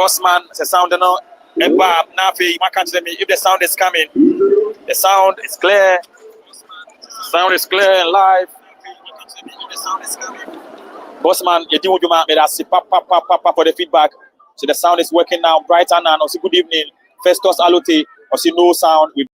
Bossman, the sound no. Nafi, you can't tell me if the sound is coming. The sound is clear. Sound is clear and live. The sound is coming. Bossman, you do you me that papa for the feedback. So the sound is working now. Bright and also good evening. Festus Alote, also no sound. We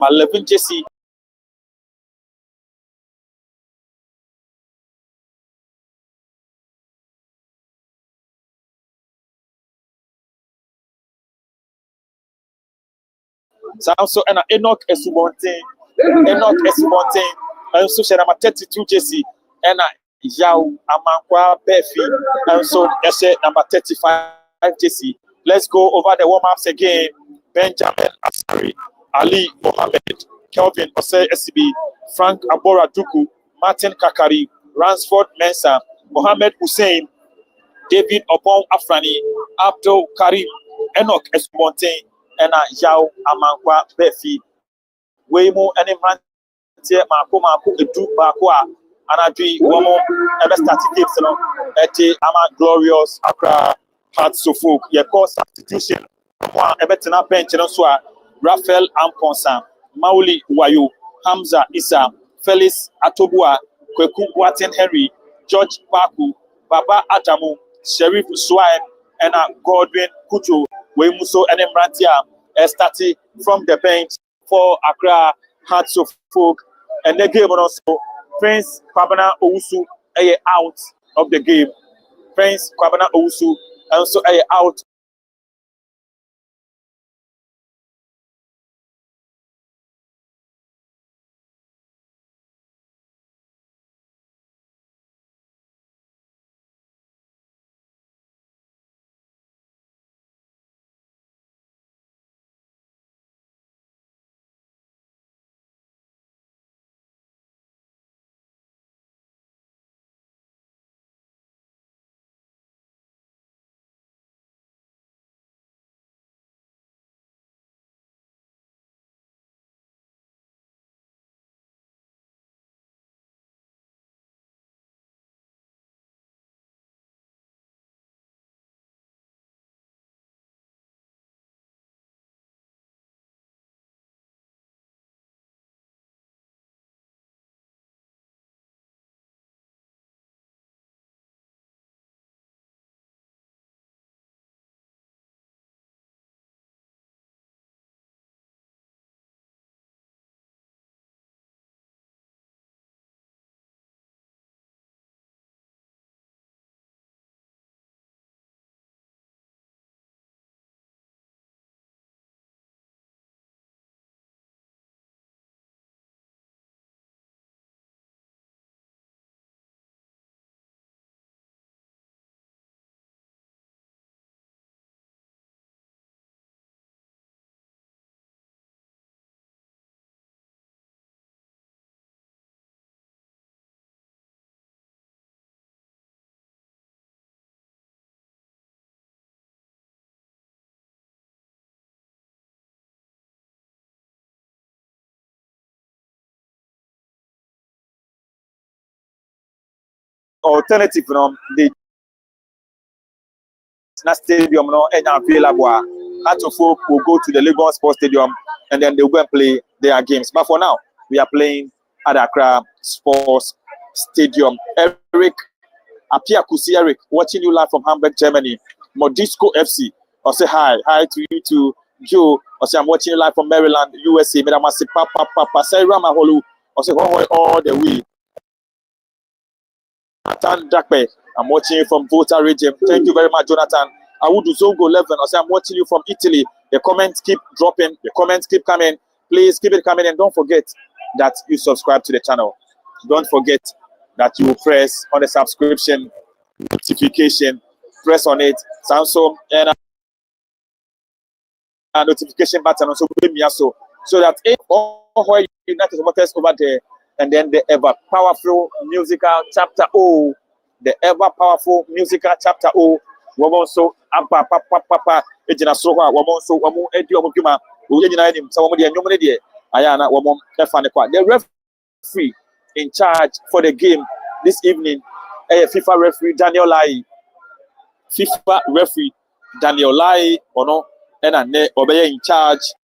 my 11 Jesse. So and Enoch Esubonte. And so share number 32 Jesse. And Yao Amankwa Befi. And so number 35 Jesse. Let's go over the warm-ups again. Benjamin Asari, Ali Mohammed, Kelvin Ose SCB, Frank Abora Duku, Martin Kakari, Ransford Mensa, Mohammed Hussein, David Opon Afrani, Abdul Karim, Enoch Esmonte, and Yao Amankwa Befi. Waymo and Imrantie Mako Edu Bakwa, Anadri Womo, ever started games, Ete Ama Glorious Accra, Hearts of Folk, your course substitution. Ebetena bench no so Raphael Amponsa, Mauli Wayo, Hamza Isa, Felix Atobua, Kweku Waten Henry, George Baku, Baba Adamu, Sheriff Suaib, and Godwin Kutu, Wemuso and Emrantia, starting from the bench for Accra Hearts of Folk, and the game also Prince Kwabena Owusu out of the game. Prince Kwabena Owusu also out. alternative no the stadium no and available. Lots of folk will go to the Lagos Sports Stadium and then they'll go and play their games. But for now, we are playing at Accra Sports Stadium. Eric Apia Kusi Eric, watching you live from Hamburg, Germany. Modisco FC. I say hi to you too. Joe, I say I'm watching you live from Maryland, USA. Madam, I say papa. Say Ramaholu. I say Hohoe all the way. Jonathan Dakpe, I'm watching you from Volta region. Thank you very much, Jonathan. Awudu Zogo 11. I say I'm watching you from Italy. The comments keep dropping. The comments keep coming. Please keep it coming, and don't forget that you subscribe to the channel. Don't forget that you press on the subscription notification. Press on it. Samsung and a notification button also so that if all United supporters over there, and then the ever powerful musical chapter O, the ever powerful musical chapter O, woman so papa ejina so woman so woman edi omukuma we nyina nim so woman de anyom ne de ayana woman efa ne kwa. The referee in charge for the game this evening, FIFA referee Daniel Lai. FIFA referee Daniel Lai ono and ne obey in charge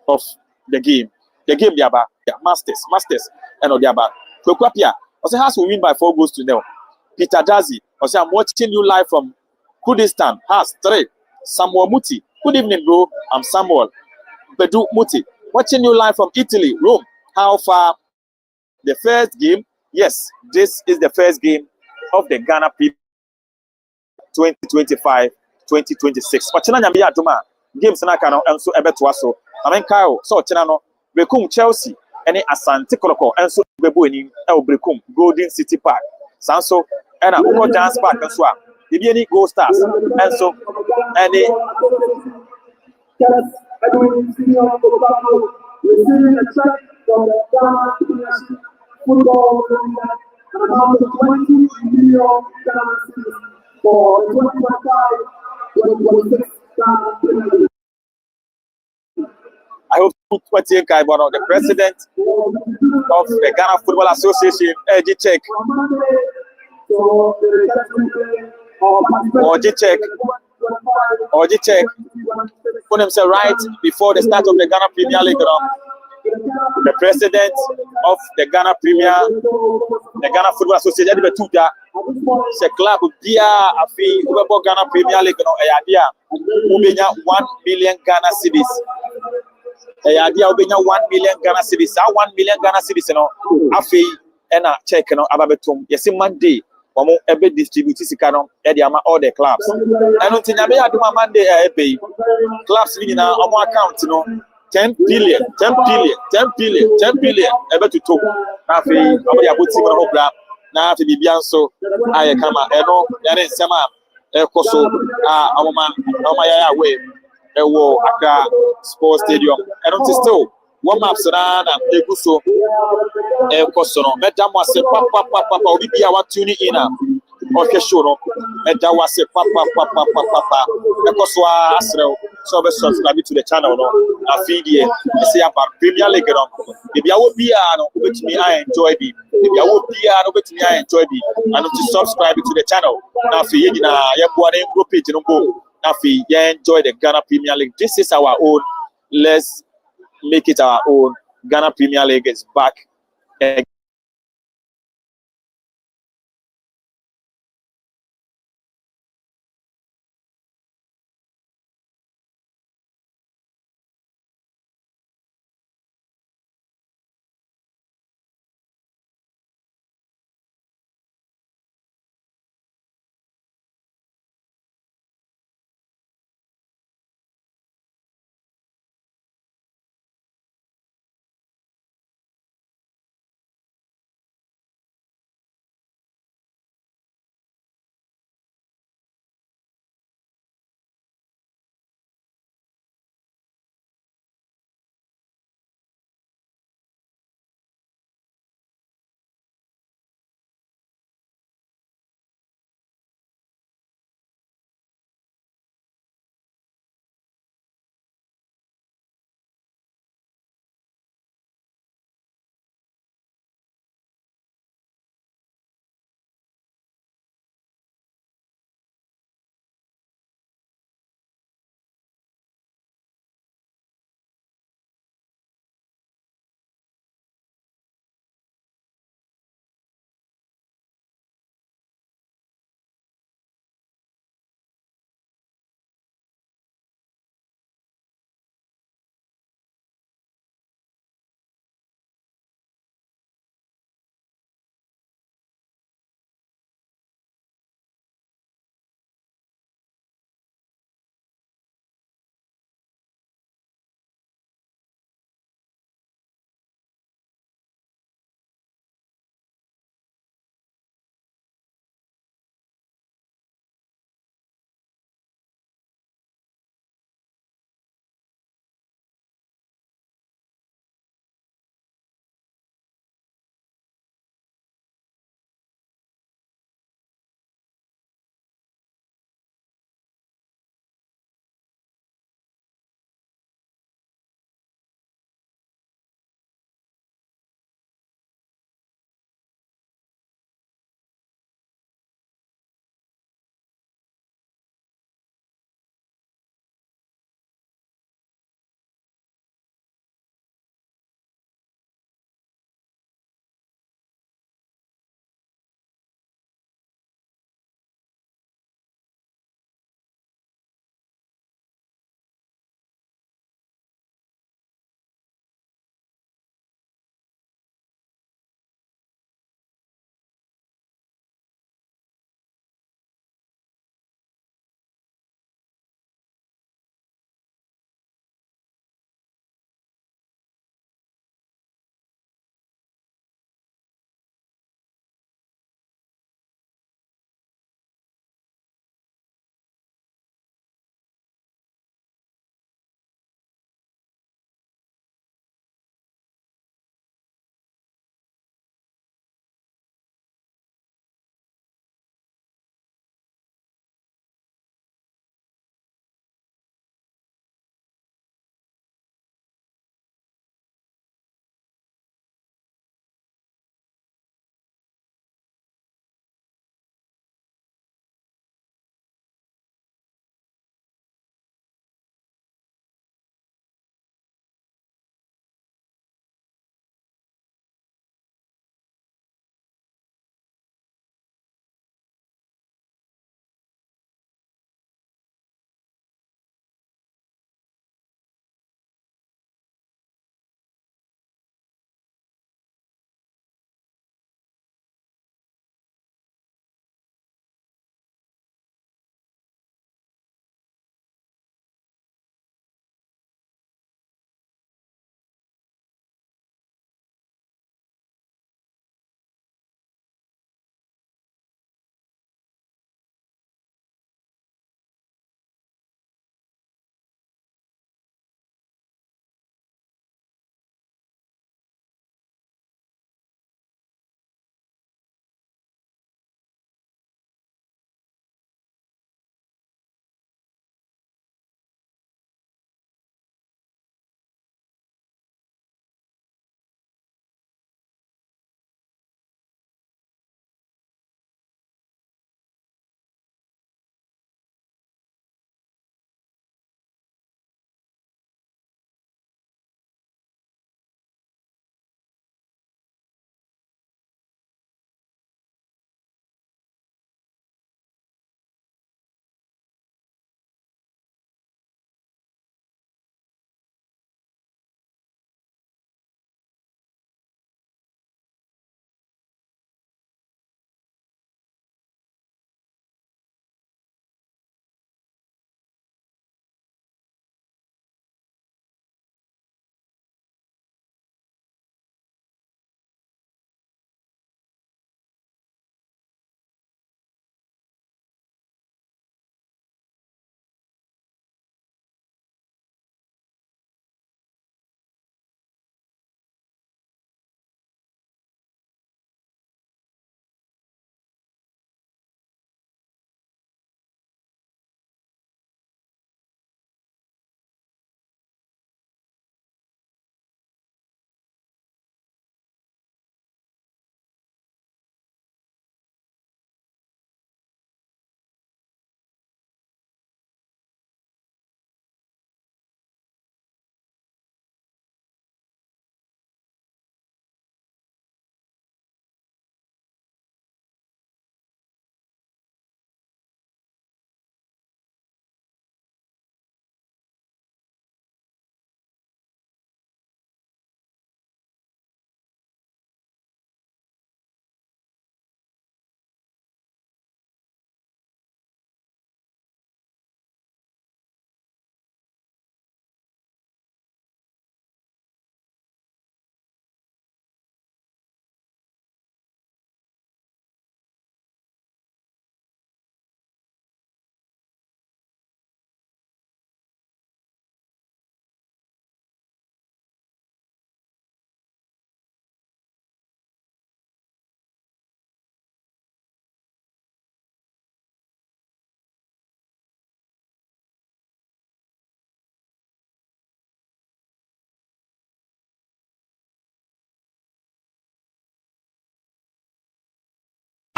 of the game. The game Diaba, Masters, and Odiaba. Kokwapia, I say Has will win by 4 goals to 0. Peter Dazi, I say I'm watching you live from Kurdistan. Has 3. Samuel Muti. Good evening, bro. I'm Samuel Bedu Muti. Watching you live from Italy, Rome. How far? The first game? Yes, this is the first game of the Ghana Premier 2025-2026. Wachina nyambia atuma games na kano enso ebeto aso. Amen Kyle so china no Brekum Chelsea ene Asante Kotoko enso bebu eni e Brekum Golden City Park. Sanso ena Uko Dance Park enso a ebi eni Gold Stars enso ene football and about 20 million for 2025-2026. I hope to put the president of the Ghana Football Association, Check, put himself right before the start of the Ghana Premier League. The president of the Ghana Football Association, it's a club Bia Afi Ghana Premier League, Ubenya 1 million Ghana cedis. Ubenya 1 million Ghana cedis. 1 million Ghana cedis, Afi and a check Ababetum. Yes, Monday, Omo Ebe distribute Sikano, Ediama, all the clubs. I don't think I may do my Monday pay clubs in our account, 10 billion, ebe to talk. Na fe abodi aboti mo no bra na fe bibia nso aye kama eno yare nsema ekoso amoma ya we ewo Accra Sports Stadium eno still warm up na eguso ekoso no medam ase papa obi bia wa tune in okay show no and that was a papa because wa asrel so be subscribe to the channel no afid here say about Premier League no if you will be no obetumi I enjoy bi if you will be no obetumi I enjoy bi and to subscribe to the channel na afid na ye bo na go page no go na afid ye enjoy the Ghana Premier League. This is our own. Let's make it our own. Ghana Premier League is back again.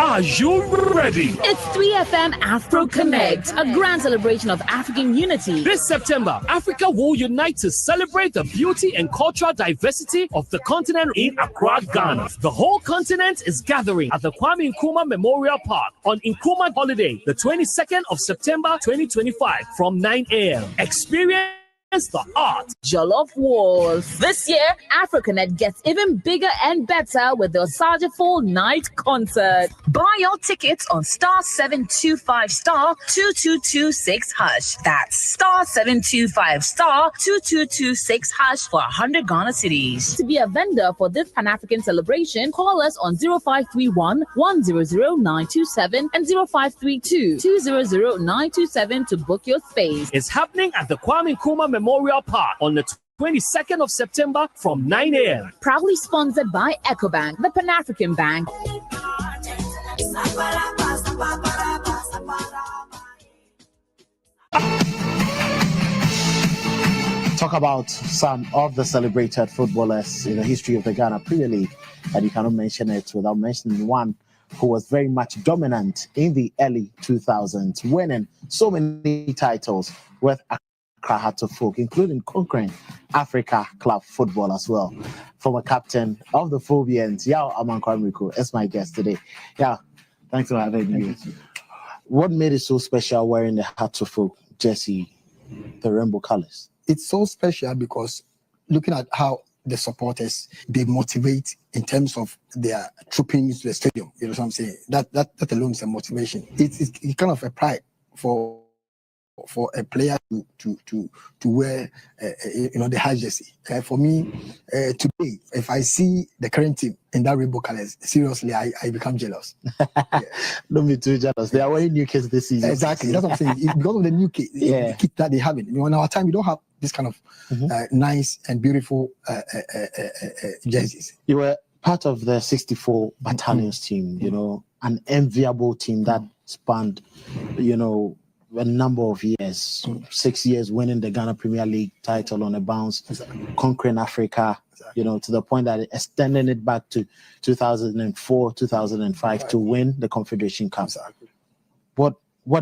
Are you ready? It's 3FM Afro Connect, a grand celebration of African unity. This September, Africa will unite to celebrate the beauty and cultural diversity of the continent in Accra, Ghana. The whole continent is gathering at the Kwame Nkrumah Memorial Park on Nkrumah Holiday, the 22nd of September 2025 from 9 a.m. Experience the art. Jollof Wars. This year, AfroConnect gets even bigger and better with the Osajiful Night Concert. Buy your tickets on *725 *2226#. That's *725 *2226# for 100 Ghana cedis. To be a vendor for this Pan-African celebration, call us on 0531 100 927 and 0532 200 927 to book your space. It's happening at the Kwame Nkrumah Memorial Park on the 22nd of September from 9 a.m. Proudly sponsored by EcoBank, the Pan-African Bank. Talk about some of the celebrated footballers in the history of the Ghana Premier League, and you cannot mention it without mentioning one who was very much dominant in the early 2000s, winning so many titles with Accra Hearts of Oak, including conquering Africa Club football as well. Former captain of the Phobians, Yao Amankwamriku, is my guest today. Yeah, thanks for having me. What made it so special wearing the Hearts of Oak jersey, the rainbow colors? It's so special because looking at how the supporters, they motivate in terms of their trooping into the stadium. You know what I'm saying? That alone is a motivation. It's kind of a pride for a player to wear the high jersey. For me, today, if I see the current team in that rainbow colors, seriously, I become jealous. Yeah. Don't be too jealous. They are wearing new kits this season. Exactly, that's what I'm saying. It's because of the new kit, the kit that they have. In our time, we don't have this kind of nice and beautiful jerseys. You were part of the 64 battalions team. You know, an enviable team that spanned, a number of years, 6 years, winning the Ghana Premier League title on a bounce, conquering Africa, to the point that extending it back to 2004, 2005 to win the Confederation Cup. What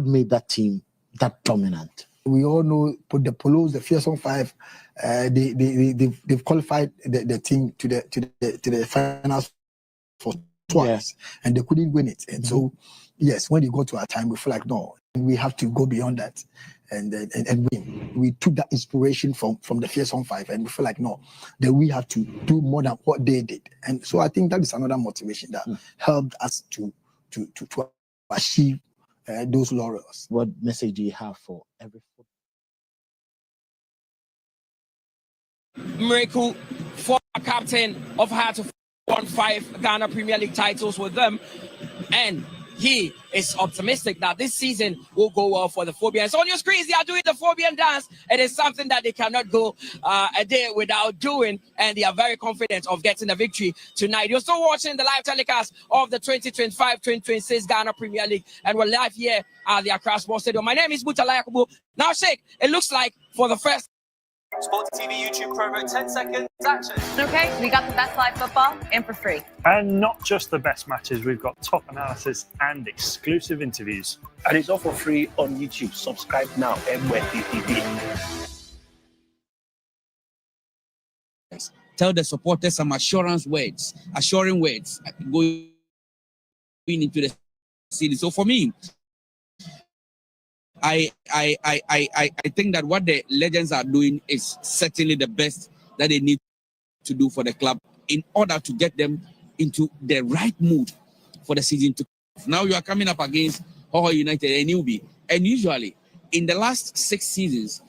made that team that dominant? We all know the Polos, the Fearsome Five, they've qualified the team to the finals for twice, and they couldn't win it. And so, yes, when you go to our time, we feel like no, we have to go beyond that and win. We took that inspiration from the Fearsome Five, and we feel like no, that we have to do more than what they did. And so I think that is another motivation that helped us to achieve those laurels. What message do you have for every footballer? Miracle, former captain of Hearts of Oak, won 5 Ghana Premier League titles with them, and he is optimistic that this season will go well for the Phobians. On your screens, they are doing the Phobian dance. It is something that they cannot go a day without doing, and they are very confident of getting a victory tonight. You're still watching the live telecast of the 2025-2026 Ghana Premier League, and we're live here at the Accra Sports Stadium. My name is Mutala Yakubu. Now, Sheikh, it looks like for the first Sports TV YouTube promo 10 seconds action. Okay, we got the best live football and for free. And not just the best matches, we've got top analysis and exclusive interviews. And it's all for free on YouTube. Subscribe now, MWTV. Tell the supporters some assuring words going into the city. So for me, I think that what the legends are doing is certainly the best that they need to do for the club in order to get them into the right mood for the season to come. Now you are coming up against Hohoe United and Newbie. And usually, in the last 6 seasons,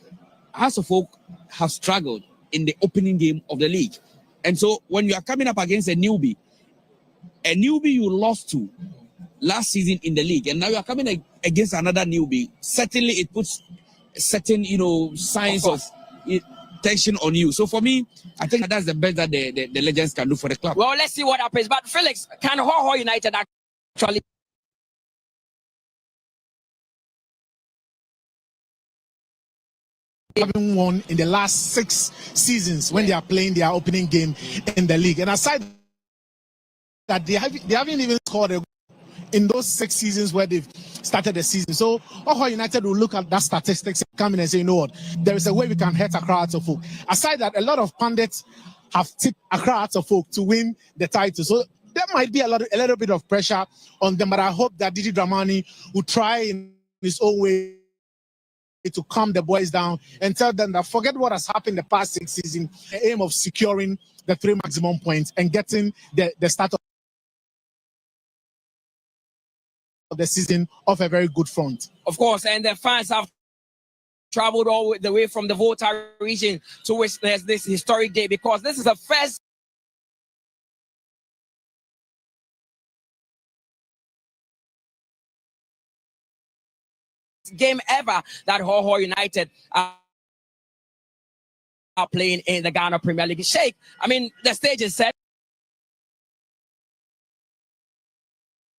Hearts of Oak have struggled in the opening game of the league. And so when you are coming up against a newbie you lost to last season in the league, and now you are coming against another newbie, certainly it puts certain, signs of tension on you. So for me, I think that's the best that the legends can do for the club. Well, let's see what happens. But Felix, can Hohoe United actually haven't won in the last 6 seasons when they are playing their opening game in the league? And aside that, they haven't even scored a goal in those 6 seasons where they've started the season. So Hohoe United will look at that statistics and come in and say, you know what, there is a way we can hurt Accra Hearts of Oak. Aside that, a lot of pundits have tipped Accra Hearts of Oak to win the title. So there might be a little bit of pressure on them, but I hope that Didi Dramani will try in his own way to calm the boys down and tell them that forget what has happened the past 6 seasons, the aim of securing the 3 maximum points and getting the start of the season off a very good front. Of course, and the fans have traveled all the way from the Volta region to which there's this historic day, because this is the first game ever that Hohoe United are playing in the Ghana Premier League. Sheikh, I mean, the stage is set.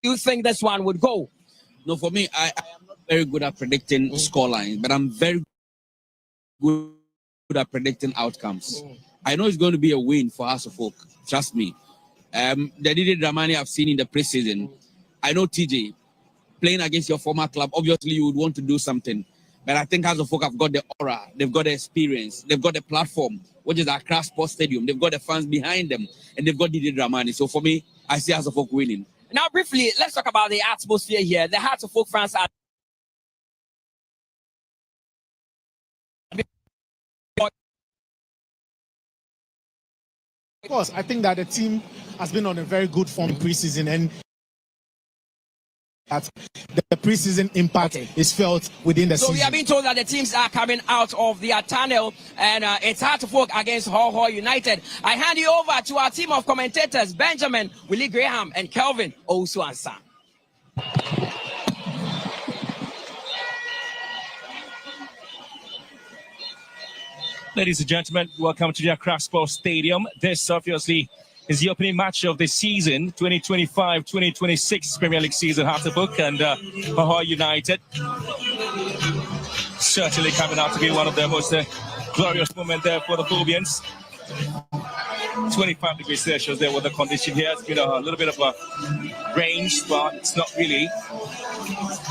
You think this one would go? No, for me, I am not very good at predicting scorelines, but I'm very good at predicting outcomes. I know it's going to be a win for House of Oak. Trust me. The Didi Dramani I've seen in the preseason. I know TJ, playing against your former club, obviously you would want to do something. But I think House of Oak have got the aura, they've got the experience, they've got the platform, which is Accra Sports Stadium. They've got the fans behind them, and they've got Didi Dramani. So for me, I see House of Oak winning. Now, briefly, let's talk about the atmosphere here. The Hearts of Oak fans are of course, I think that the team has been on a very good form preseason, and that the preseason impact is felt within the season. So we have been told that the teams are coming out of the tunnel, and it's Hearts of Oak against Hohoe United. I hand you over to our team of commentators, Benjamin, Willie Graham, and Kelvin Owusu-Ansah. Ladies and gentlemen, welcome to the Accra Sports Stadium. This obviously is the opening match of the season, 2025-2026 Premier League season. Hearts of Oak and Hohoe United. Certainly coming out to be one of the most glorious moments there for the Phobians. 25 degrees Celsius there with the condition here. It's been a little bit of a range, but it's not really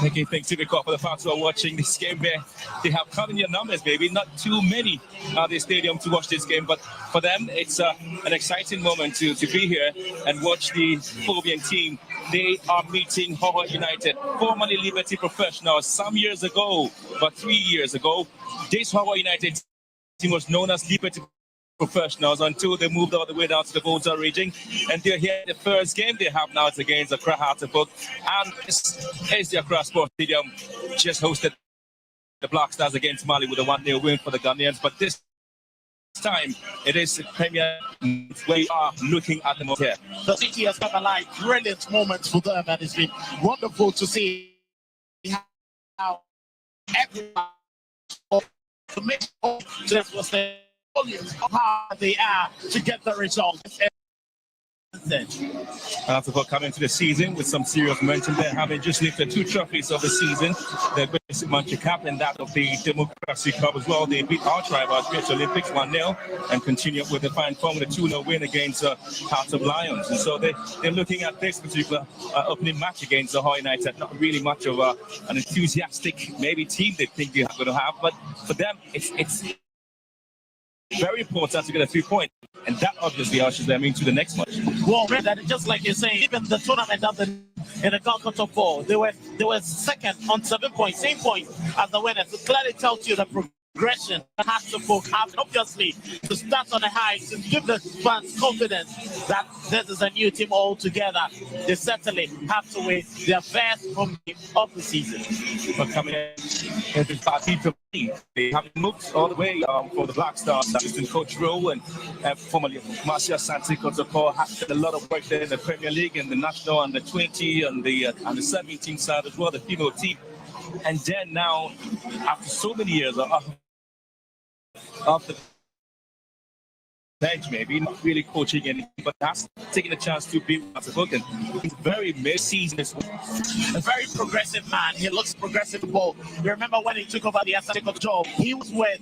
making things difficult for the fans who are watching this game where they have come in your numbers, maybe not too many at the stadium to watch this game, but for them it's an exciting moment to be here and watch the Phobian team. They are meeting Hohoe United, formerly Liberty Professionals, some years ago, but 3 years ago. This Hohoe United team was known as Liberty Professionals until they moved all the way down to the Volta region, and they're here. The first game they have now is against Accra Hearts of Oak, and this is the Accra Sports Stadium. Just hosted the Black Stars against Mali with a 1-0 win for the Ghanaians, but this time it is the Premier. We are looking at the moment here. The city has got a like brilliant moments for them, and it's been wonderful to see how everyone to make just was the how hard they are to get the result. Hearts of Oak coming into the season with some serious momentum. They having just lifted 2 trophies of the season, the Basic Manchester Cup and that of the Democracy Cup as well. They beat our rivals, British Olympics 1-0, and continue with the fine form with a 2-0 win against Hearts of Lions. And so they're looking at this particular opening match against Hohoe United. Not really much of an enthusiastic maybe team they think they're going to have, but for them it's very important to get a 3 point, and that obviously ushers them into the next match. Well, that just like you're saying, even the tournament in the Ghana top 4, they were second on 7 points, same point as the winners. It clearly tells you the progression that has to book have, obviously, to start on the high, to give the fans confidence that this is a new team altogether. They certainly have to win their first home game of the season. But coming in the party to me, they have moved all the way for the Black Stars, assistant coach role, and formerly Marcia Santi-Kotoko has done a lot of work there in the Premier League and the national under 20 and the 17 side as well, the female team. And then now, after so many years of the bench, maybe not really coaching anything, but that's taking a chance to be at the book, and he's very mid-season. A very progressive man. He looks progressive football. You remember when he took over the athletic job, he was with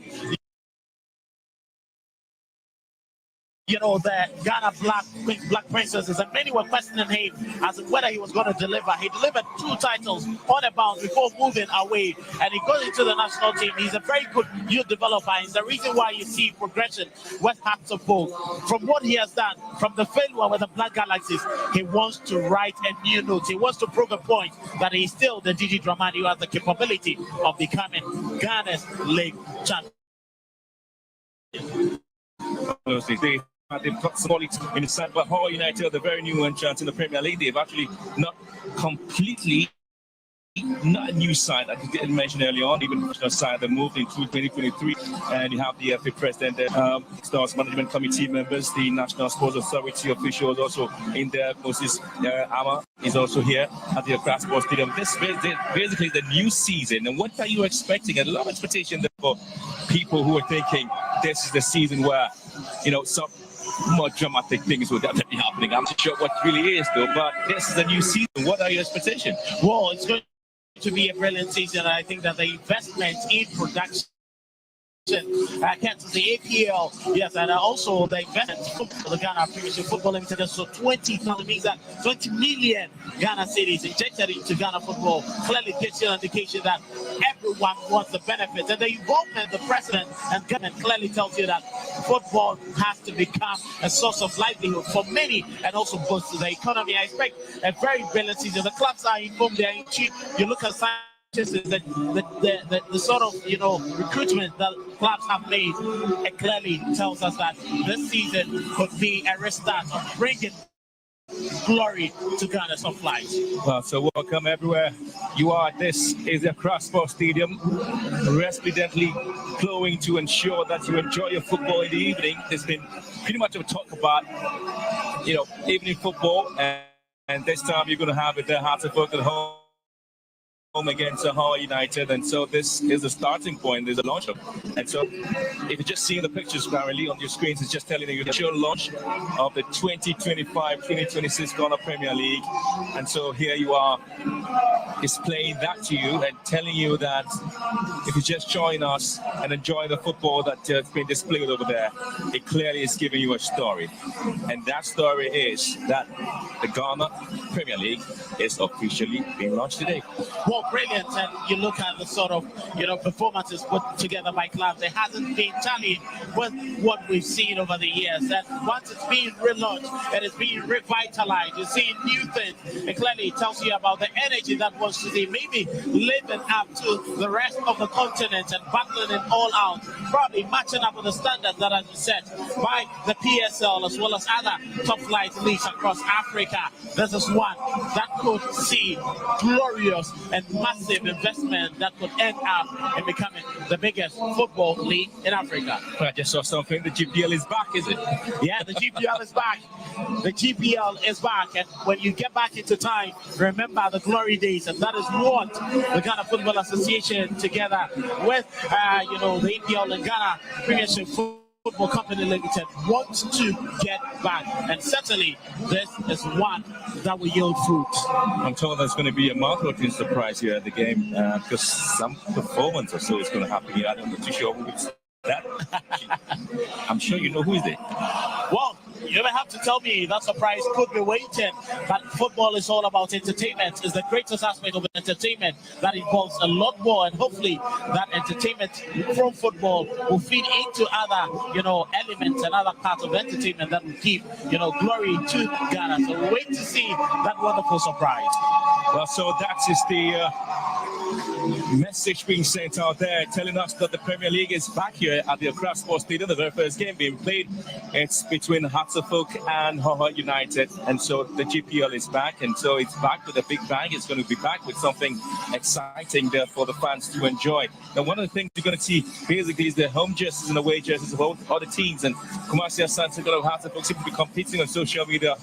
the Ghana Black Princesses, and many were questioning him as to whether he was going to deliver. He delivered 2 titles on a bounce before moving away, and he goes into the national team. He's a very good youth developer, and it's the reason why you see progression with Hearts of Oak. From what he has done, from the failure with the Black Galaxies, he wants to write a new note. He wants to prove a point that he's still the Gigi Dramani who has the capability of becoming Ghana's league champion. They've got some quality in the side, but Hohoe United are the very new entrants in the Premier League. They've actually not completely, not a new side, like you didn't mention earlier on, even a side that moved into 2023. And you have the FA president, Stars Management Committee members, the National Sports Authority officials also in there. Moses Ama is also here at the Accra Sports Stadium. This basically the new season. And what are you expecting? A lot of expectation there for people who are thinking this is the season where, some more dramatic things will definitely be happening. I'm not sure what really is though, but this is a new season. What are your expectations? Well, it's going to be a brilliant season. I think that the investment in production cancels the APL, yes, and also the investment for the Ghana Premiership Football Limited. So 20 means that 20 million Ghana cities injected into Ghana football clearly gives you an indication that everyone wants the benefits. And the involvement, the president and government clearly tells you that football has to become a source of livelihood for many and also boost to the economy. I expect a very brilliant season. The clubs are informed, they're in cheap. You look at the sort of recruitment that clubs have made, it clearly tells us that this season could be a restart of bringing glory to Ghana of flights. So welcome everywhere you are. This is the Accra Sports Stadium, resplendently glowing to ensure that you enjoy your football in the evening. There's been pretty much a talk about evening football, and this time you're going to have it there, Hearts of Oak at home against Hohoe United, and so this is the starting point. There's a launch up, and so if you're just seeing the pictures currently on your screens, it's just telling you the show launch of the 2025-2026 Ghana Premier League, and so here you are displaying that to you and telling you that if you just join us and enjoy the football that's been displayed over there, it clearly is giving you a story, and that story is that the Ghana Premier League is officially being launched today. Well, brilliant, and you look at the sort of performances put together by clubs. It hasn't been tallying with what we've seen over the years. And once it's being relaunched, it is being revitalized. You're seeing new things. It clearly tells you about the energy that wants to see, maybe living up to the rest of the continent and battling it all out, probably matching up with the standards that have been set by the PSL as well as other top flight leagues across Africa. This is one that could see glorious and massive investment that could end up in becoming the biggest football league in Africa. I just saw something. The GPL is back, is it? Yeah, the GPL is back. The GPL is back, and when you get back into time, remember the glory days, and that is what the Ghana Football Association, together with the EPL and Ghana Premiership Football Company Limited, wants to get back, and certainly this is one that will yield fruit. I'm told there's going to be a mouth-watering surprise here at the game because some performance or so is going to happen here. I'm not too sure who it's that. I'm sure you know who is it. Well, you don't have to tell me. That surprise could be waiting. But football is all about entertainment. It's the greatest aspect of entertainment that involves a lot more. And hopefully that entertainment from football will feed into other, elements and other parts of entertainment that will give, glory to Ghana. So we'll wait to see that wonderful surprise. Well, so that is the message being sent out there telling us that the Premier League is back here at the Accra Sports Stadium. The very first game being played, it's between Hearts of Oak and Hohoe United, and so the GPL is back, and so it's back with a big bang. It's going to be back with something exciting there for the fans to enjoy. Now, one of the things you're going to see basically is the home jerseys and away jerseys of all the teams, and Kumasi Asante of Hearts of Oak seem to be competing on social media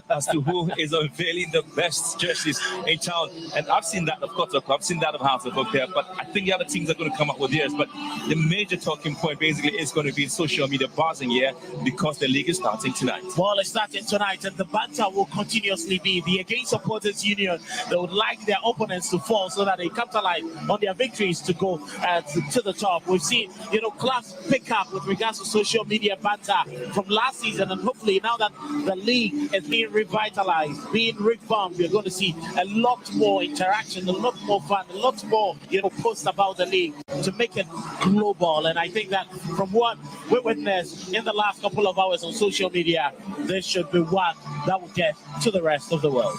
as to who is unveiling the best jerseys in town. And I've seen that of Qatar, I've seen that of House of Oak there, but I think the other teams are going to come up with theirs. But the major talking point basically is going to be social media buzzing here because the league is starting tonight. Well, it's starting tonight, and the banter will continuously be the Against Supporters Union. They would like their opponents to fall so that they capitalize on their victories to go to the top. We've seen, clubs pick up with regards to social media banter from last season, and hopefully now that the league is being revitalized, being revamped, we're going to see a lot more interaction, a lot more fun, a lot more, posts about the league to make it global. And I think that from what we witnessed in the last couple of hours on social media, this should be one that will get to the rest of the world.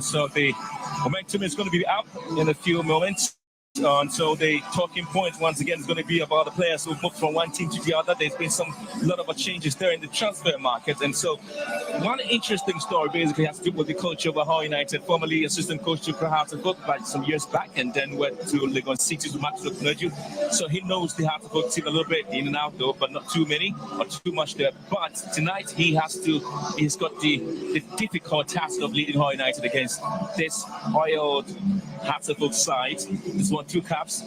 So the momentum is going to be up in a few moments. And so the talking point once again is going to be about the players who moved from one team to the other. There's been a lot of changes there in the transfer market. And so one interesting story basically has to do with the coach of Hohoe United, formerly assistant coach to Hearts of Oak back some years back, and then went to Legon City to Max Lokunoju. So he knows the Hearts of Oak team a little bit in and out though, but not too many or too much there. But tonight he's got the difficult task of leading Hohoe United against this oiled Hearts of Oak side. This one 2 caps,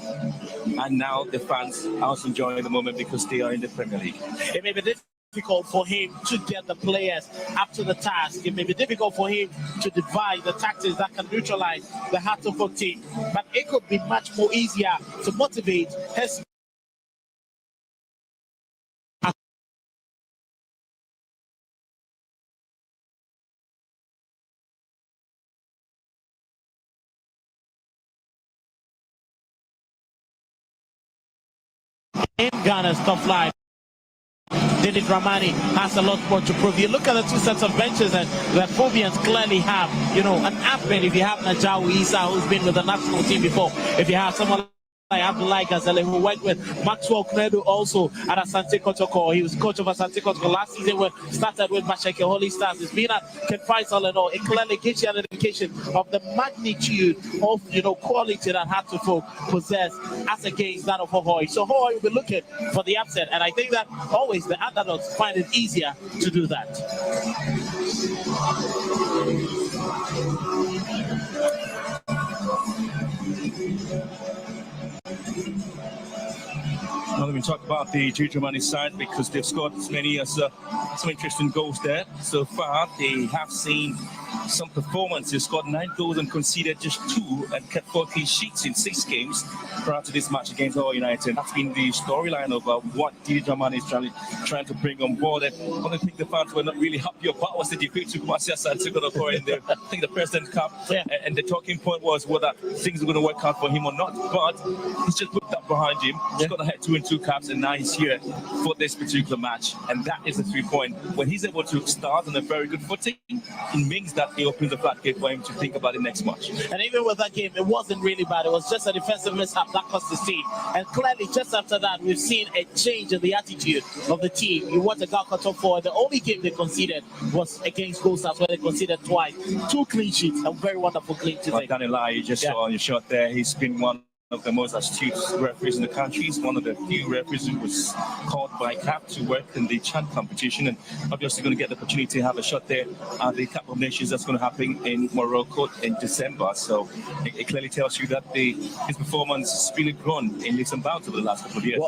and now the fans are also enjoying the moment because they are in the Premier League. It may be difficult for him to get the players up to the task. It may be difficult for him to devise the tactics that can neutralize the Hearts of Oak team, but it could be much more easier to motivate his in Ghana's top line. Didi Dramani has a lot more to prove. You look at the 2 sets of benches and the Phobians clearly have, an admin. If you have Najawi Isa, who's been with the national team before, if you have someone like Abdullah Gazelle, who worked with Maxwell Knedu also at Asante Kotoko. He was coach of Asante Kotoko last season, when started with Masheke Holy Stars. He's been at Ken Faisal and all. It clearly gives you an indication of the magnitude of quality that Hearts of Oak possess as against that of Hohoe. So Hohoe will be looking for the upset, and I think that always the underdogs find it easier to do that. Now let me talk about the Dramani side because they've scored as many as some interesting goals there. So far, they have seen some performances, scored 9 goals and conceded just 2 and kept 4 clean sheets in 6 games prior to this match against Hohoe United. That's been the storyline of what Didi Dramani is trying to bring on board. And one of the things the fans were not really happy about was the defeat to Kumasi Asante Kotoko in the, I think, the President Cup. Yeah. And the talking point was whether things are going to work out for him or not. But he's just put that behind him. He's got ahead 2 and 2 caps, and now he's here for this particular match. And that is the 3-point. When he's able to start on a very good footing, it means that he opens the floodgate for him to think about the next match. And even with that game, it wasn't really bad. It was just a defensive mishap that cost the team. And clearly, just after that, we've seen a change in the attitude of the team. You want the Galka top 4. The only game they conceded was against Gold Stars, where they conceded twice. 2 clean sheets, a very wonderful clean sheet. I can't lie, you just saw on your shot there. He's been one of the most astute referees in the country. He's one of the few referees who was called by CAF to work in the Chan competition, and obviously going to get the opportunity to have a shot there at the Cup of Nations that's going to happen in Morocco in December. So it clearly tells you that his performance has really grown in leaps and bounds over the last couple of years.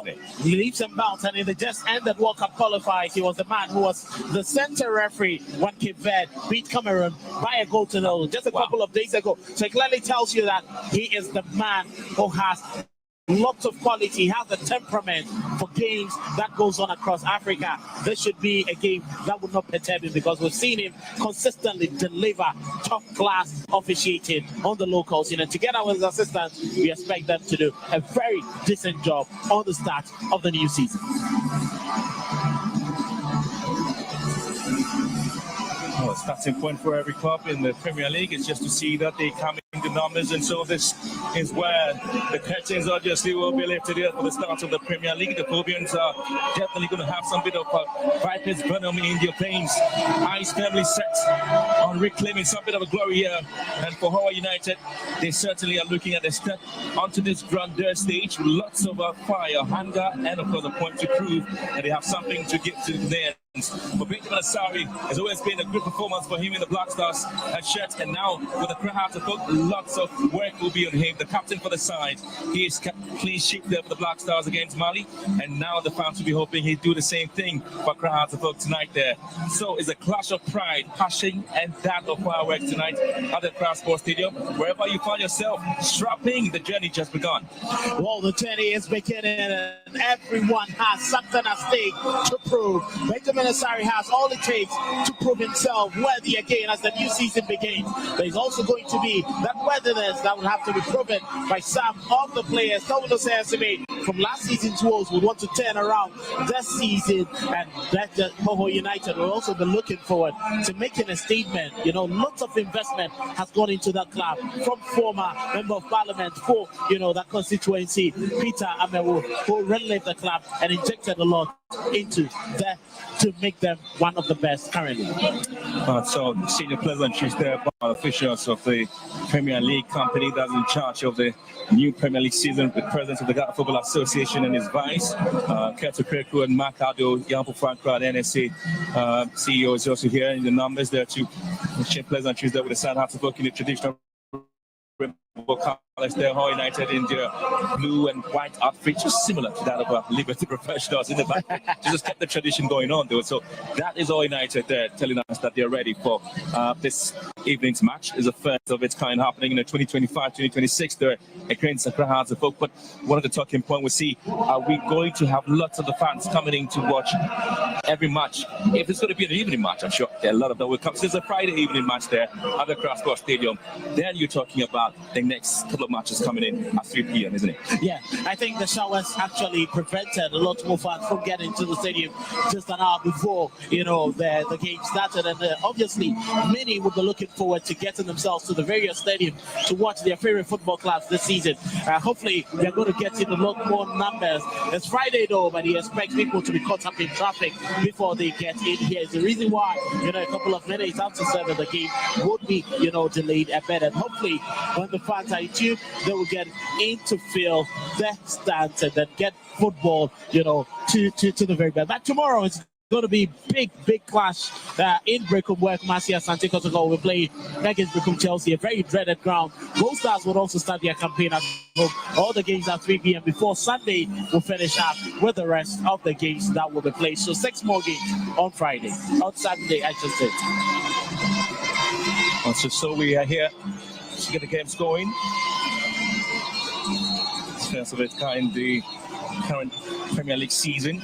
Leaps and bounds, and in the just ended World Cup qualifiers, he was the man who was the center referee when Cape Verde beat Cameroon by a goal to 0 just a couple of days ago. So it clearly tells you that he is the man who has lots of quality. He has the temperament for games that goes on across Africa. This should be a game that would not perturb him, because we've seen him consistently deliver top-class officiating on the locals. Together with his assistants, we expect them to do a very decent job on the start of the new season. Well, starting point for every club in the Premier League is just to see that they come in the numbers, and so this is where the curtains obviously will be lifted here for the start of the Premier League. The Phobians are definitely going to have some bit of Vipers venom in their veins. Eyes firmly set on reclaiming some bit of a glory here, and for Hohoe United, they certainly are looking at a step onto this grandeur stage with lots of fire, hunger, and of course a point to prove that they have something to give to there. But Benjamin Asari has always been a good performance for him in the Black Stars shirt, and now with the crowd, I thought lots of work will be on him. The captain for the side, he is clean sheet there for the Black Stars against Mali, and now the fans will be hoping he'll do the same thing for crowd tonight there. So it's a clash of pride, passion, and that of fireworks tonight at the Crown Sports Stadium. Wherever you find yourself, strapping, the journey just begun. Well, the journey is beginning, and everyone has something at stake to prove. Benjamin Asari has all it takes to prove himself worthy again as the new season begins. There's also going to be that worthiness that will have to be proven by some of the players. Domino says to me from last season's woes would want to turn around this season, and that Hohoe United will also be looking forward to making a statement. You know, lots of investment has gone into that club from former member of parliament for, you know, that constituency, Peter Amewu, who relived the club and injected a lot into that to make them one of the best currently. So senior pleasantries there by officials of the Premier League company that's in charge of the new Premier League season, the president of the Ghana Football Association and his vice, Keto Kreku and Mark Ado, Yampo Frankra, NSA CEO is also here in the numbers there too. Pleasantries there with the San Hatterburg in the traditional colors there, Hohoe United in their blue and white outfit, just similar to that of Liberty Professionals in the back. Just kept the tradition going on though. So that is Hohoe United there telling us that they're ready for this evening's match. Is the first of its kind happening in the 2025-2026 there against Accra Hearts of Oak. But one of the talking points we see, are we going to have lots of the fans coming in to watch every match? If it's going to be an evening match, I'm sure a lot of them will come. So it's a Friday evening match there at the Crown Sports Stadium. Then you're talking about the next couple of matches coming in at 3 p.m., isn't it? Yeah, I think the showers actually prevented a lot more fans from getting to the stadium just an hour before, you know, the game started. And obviously, many will be looking forward to getting themselves to the various stadiums to watch their favorite football clubs this season. Hopefully, they're going to get in a lot more numbers. It's Friday, though, but he expects people to be caught up in traffic before they get in here. It's the reason why, you know, a couple of minutes after 7, the game would be, you know, delayed a bit. And hopefully, when the fans are in tune, they will get in to feel the stands and then get football, you know, to the very best. But tomorrow it's going to be big clash in Brecum, where Kumasi Asante Kotoko will play against Brecum Chelsea, a very dreaded ground. Gold Stars would also start their campaign at home. All the games at 3 p.m. before Sunday will finish up with the rest of the games that will be played. So 6 more games on Friday, on Saturday, I just said. So we are here to get the games going. First of its kind, the current Premier League season.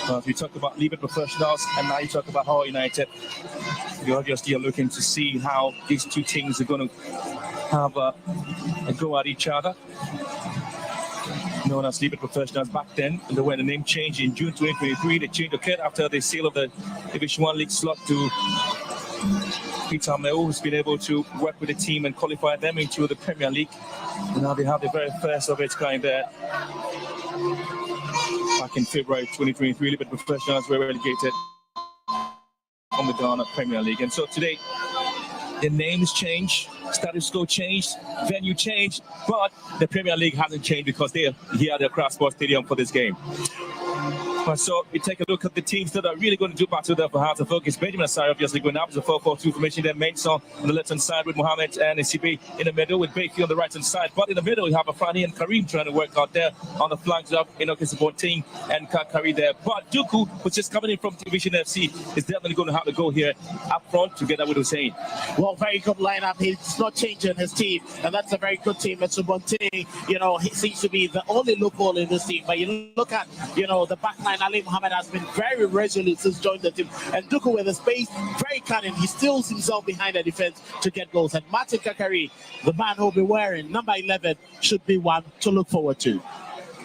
If you talk about Liberty Professionals and now you talk about Hohoe United, you obviously are looking to see how these two teams are going to have a go at each other. Known as Liberty Professionals back then, and when the name changed in June 2023, the change occurred after the sale of the Division 1 League slot to Peter Amewu, who's been able to work with the team and qualify them into the Premier League. And now they have the very first of its kind there. Back in February 2023, Liberty Professionals were relegated from the Ghana Premier League. And so today, the names changed, status quo changed, venue changed, but the Premier League hasn't changed because they are here at the Crown Sports Stadium for this game. So we take a look at the teams that are really going to do battle there for Hearts of Oak. It's Benjamin Asari obviously going up as a 4-4-2 formation. Then Mensah on the left-hand side with Mohamed and Isibe in the middle with Bayfi on the right-hand side. But in the middle, you have Afrani and Karim trying to work out there on the flanks of Enoch supporting and Kakari there. But Duku, which is coming in from Division FC, is definitely going to have to go here up front together with Hussein. Well, very good lineup. He's not changing his team, and that's a very good team. It's Subonte, you know, he seems to be the only loophole in this team. But you look at, you know, the back line, Ali Mohammed has been very resolute since joining the team. And Duku with the space, very cunning. He steals himself behind the defense to get goals. And Martin Kakari, the man who'll be wearing number 11, should be one to look forward to.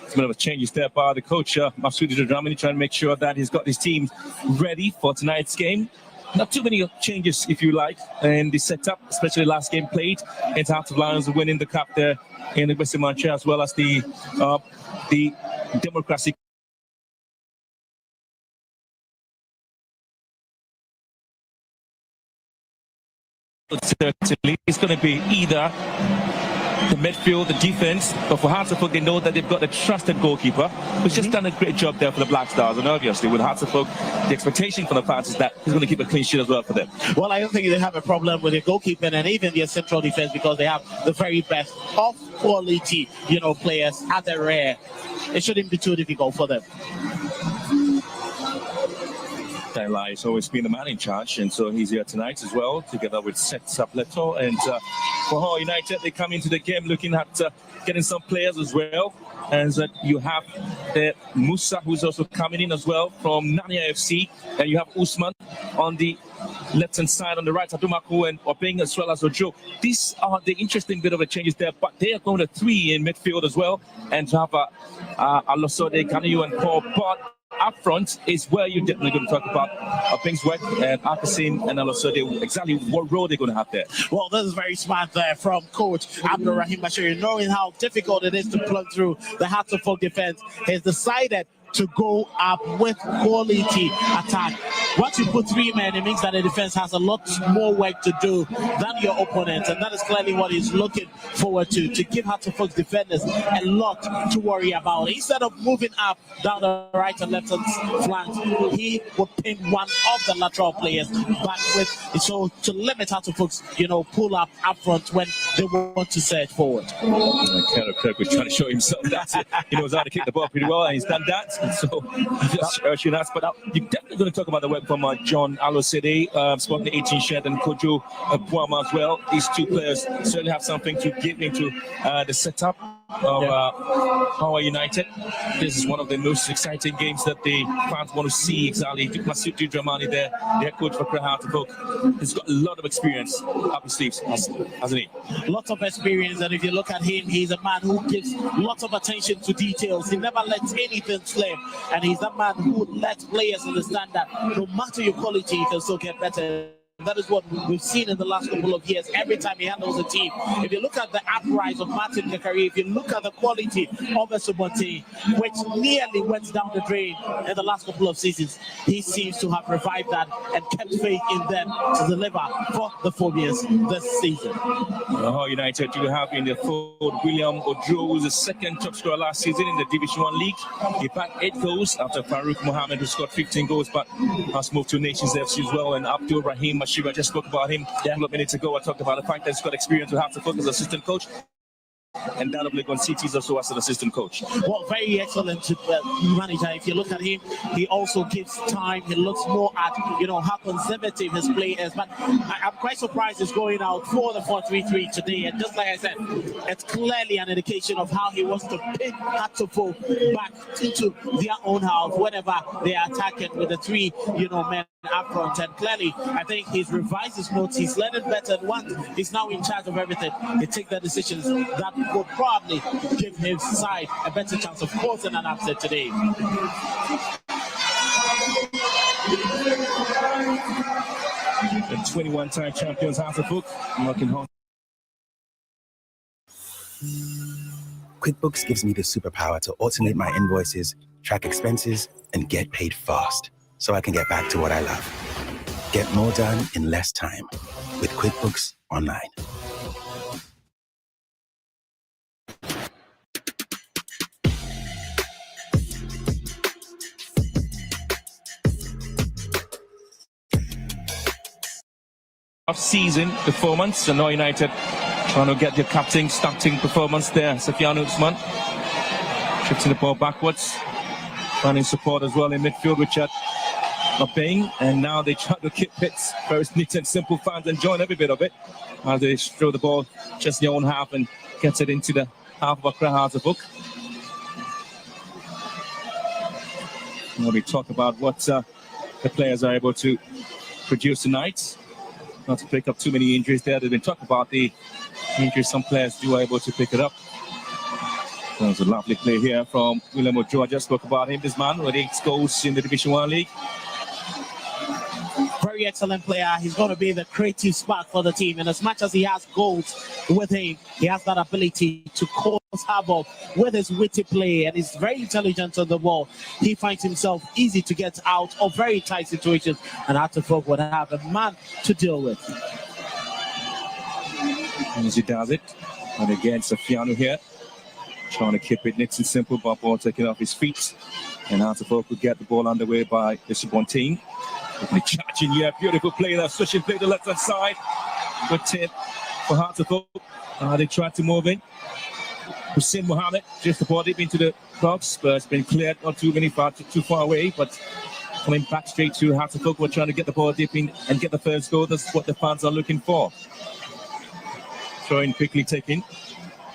It's a bit of a change there by the coach, Masudi Dramini, trying to make sure that he's got his team ready for tonight's game. Not too many changes, if you like, in the setup, especially last game played. It's Hearts of Lions winning the cup there in the Western Manchester, as well as the Democracy. Certainly, it's going to be either the midfield, the defense. But for Hartlepool, they know that they've got a trusted goalkeeper who's just done a great job there for the Black Stars. And obviously, with Hartlepool, the expectation for the fans is that he's going to keep a clean sheet as well for them. Well, I don't think they have a problem with their goalkeeping and even their central defense because they have the very best of quality, players at the rear. It shouldn't be too difficult for them. Taylor has always been the man in charge, and so he's here tonight as well, together with Seth Sapleto. And for Hohoe United, they come into the game looking at getting some players as well. And you have the Musa, who's also coming in as well from Nanya FC, and you have Usman on the left-hand side, on the right, Adumaku and Obeng as well as Ojo. These are the interesting bit of the changes there, but they are going to 3 in midfield as well, and to have Alosode, Kaniyu and Paul. But up front is where you're definitely going to talk about Obeng's work and Akasim and Alosode, exactly what role they're going to have there. Well, this is very smart there from Coach Abdul Rahim Bashir, knowing how difficult it is to plug through the Hartlepool defense. He's decided to go up with quality attack. Once you put 3 men, it means that the defense has a lot more work to do than your opponent, and that is clearly what he's looking forward to give Hartlepool's defenders a lot to worry about. Instead of moving up down the right and left flank, he will pin one of the lateral players back with, so to limit Hartlepool's, pull up front when they want to set forward. Kenneth Kirk was trying to show himself that he knows how to kick the ball pretty well, and he's done that. And so just urging us, but you're definitely going to talk about the work from John Alosede, Sporting 18 Shed, and Kojo Puama as well. These 2 players certainly have something to give into the setup of Hohoe United. This is one of the most exciting games that the fans want to see. Exactly, Masudu Dramani there, their coach for Hartlepool. He's got a lot of experience up his sleeves, hasn't he? Lots of experience, and if you look at him, he's a man who gives lots of attention to details. He never lets anything slip, and he's that man who lets players understand that no matter your quality, you can still get better. That is what we've seen in the last couple of years. Every time he handles a team, if you look at the uprise of Martin Kakari, if you look at the quality of Esubonte, which nearly went down the drain in the last couple of seasons, he seems to have revived that and kept faith in them to deliver for the Phobians this season. Hohoe United, you have in the fold William Ojo, who's the 2nd top scorer last season in the Division 1 League. He backed 8 goals after Farouk Mohammed, who scored 15 goals, but has moved to Nations FC as well. And Abdul Rahim I just spoke about him a couple of minutes ago. I talked about the fact that he's got experience with Hartlepool as assistant coach, and down of Legon Cities also as an assistant coach. Well, very excellent manager. If you look at him, he also gives time. He looks more at, how conservative his play is. But I'm quite surprised he's going out for the 4-3-3 today. And just like I said, it's clearly an indication of how he wants to pin Hartlepool back into their own house whenever they are attacking with the 3, men up front. And clearly, I think he's revised his notes. He's learning better. And once he's now in charge of everything, he takes the decisions that will probably give his side a better chance of causing an upset today. The 21-time champions Hartlepool knocking home. QuickBooks gives me the superpower to automate my invoices, track expenses, and get paid fast, so I can get back to what I love. Get more done in less time with QuickBooks Online. Off-season performance, and Hohoe United trying to get their captain starting performance there. Safiano Usman shifting the ball backwards, running support as well in midfield, Richard Obeng, and now they try to keep it very neat and simple. Fans enjoying every bit of it as they throw the ball just in their own half and get it into the half of Accra Hartlepool. When we talk about what the players are able to produce tonight, not to pick up too many injuries there. They've been talking about the injuries some players do are able to pick it up. That was a lovely play here from William Ojo. I just spoke about him, this man with 8 goals in the Division 1 League. Very excellent player. He's going to be the creative spark for the team. And as much as he has goals with him, he has that ability to cause havoc with his witty play, and he's very intelligent on the ball. He finds himself easy to get out of very tight situations, and Hartlepool would have a man to deal with. And as he does it, And again, Sofiano here, trying to keep it nice and simple, but ball taken off his feet. And Hartlepool could get the ball underway by the Subontin. Charging here, beautiful play there, switching play to the left-hand side. Good tip for Hartlepool. They tried to move in. Hussein Mohammed just the ball deep into the box, but it's been cleared not too far away, but coming back straight to Hartlepool. We're trying to get the ball deep in and get the first goal. That's what the fans are looking for. Throwing quickly taken.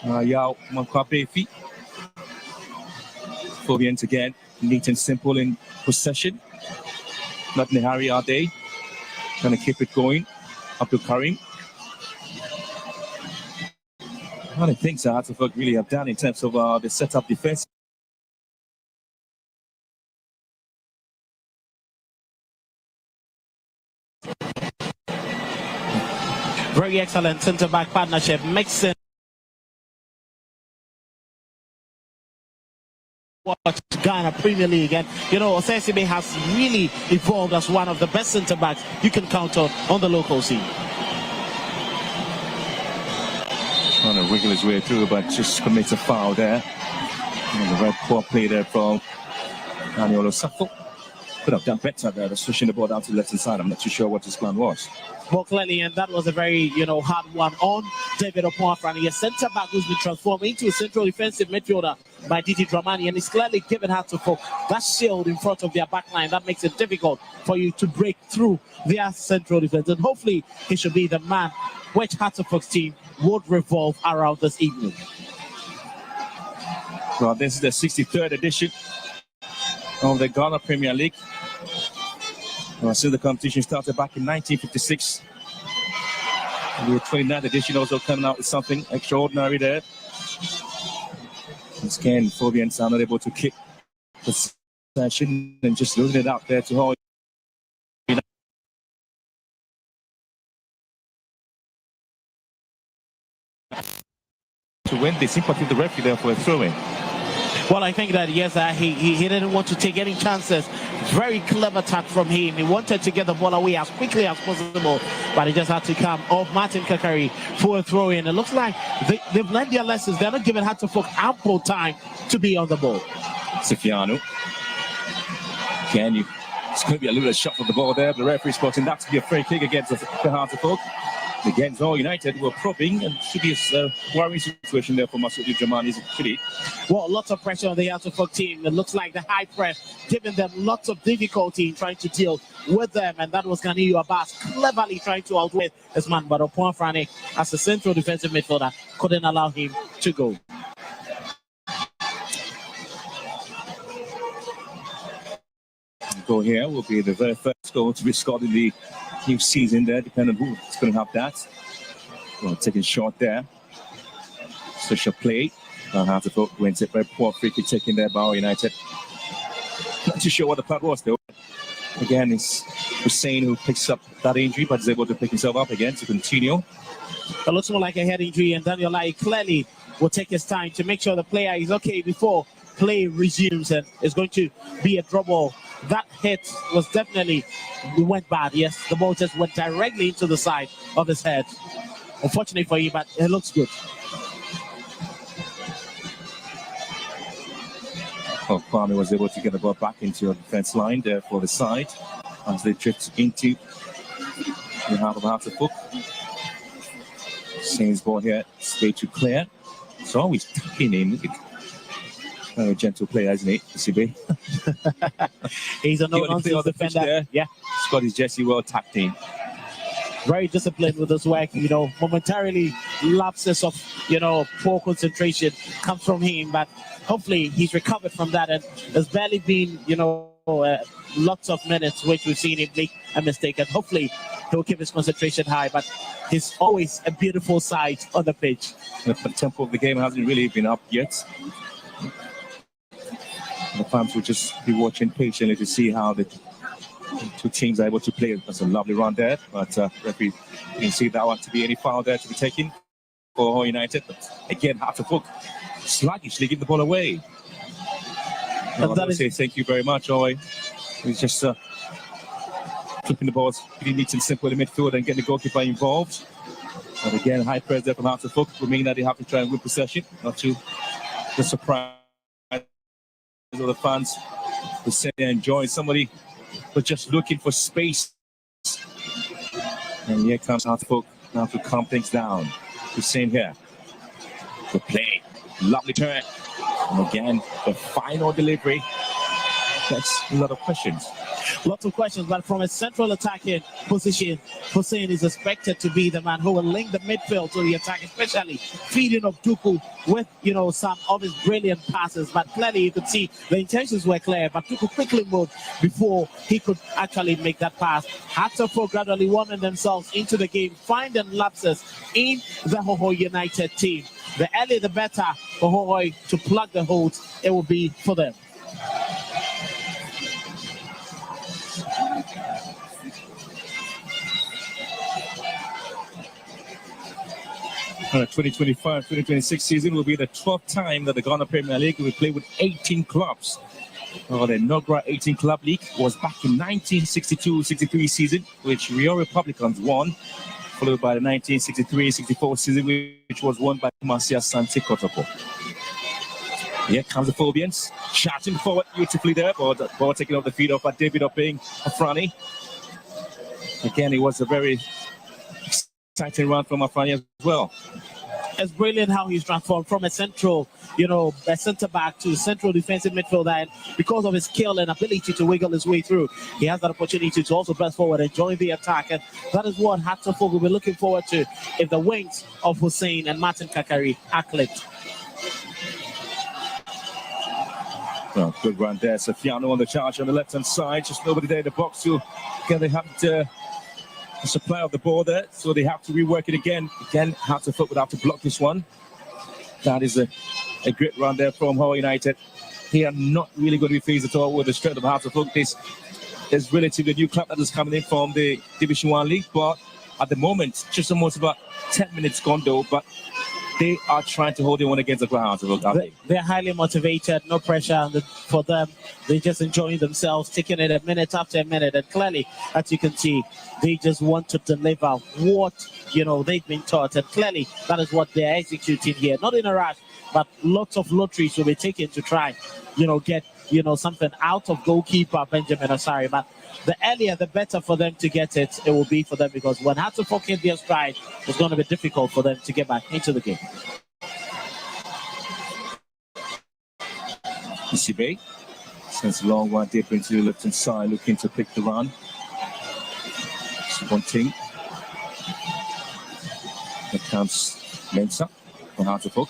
Yao Mankwabefi. Phobia again, neat and simple in possession. Not in a hurry, are they? Trying to keep it going. Up to Karim. One of the things that Hartlepool really have done in terms of the setup defense. Very excellent centre-back partnership, mixing watch Ghana Premier League, and Osesibe has really evolved as one of the best centre-backs you can count on the local scene. Trying to wiggle his way through, but just commits a foul there. And a very poor play there from Daniel Osafo. Could have done better there, switching the ball down to the left-hand side. I'm not too sure what his plan was. Well, clearly, and that was a very, hard one on David Opoafrani, a centre-back who's been transformed into a central defensive midfielder by Didi Dramani, and he's clearly given Hartlepool that shield in front of their backline. That makes it difficult for you to break through their central defense, and hopefully he should be the man which Hartlepool's team would revolve around this evening. Well, this is the 63rd edition of the Ghana Premier League. Since the competition started back in 1956. The 29th edition also coming out with something extraordinary there. Once again, Phobians are not able to kick the session and just losing it out there to Hohoe. To win the sympathy of the referee there for a throw-in. Well, I think that, yes, he didn't want to take any chances. Very clever attack from him. He wanted to get the ball away as quickly as possible, but he just had to come off Martin Kakari for a throw-in. It looks like they've learned their lessons. They're not giving Hartlepool ample time to be on the ball. Sofiano. It's going to be a little shot of the ball there. The referee spotting that to be a free kick against the Hartlepool. Against all United were probing, and should be a worrying situation there for Masoudi Dramani's Chile. Well, lots of pressure on the Hartlepool team. It looks like the high press giving them lots of difficulty in trying to deal with them, and that was Ganiyu Abbas cleverly trying to outwit his man, but Opoafrani, as a central defensive midfielder, couldn't allow him to go. Goal here will be the very first goal to be scored in the new season there, depending on who's going to have that. Well, taking short there. Special play. Hartlepool wins it. Very poor free kick taken there by United. Not too sure what the plan was though. Again, it's Hussein who picks up that injury, but is able to pick himself up again to continue. It looks more like a head injury, and Daniel Lai clearly will take his time to make sure the player is okay before play resumes, and it's going to be a drop ball. That hit was definitely went bad. Yes, the ball just went directly into the side of his head. Unfortunately for you, but it looks good. Well, Kwame was able to get the ball back into the defense line there for the side as they drift into the half of Hartlepool. Saints ball here, straight to clear. It's always tucking in. A gentle player, isn't he, CB? He's a no-nonsense defender. There. Yeah. Scotty's Jesse well tucked in. Very disciplined with his work. Momentarily lapses of, poor concentration comes from him, but hopefully he's recovered from that, and there's barely been, lots of minutes which we've seen him make a mistake, and hopefully he'll keep his concentration high, but he's always a beautiful sight on the pitch. The tempo of the game hasn't really been up yet. The fans will just be watching patiently to see how the two teams are able to play. That's a lovely run there, but referee didn't see that one to be any foul there to be taken for Hohoe United. But again, Hartlepool sluggishly give the ball away. Say thank you very much, Hohoe. He's just flipping the balls pretty neat and simple in the midfield and getting the goalkeeper involved. But again, high press there from House of Folk, meaning that they have to try and win possession, not to the surprise of the fans who say they're enjoying somebody but just looking for space. And here comes House of Folk now to calm things down. The same here. The play. Lovely turn. And again, the final delivery. That's a lot of questions. Lots of questions, but from a central attacking position, Hussein is expected to be the man who will link the midfield to the attack, especially feeding of Tuku with, some of his brilliant passes. But clearly you could see the intentions were clear, but Tuku quickly moved before he could actually make that pass. Hatterford gradually warming themselves into the game, finding lapses in the Hohoe United team. The earlier the better for Hohoe to plug the holes, it will be for them. 2025-2026 season will be the 12th time that the Ghana Premier League will play with 18 clubs. The inaugural 18 club league was back in 1962-63 season, which Rio Republicans won, followed by the 1963-64 season, which was won by Kumasi Asante Kotoko. Here comes the Phobians, shouting forward beautifully there, but the ball taken off the feet of David Oping Afrani. Again, it was a very exciting run from Afrani as well. It's brilliant how he's transformed from a central, a centre back to central defensive midfielder, and because of his skill and ability to wiggle his way through, he has that opportunity to also press forward and join the attack, and that is what Hatterford will be looking forward to if the wings of Hussein and Martin Kakari are clipped. Well, good run there. Sofiano on the charge on the left-hand side, just nobody there in the box to get the supply of the ball there, so they have to rework it again. Again, Hatterford would have to block this one. That is a great run there from Hohoe United. They are not really going to be phased at all with the strength of Hatterford. This is relatively new club that is coming in from the Division 1 League, but at the moment, just almost about 10 minutes gone though, but they are trying to hold it on against the ground. They're highly motivated, no pressure for them. They're just enjoying themselves, taking it a minute after a minute. And clearly, as you can see, they just want to deliver what, they've been taught. And clearly, that is what they're executing here. Not in a rush, but lots of lotteries will be taken to try, get, something out of goalkeeper Benjamin Asari. But the earlier, the better for them to get it will be for them, because when Hatterford hit their stride, it's going to be difficult for them to get back into the game. Isibe sends a long one deep into the left-hand side, looking to pick the run. Sponting. Here comes Mensah from Hatterford.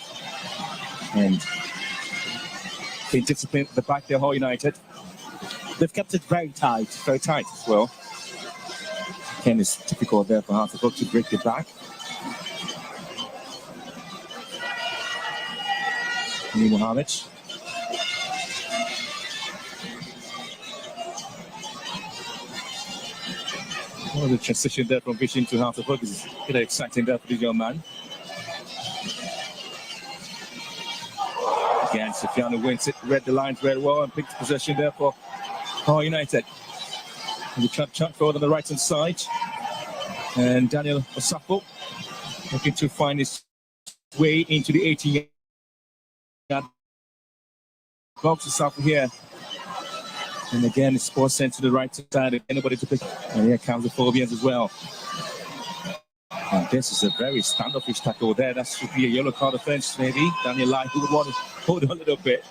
And they discipline the back there, Hohoe United. They've kept it very tight. Very tight as well. Again, it's difficult there for Hatterford to break it back. Lee Mohammed. Well, the transition there from Vision to Hatterford is really exciting there for the young man. Again, Sofiano wins it, read the lines very well, and picked possession there for Hohoe United. And the chuck forward on the right-hand side. And Daniel Osafo looking to find his way into the 18-yard box. Osafo here. And again, it's ball sent to the right side. Anybody to pick. And here comes the Phobians as well. And this is a very standoffish tackle there. That should be a yellow card offense, maybe. Daniel Lai, who would want to hold on a little bit.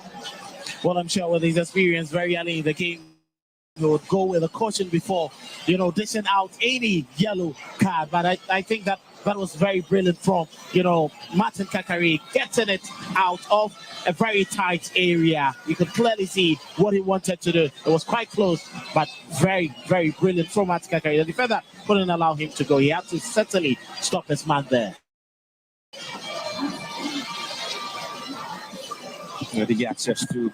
Well, I'm sure with his experience very early in the game, he would go with a caution before, dishing out any yellow card. But I think that was very brilliant from, Martin Kakari, getting it out of a very tight area. You could clearly see what he wanted to do. It was quite close, but very, very brilliant from Martin Kakari. The defender couldn't allow him to go. He had to certainly stop his man there. The access to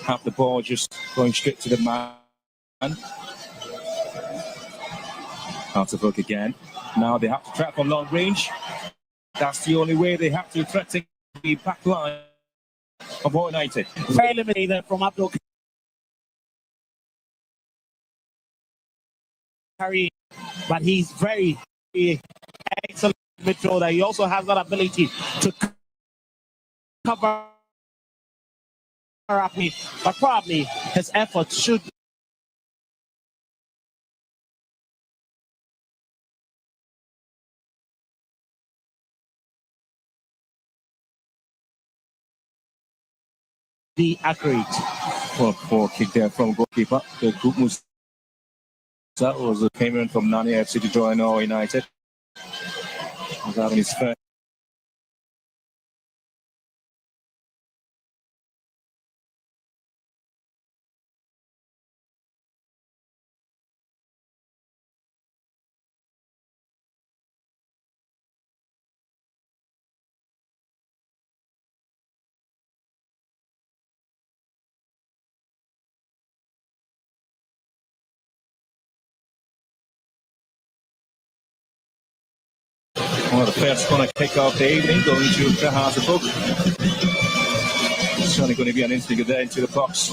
have the ball just going straight to the man. Out to work again. Now they have to trap from long range. That's the only way they have to threaten the back line of Hohoe United. Very limited from Abdul Karim, but he's very excellent midfielder. He also has that ability to cover up me, but probably his efforts should be accurate. Well, poor kick there from goalkeeper. The group was that was a payment from Nani FC to join Hohoe United. He's having his first. Well, the first corner kick of the evening going to Hohoe. It's only going to be an instinct there into the box.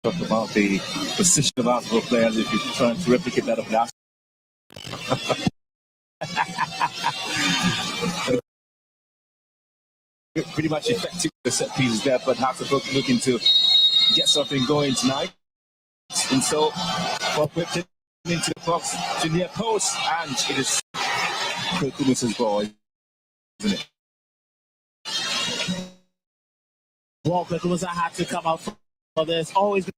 Talk about the position of Hohoe players if you're trying to replicate that of last. Pretty much effective the set pieces there, but Hohoe looking to get something going tonight. And so, whipped it into the box to near post, and it is Kumus's ball, isn't it? Well, Kumusa had to come out for this. Always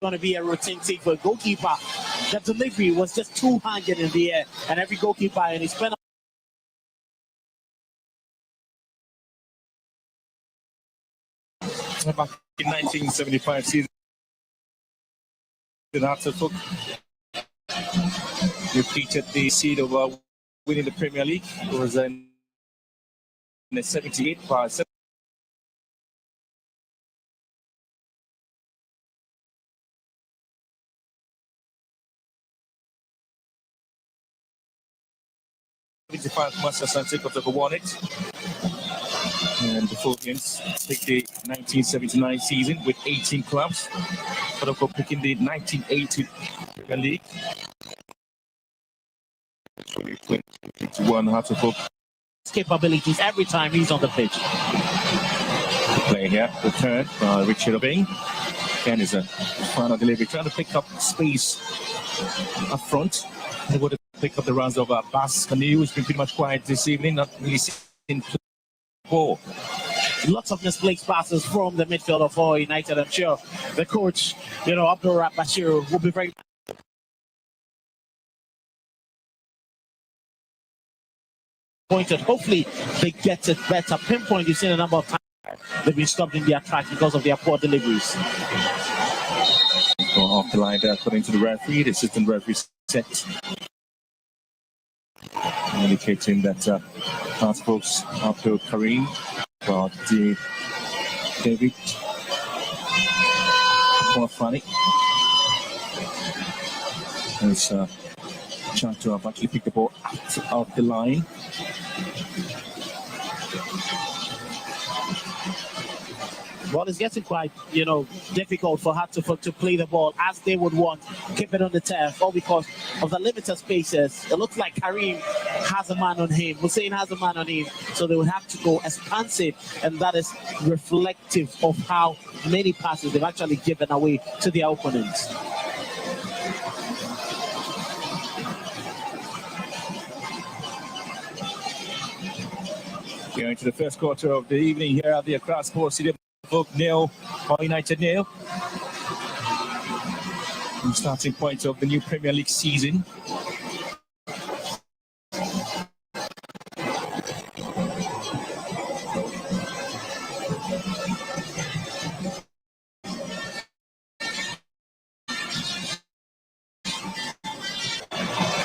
going to be a routine thing for a goalkeeper. The delivery was just two-handed in the air, and every goalkeeper and he spent back in 1975 season. Hohoe repeated the seed of winning the Premier League. It was in the 78 by 75 Master Santikot won it. And the Philippines picked the 1979 season with 18 clubs. Hohoe picking the 1980 Premier League. 21 Hohoe capabilities every time he's on the pitch. The play here, the turn, Richard Obeng. Again is a final delivery, trying to pick up space up front. They would pick up the runs of Bas Kanu, who's been pretty much quiet this evening, not really seen ball. Lots of misplaced passes from the midfield of Hohoe United. I'm sure the coach, Abdul Bashir, will be very pointed. Hopefully they get it better. Pinpoint, you've seen a number of times they've been stopped in their track because of their poor deliveries. Well, off the line there, according to the referee, the assistant referee set, indicating that Hohoe's Abdul Karim got the David Funny. There's chance to have actually picked the ball out the line. Well, it's getting quite, difficult for Hohoe to play the ball as they would want, keep it on the turf, all because of the limited spaces. It looks like Karim has a man on him. Hussein has a man on him, so they would have to go expansive, and that is reflective of how many passes they've actually given away to their opponents. Going into the first quarter of the evening here at the Accra Sports Stadium. Nil, Hohoe United nil. The starting point of the new Premier League season.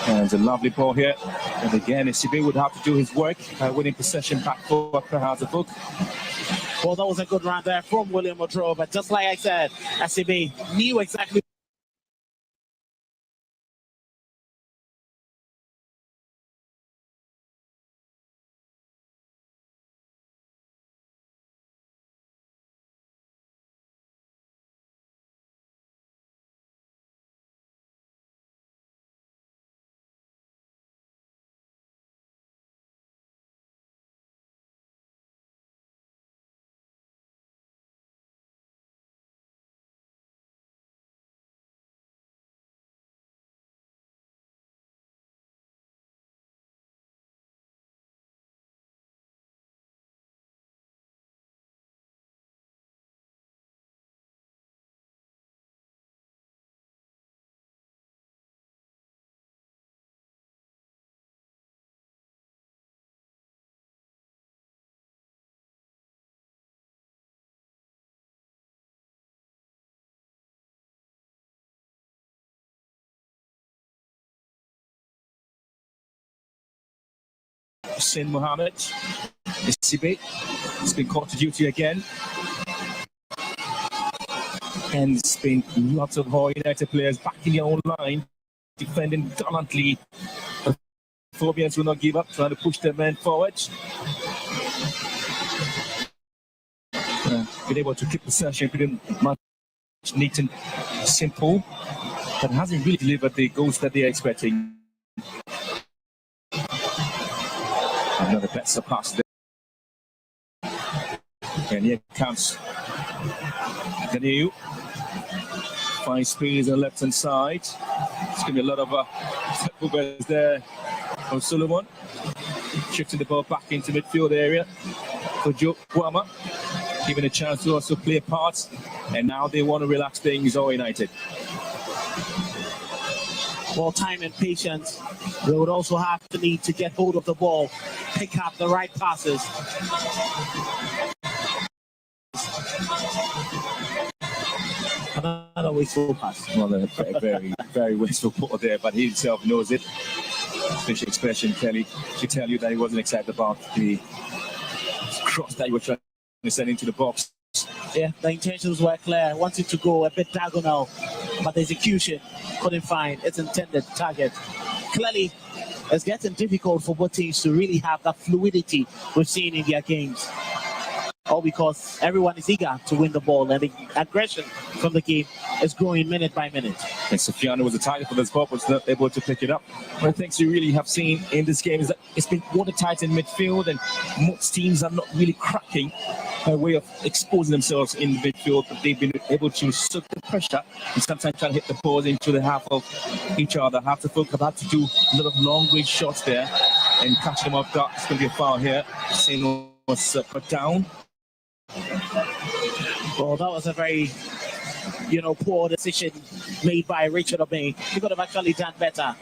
And a lovely ball here. And again, SCB would have to do his work by winning possession back for Hohoe. Well, that was a good run there from William Odro, but just like I said, SCB knew exactly Hussein Mohammed. Isibe has been caught to duty again. And it's been lots of Hohoe United players back in their own line, defending gallantly. The Phobians will not give up, trying to push their men forward. Been able to keep possession pretty much neat and simple, but hasn't really delivered the goals that they're expecting. Another better pass there. And here comes Daniel. Finds space on the left hand side. It's going to be a lot of movers there from Solomon. Shifting the ball back into midfield area for Joe Guama. Given a chance to also play a part. And now they want to relax things, Hohoe United. More time and patience. They would also have to need to get hold of the ball, pick up the right passes. Another wasteful pass. Well, a very, very wasteful ball there, but he himself knows it. Fish expression, Kelly, should tell you that he wasn't excited about the cross that he was trying to send into the box. Yeah, the intentions were clear. Wanted to go a bit diagonal, but the execution couldn't find its intended target. Clearly, it's getting difficult for both teams to really have that fluidity we've seen in their games. All because everyone is eager to win the ball, and the aggression from the game is growing minute by minute. And Sofiano was a target for this ball, but was not able to pick it up. One of the things you really have seen in this game is that it's been watertight in midfield, and most teams are not really cracking a way of exposing themselves in midfield, but they've been able to suck the pressure and sometimes try to hit the balls into the half of each other. Half the folk have had to do a lot of long-range shots there and catch them off guard. It's going to be a foul here. Same was put down. Well, that was a very, poor decision made by Richard Obey. He could have actually done better.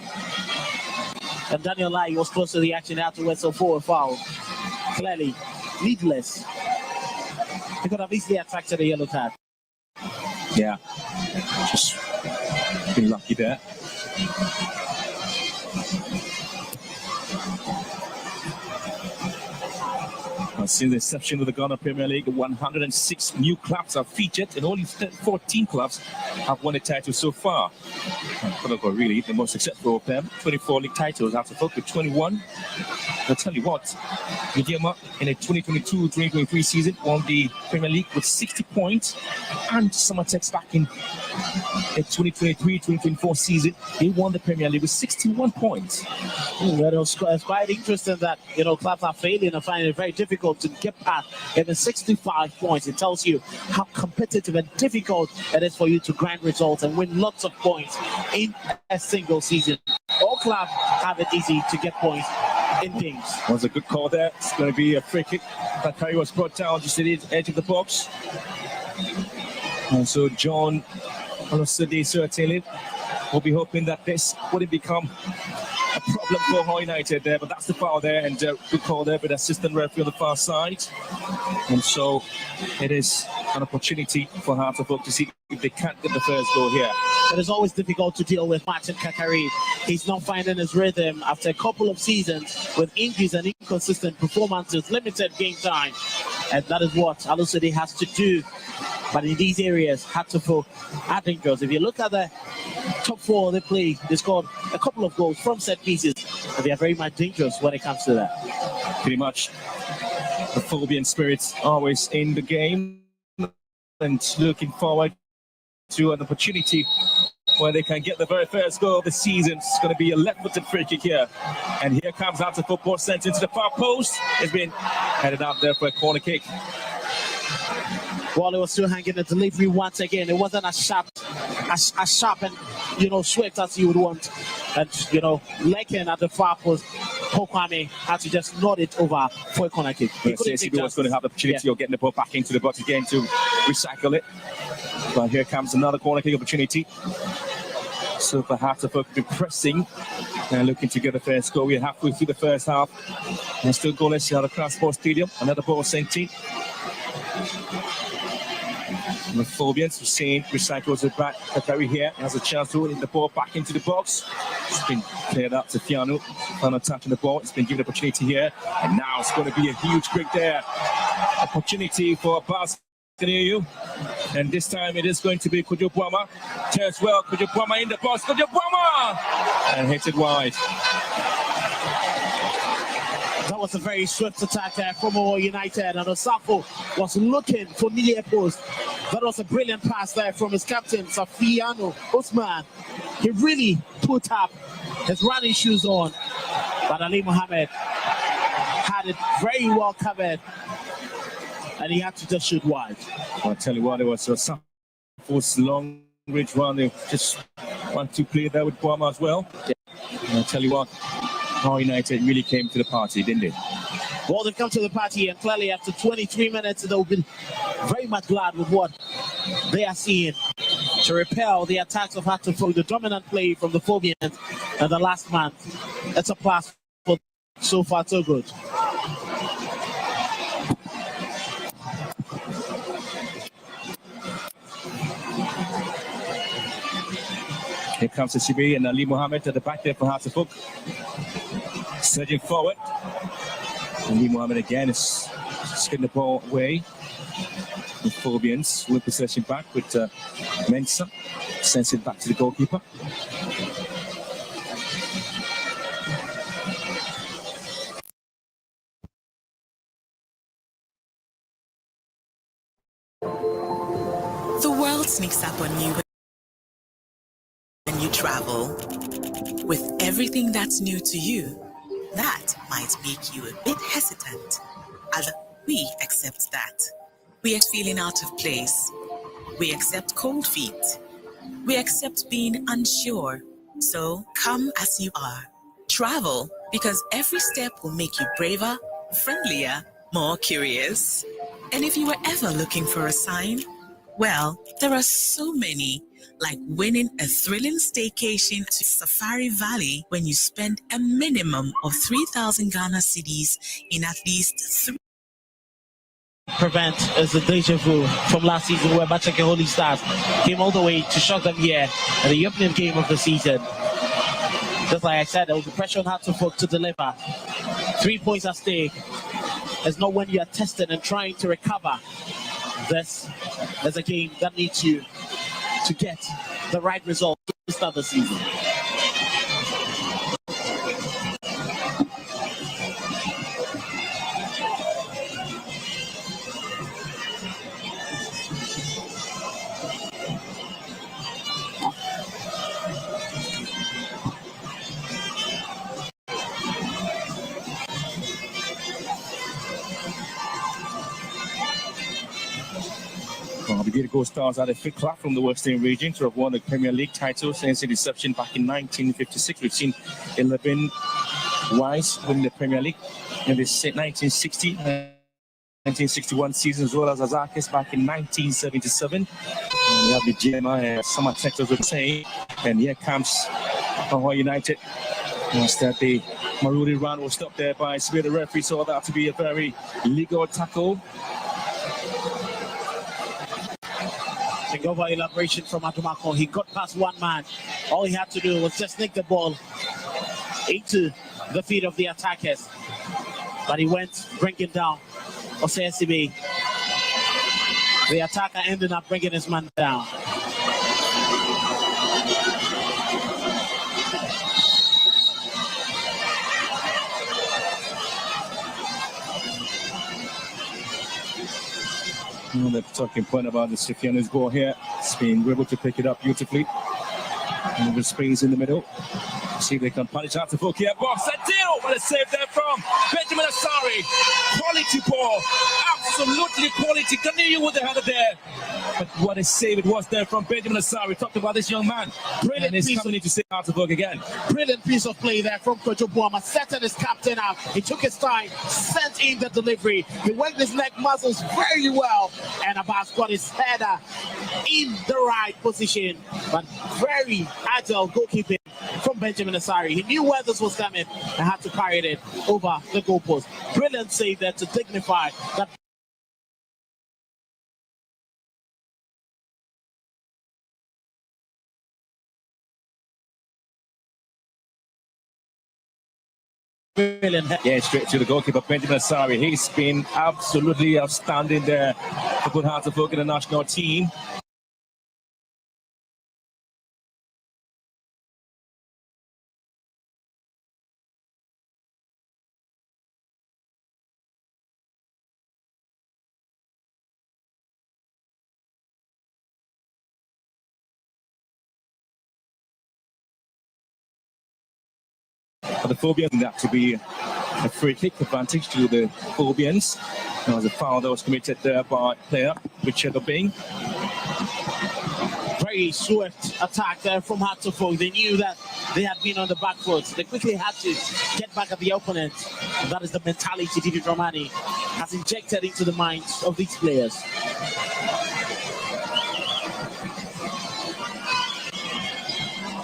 And Daniel Lai was close to the action afterwards, so for a foul. Clearly, needless. He could have easily attracted a yellow card. Yeah, just been lucky there. Since the inception of the Ghana Premier League, 106 new clubs are featured, and only 14 clubs have won a title so far. Really, the most successful of them, 24 league titles after focus 21. I'll tell you what, Udiama in the 2022-2023 season won the Premier League with 60 points, and Summertex back in the 2023-2024 season, they won the Premier League with 61 points. It's quite interesting that clubs are failing and finding it very difficult to get past even 65 points. It tells you how competitive and difficult it is for you to grind results and win lots of points in a single season. All clubs have it easy to get points in games. Was a good call there. It's going to be a free kick. Bakari was brought down just at the edge of the box. And so John Olosade certainly will be hoping that this wouldn't become a problem for Hohoe United there, but that's the foul there, and good call there with assistant referee on the far side. And so it is an opportunity for Hartlepool to see if they can't get the first goal here. It is always difficult to deal with Martin Kakari. He's not finding his rhythm after a couple of seasons with injuries and inconsistent performances, limited game time. And that is what Olosade has to do. But in these areas, Hartlepool are dangerous. If you look at the top four they play, they scored a couple of goals from set pieces, and they are very much dangerous when it comes to that. Pretty much the Phobian spirits always in the game, and looking forward to an opportunity where they can get the very first goal of the season. It's going to be a left-footed free kick here. And here comes Hartlepool football sent into the far post. It's been headed out there for a corner kick. Wally was still hanging the delivery once again. It wasn't as sharp and swift as you would want. And Lekin at the far post, Hokwame had to just nod it over for a corner kick. He was going to have the opportunity of getting the ball back into the box again to recycle it. But here comes another corner kick opportunity. So for Hartlepool to be pressing and looking to get the first goal. We're halfway through the first half. And still goalless at the Cross Sports Stadium. Another ball sent in. The Phobians, Hussein recycles it back. Katari here has a chance to hit the ball back into the box. It's been cleared up to Fiano. Fiano touching the ball. It's been given opportunity here. And now it's going to be a huge break there. Opportunity for Abbas. Can hear you. And this time it is going to be Kojo Bwama. Turns well. Kojo Bwama in the box. Kojo Bwama! And hits it wide. That was a very swift attack there from Hohoe United, and Osafo was looking for near post. That was a brilliant pass there from his captain, Safiano Usman. He really put up his running shoes on, but Ali Mohammed had it very well covered, and he had to just shoot wide. I'll tell you what, it was Osafo's long range run. They just want to play there with Bwama as well. And I'll tell you what, Hohoe United really came to the party, didn't they? Well, they've come to the party, and clearly after 23 minutes, they'll be very much glad with what they are seeing to repel the attacks of Hartlepool, the dominant play from the Phobians and the last month. It's a plus for so far, so good. Here comes the CB and Ali Mohammed at the back there for Hartlepool. Surging forward. Ali Mohammed again is spinning the ball away. The Phobians with possession back with Mensah. Sends it back to the goalkeeper. The world sneaks up on you when you travel. With everything that's new to you, that might make you a bit hesitant. And we accept that. We accept feeling out of place. We accept cold feet. We accept being unsure. So come as you are. Travel, because every step will make you braver, friendlier, more curious. And if you were ever looking for a sign, well, there are so many, like winning a thrilling staycation to Safari Valley when you spend a minimum of 3,000 Ghana cedis in at least 3. Prevent is the deja vu from last season where Bachake Holy Stars came all the way to shock them here at the opening game of the season. Just like I said, there was a pressure on Hartlepool to deliver. 3 points at stake. It's not when you are tested and trying to recover. This is a game that needs you to get the right result to start the season. The Beautiful Stars had a fit club from the Western region to have won the Premier League title since its inception back in 1956. We've seen 11 wives winning the Premier League in the 1960, 1961 season, as well as Azakis back in 1977. And we have the GMI and some sectors would say, and here comes Hohoe United. Instead, the Marudi run was stopped there by Spear. The referee saw that to be a very legal tackle. Think over elaboration from Atumako. He got past one man. All he had to do was just nick the ball into the feet of the attackers. But he went bringing down Osesibe. The attacker ended up bringing his man down. The talking point about the Sifiano's ball here. Spain were able to pick it up beautifully. And the Spain's in the middle. See if they can punish out to Book here. Box a deal. What a save there from Benjamin Asari. Quality ball. Absolutely quality. Continue with the header there. But what a save it was there from Benjamin Asari. Talked about this young man. Brilliant and he's piece coming in to save out to Book again. Brilliant piece of play there from Kojo Bwama. Setting his captain up. He took his time, sent in the delivery. He worked his neck muscles very well. And Abbas got his header in the right position. But very agile goalkeeping from Benjamin Asari. He knew where this was coming and had to carry it over the goalpost. Brilliant save there to dignify that brilliant. Yeah, straight to the goalkeeper, Benjamin Asari. He's been absolutely outstanding there for Good Hearts of Oak in the national team. For the Phobians, that to be a free kick advantage to the Phobians. There was a foul that was committed there by player Richard Obeng. Very swift attack there from Hearts of Oak. They knew that they had been on the back foot. They quickly had to get back at the opponent. And that is the mentality David Romani has injected into the minds of these players.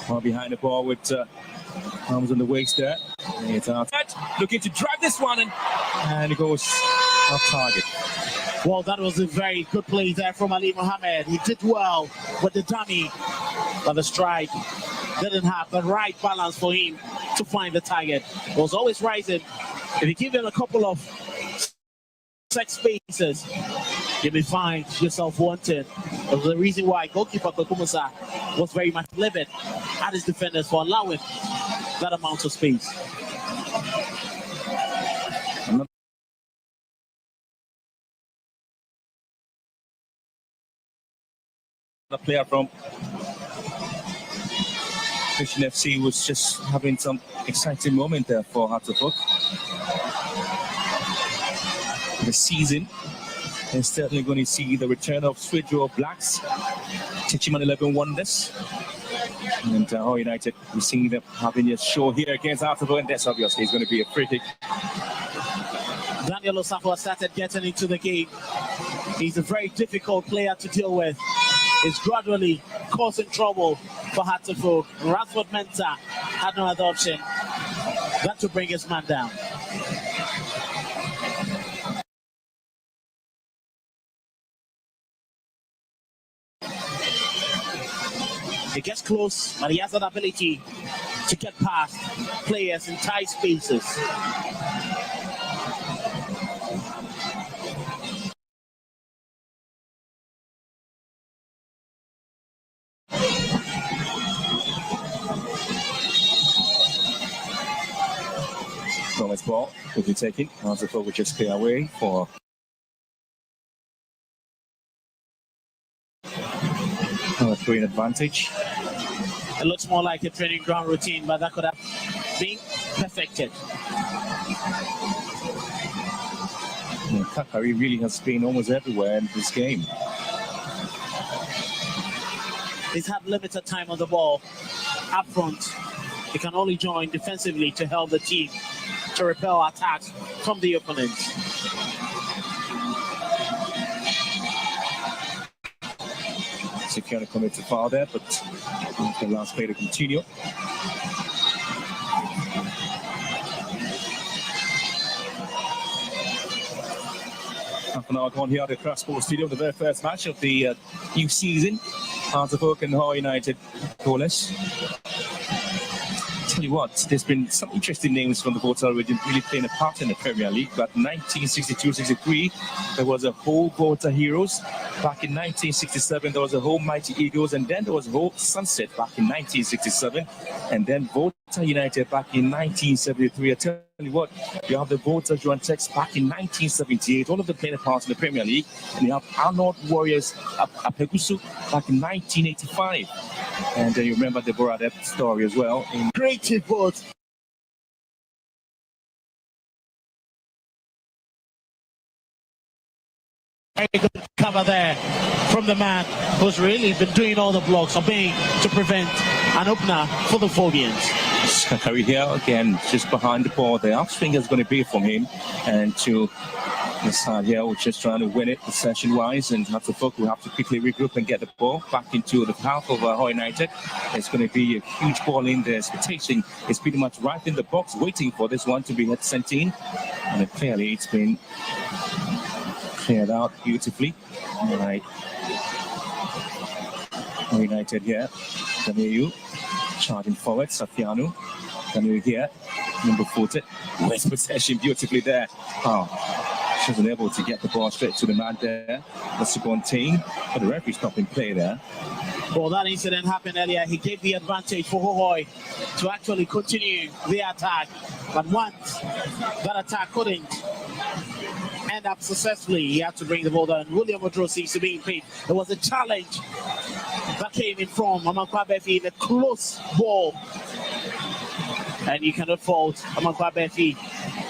Well, behind the ball with arms on the waist there. It's out. Looking to drive this one, and it goes off target. Well, that was a very good play there from Ali Mohammed. He did well with the dummy, but the strike didn't have the right balance for him to find the target. It was always rising. If you give him a couple of set spaces, you may find yourself wanted. That was the reason why goalkeeper Kokumusa was very much livid at his defenders for allowing that amount of space. The player from Christian FC was just having some exciting moment there for Hearts of Oak. The season is certainly going to see the return of Swidro Blacks, Chichiman 11 Wonders. And Hohoe United, we see them having a show here against Hearts of Oak, and that's obviously is going to be a free kick. Daniel Osafo started getting into the game. He's a very difficult player to deal with. He's gradually causing trouble for Hearts of Oak. Rathford Mensah had no other option than to bring his man down. He gets close, but he has that ability to get past players in tight spaces. Gomez ball will be taken. Hearts of Oak will just clear away for a three advantage. It looks more like a training ground routine, but that could have been perfected. Kakari really has been almost everywhere in this game. He's had limited time on the ball up front. He can only join defensively to help the team to repel attacks from the opponent. Security committed foul there, but the last play to continue. Half an hour gone here at the Crash Sports Stadium, the very first match of the new season. Hearts of Oak and Hohoe United goalless. Tell you what, there's been some interesting names from the Volta region really playing a part in the Premier League. But 1962-63, there was a whole Volta Heroes. Back in 1967, there was a whole Mighty Eagles, and then there was a whole Sunset back in 1967, and then Volta United back in 1973. I tell you what, you have the Volta Juantex back in 1978, all of them playing a part in the Premier League, and you have Arnold Warriors Apegusu back in 1985. And then you remember the Boradep story as well. Creative board. Very good cover there from the man who's really been doing all the blocks, obeying to prevent an opener for the Phobians. Sakari here again, just behind the ball. The upswing is going to be from him, and to the side here, we're just trying to win it possession-wise, and Hearts of Oak will have to quickly regroup and get the ball back into the half of Hohoe United. It's going to be a huge ball in there. Expectation is pretty much right in the box, waiting for this one to be sent in, and clearly it's been cleared out beautifully. All right, Hohoe United here. Daniel charging forward, Safianu. Daniel here. Number 40 wins possession beautifully there. Oh, she wasn't able to get the ball straight to the man there. That's the team, but the referee stopping play there. Well, that incident happened earlier. He gave the advantage for Hohoe to actually continue the attack. But once that attack couldn't end up successfully, he had to bring the ball down. William Odro seems to be in pain. There was a challenge that came in from Amankwa Befi in a close ball. And you cannot fault Amankwa Befi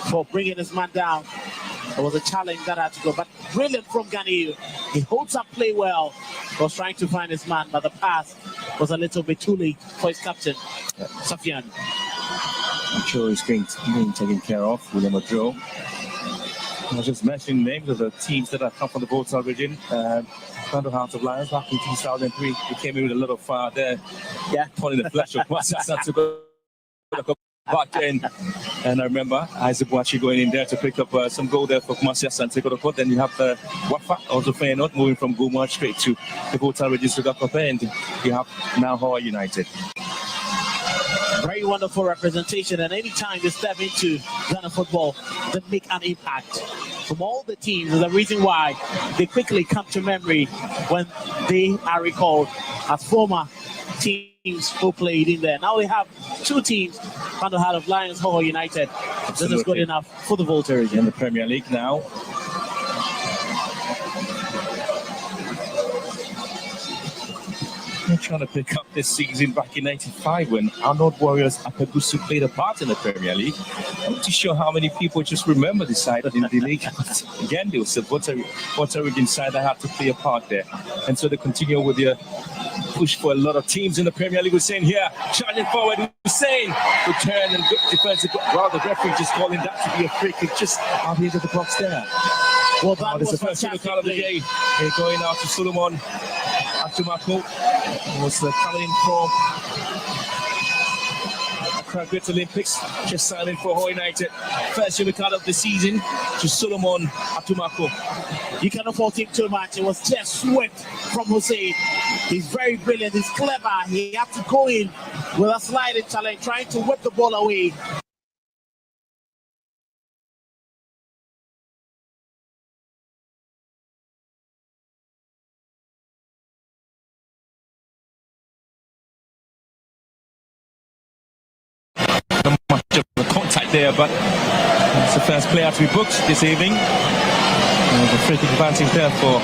for bringing his man down. There was a challenge that had to go, but brilliant from Ganiu. He holds up play well. Was trying to find his man, but the pass was a little bit too late for his captain, Safian. I'm sure he's being taken care of, William Odro. I was just mentioning names of the teams that have come from the Volta region. Thunder Hearts of Lions back in 2003. He came in with a little fire there. Yeah. Pulling the flesh of Masasa to go back in. And I remember Isaac Wachi going in there to pick up some goal there for Kumasi and take out the court. Then you have the Wafa, also Feyenoord, moving from Guma straight to the Volta region to Gakapa, and you have now Hohoe United. Very wonderful representation, and anytime they step into Ghana football, they make an impact. From all the teams, there's a reason why they quickly come to memory when they are recalled as former teams who played in there. Now we have two teams on the heart of Lions, Hohoe United. Absolutely. This is good enough for the Volta region. In the Premier League now. They're trying to pick up this season back in '95 when Arnold Warriors Akagusu played a part in the Premier League. I'm not too sure how many people just remember the side in the league. But again, there was a Volta region side that had to play a part there. And so they continue with their push for a lot of teams in the Premier League. Hussein here, charging forward. Hussein return and good defensive. Well, the referee just calling that to be a free kick just out into the box there. Well, that was the first card of the day. They're going out to Solomon Atumako. Was coming in from Accra Great Olympics, just signing for Hohoe United. First yellow card of the season to Solomon Atumako. You cannot fault him too much. It was just swift from Hussein. He's very brilliant. He's clever. He had to go in with a sliding challenge, trying to whip the ball away. Much of the contact there, but it's the first player to be booked this evening. The free kick advantage there for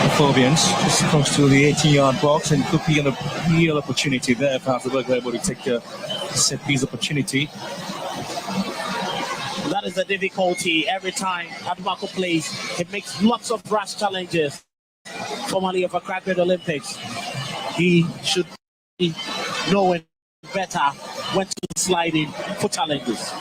the Phobians, just close to the 18-yard box, and could be a real opportunity there if Hasselberg were able to take a set piece opportunity. That is the difficulty every time Atumako plays. He makes lots of rash challenges. Formerly of Accra Great Olympics, he should be knowing better when to slide in for challenges.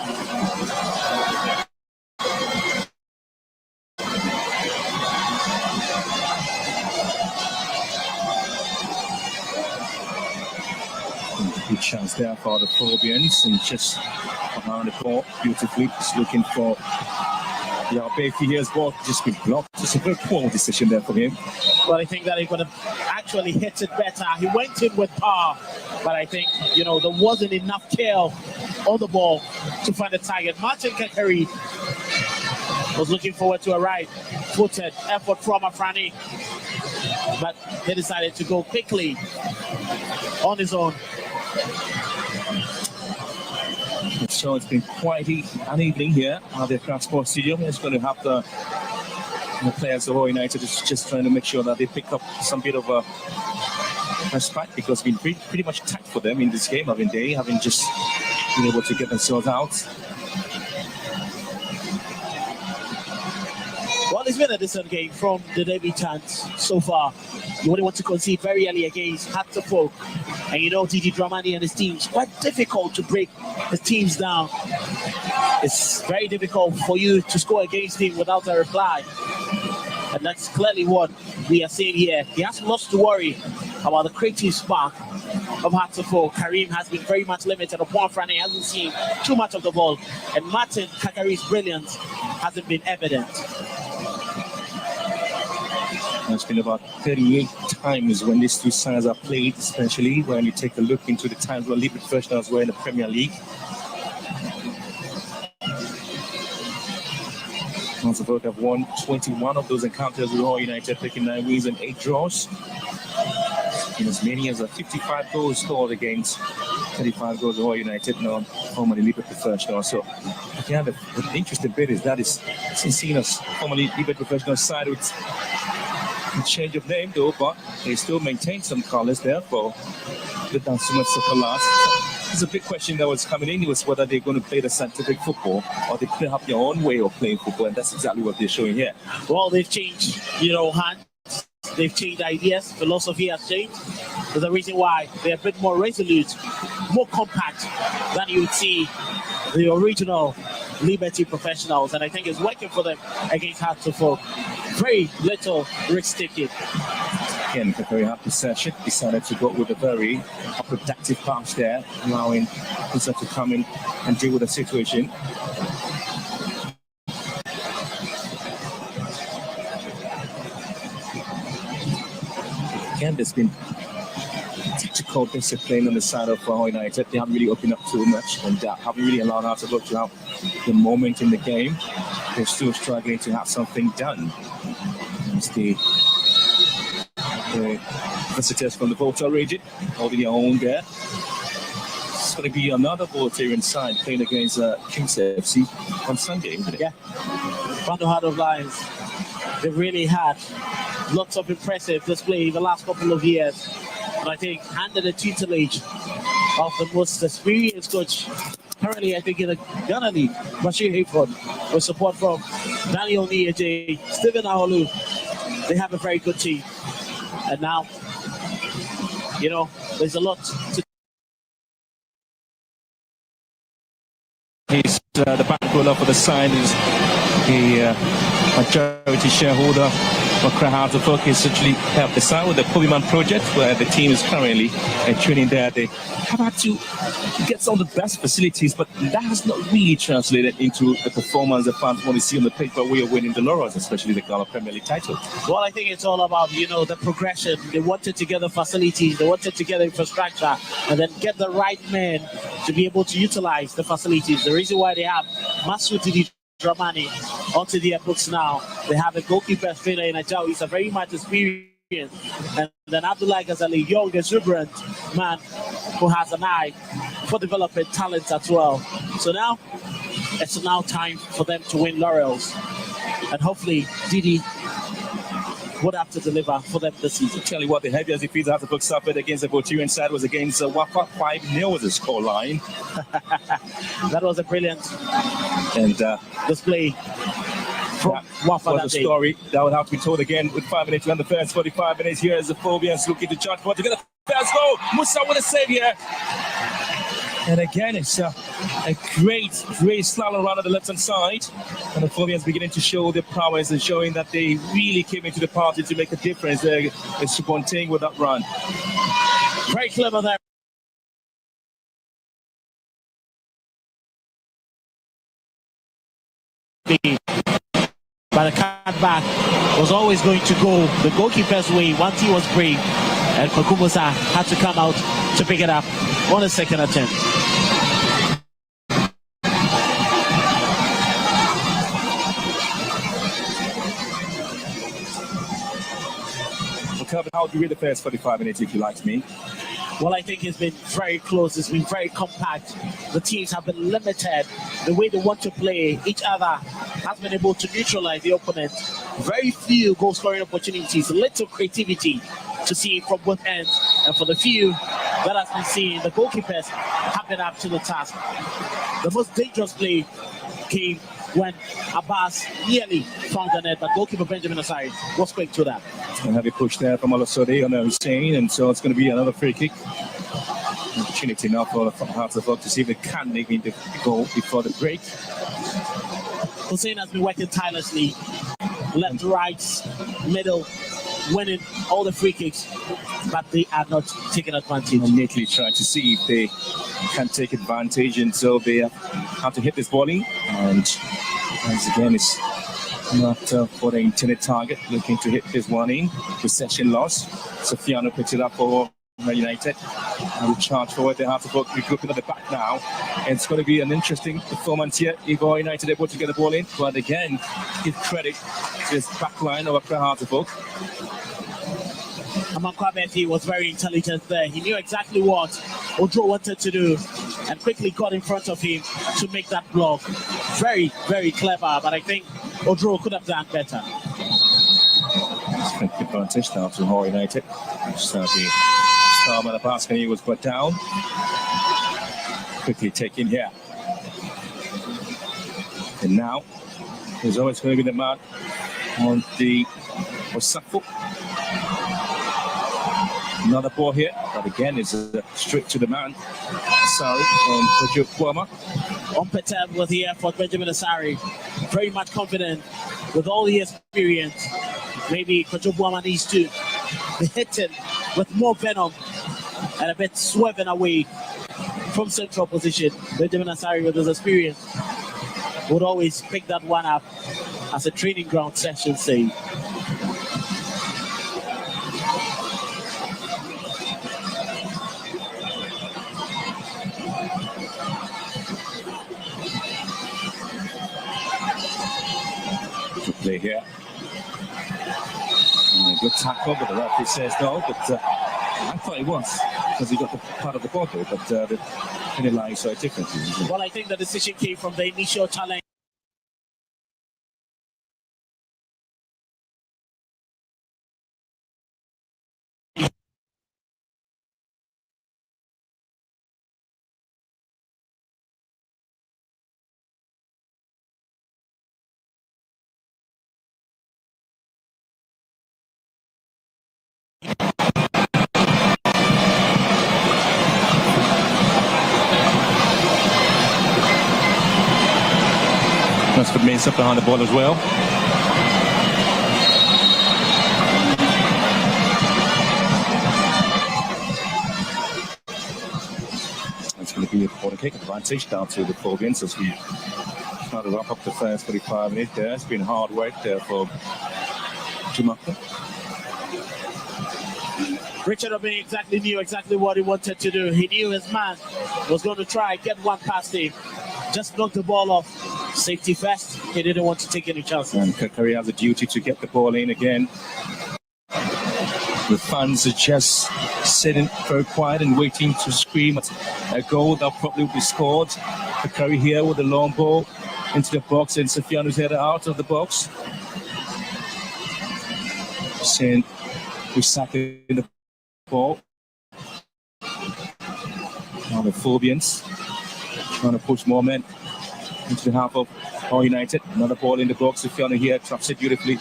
Good chance there for the Phobians, and just behind the court beautifully, just looking for Befi here's ball just been blocked. Just a very poor decision there for him. Well, I think that he could have actually hit it better. He went in with power, but I think, there wasn't enough tail on the ball to find the target. Martin Kakari was looking forward to a right-footed effort from Afrani, but they decided to go quickly on his own. So it's been quite uneven here at the Accra Sports Stadium. It's going to have the players of Hohoe United just trying to make sure that they pick up some bit of a respite, because it's been pretty much tight for them in this game. They haven't just been able to get themselves out. Well, it's been a decent game from the debutants so far. You only want to concede very early against Hatterfolk. And Didi Dramani and his team, it's quite difficult to break his teams down. It's very difficult for you to score against him without a reply. And that's clearly what we are seeing here. He has lots to worry about the creative spark of Hatterfolk. Karim has been very much limited. Upon Frane hasn't seen too much of the ball. And Martin Kakari's brilliance hasn't been evident. It's been about 38 times when these two sides are played, especially when you take a look into the times when league professionals were in the Premier League. Hohoe have won 21 of those encounters with Hohoe United, taking 9 wins and 8 draws. In as many as 55 goals scored against 35 goals Hohoe United now formerly Liberty Professional. So again, the interesting bit is that it's seen as formerly Liberty Professional side with a change of name though, but they still maintain some colours there for the Dansumet Soccer lads. It's a big question that was coming in was whether they're going to play the scientific football or they have their own way of playing football, and that's exactly what they're showing here. Well, they've changed, hands. They've changed ideas. Philosophy has changed. There's a reason why they're a bit more resolute, more compact than you would see the original Liberty Professionals, and I think it's working for them against Hohoe. Very little risk-taking. Again, a very hard possession. Decided to go with a very productive pass there, allowing Kusa to come in and deal with the situation. Again, there's been tactical discipline on the side of Hohoe United. They haven't really opened up too much and haven't really allowed Hohoe to have the moment in the game. They're still struggling to have something done. It's the visitors from the Volta region holding their own there. It's going to be another Voltarian side playing against Kings FC on Sunday, isn't it? Yeah. From the Heart of Lions, they've really had lots of impressive display in the last couple of years. And I think under the tutelage of the most experienced coach currently, I think, in the Ghana League, Bashir Hayford, with support from Daniel Niaje, Stephen Aholu, they have a very good team. And now, there's a lot to. He's the backroller for the side is the majority shareholder. Hohoe essentially helped the side with the Pobiman project, where the team is currently training there. They have had to get some of the best facilities, but that has not really translated into the performance the fans want to see on the pitch by way of winning the laurels, especially the Ghana Premier League title. Well, I think it's all about, the progression. They wanted to get the facilities, they wanted to get the infrastructure, and then get the right men to be able to utilize the facilities. The reason why they have Untd Dramani onto their books now. They have a goalkeeper trainer in Ajao. He's a very much experienced. And then Abdullah Ghazali, young, exuberant man who has an eye for developing talent as well. So now, it's now time for them to win laurels. And hopefully, Didi would have to deliver for them this season. Tell you what, the heaviest defeat Hohoe suffered against the Voltarian side was against Wafa. 5-0 was the scoreline. That was a brilliant display from Wafa that day. Story that would have to be told again with 5 minutes in the first 45 minutes. Here is the Phobians looking to charge for to get the first goal. Musa with a save here. And again, it's a great slalom around on the left-hand side. And the Phobians beginning to show their prowess and showing that they really came into the party to make a difference. They're Subonteng with that run. Very clever there. But the cutback was always going to go the goalkeeper's way once he was brave. And Kokumusa had to come out to pick it up on a second attempt. Well, Kelvin, how do you read the first 45 minutes, if you like me? Well, I think it's been very close. It's been very compact. The teams have been limited. The way they want to play each other has been able to neutralize the opponent. Very few goal-scoring opportunities, little creativity to see from both ends. And for the few that has been seen, the goalkeepers have been up to the task. The most dangerous play came when Abbas nearly found the net, but goalkeeper Benjamin Asari was quick to that. And have a push there from Alasode on Hussein, and so it's going to be another free kick. Opportunity now for Hohoe to see if they can make the goal before the break. Hussein has been working tirelessly, left, right, middle, winning all the free kicks, but they are not taking advantage. Neatly trying to see if they can take advantage, and so they have to hit this volley. And once again, it's Not for the intended target, looking to hit this one in. Possession loss. Sofiano picks it up for United. And we charge forward. They have to put regrouping at the back now. And it's going to be an interesting performance here. If United able to get the ball in. But again, give credit to this back line of Accra Hearts of Oak. Amankwa was very intelligent there. He knew exactly what Ojo wanted to do and quickly got in front of him to make that block. Very, very clever, but I think Ojo could have done better. It's advantage now to Hohoe United. So the star man of Pascani was put down. Quickly taken here. And now there's always going to be the man on the Osafo. Another ball here, but again it's straight to the man. Sorry, from Kojo Kwama. Untd was here for Benjamin Asari. Very much confident with all the experience. Maybe Kojo Kwama needs to be hitting with more venom and a bit swerving away from central position. Benjamin Asari with his experience would always pick that one up as a training ground session save. Play here. Good tackle, but the referee says no. But I thought it was because he got the part of the ball, but the penalty line so differently. Well, I think the decision came from the initial challenge. That's for Mensah behind the ball as well. It's going to be a corner kick advantage down to the Philbians as we try to wrap up the first 45 minutes there. It's been hard work there for Jumaka. Richard Obey knew exactly what he wanted to do. He knew his man was going to try get one past him. Just knocked the ball off. Safety first. He didn't want to take any chances. And Kakari has a duty to get the ball in again. The fans are just sitting very quiet and waiting to scream at a goal that probably will be scored. Kakari here with the long ball into the box, and Sofiano's headed out of the box. Saying we're sacking the ball. Now the Philbians trying to push more men into the half of Hohoe United. Another ball in the box. Sofiano here traps it beautifully.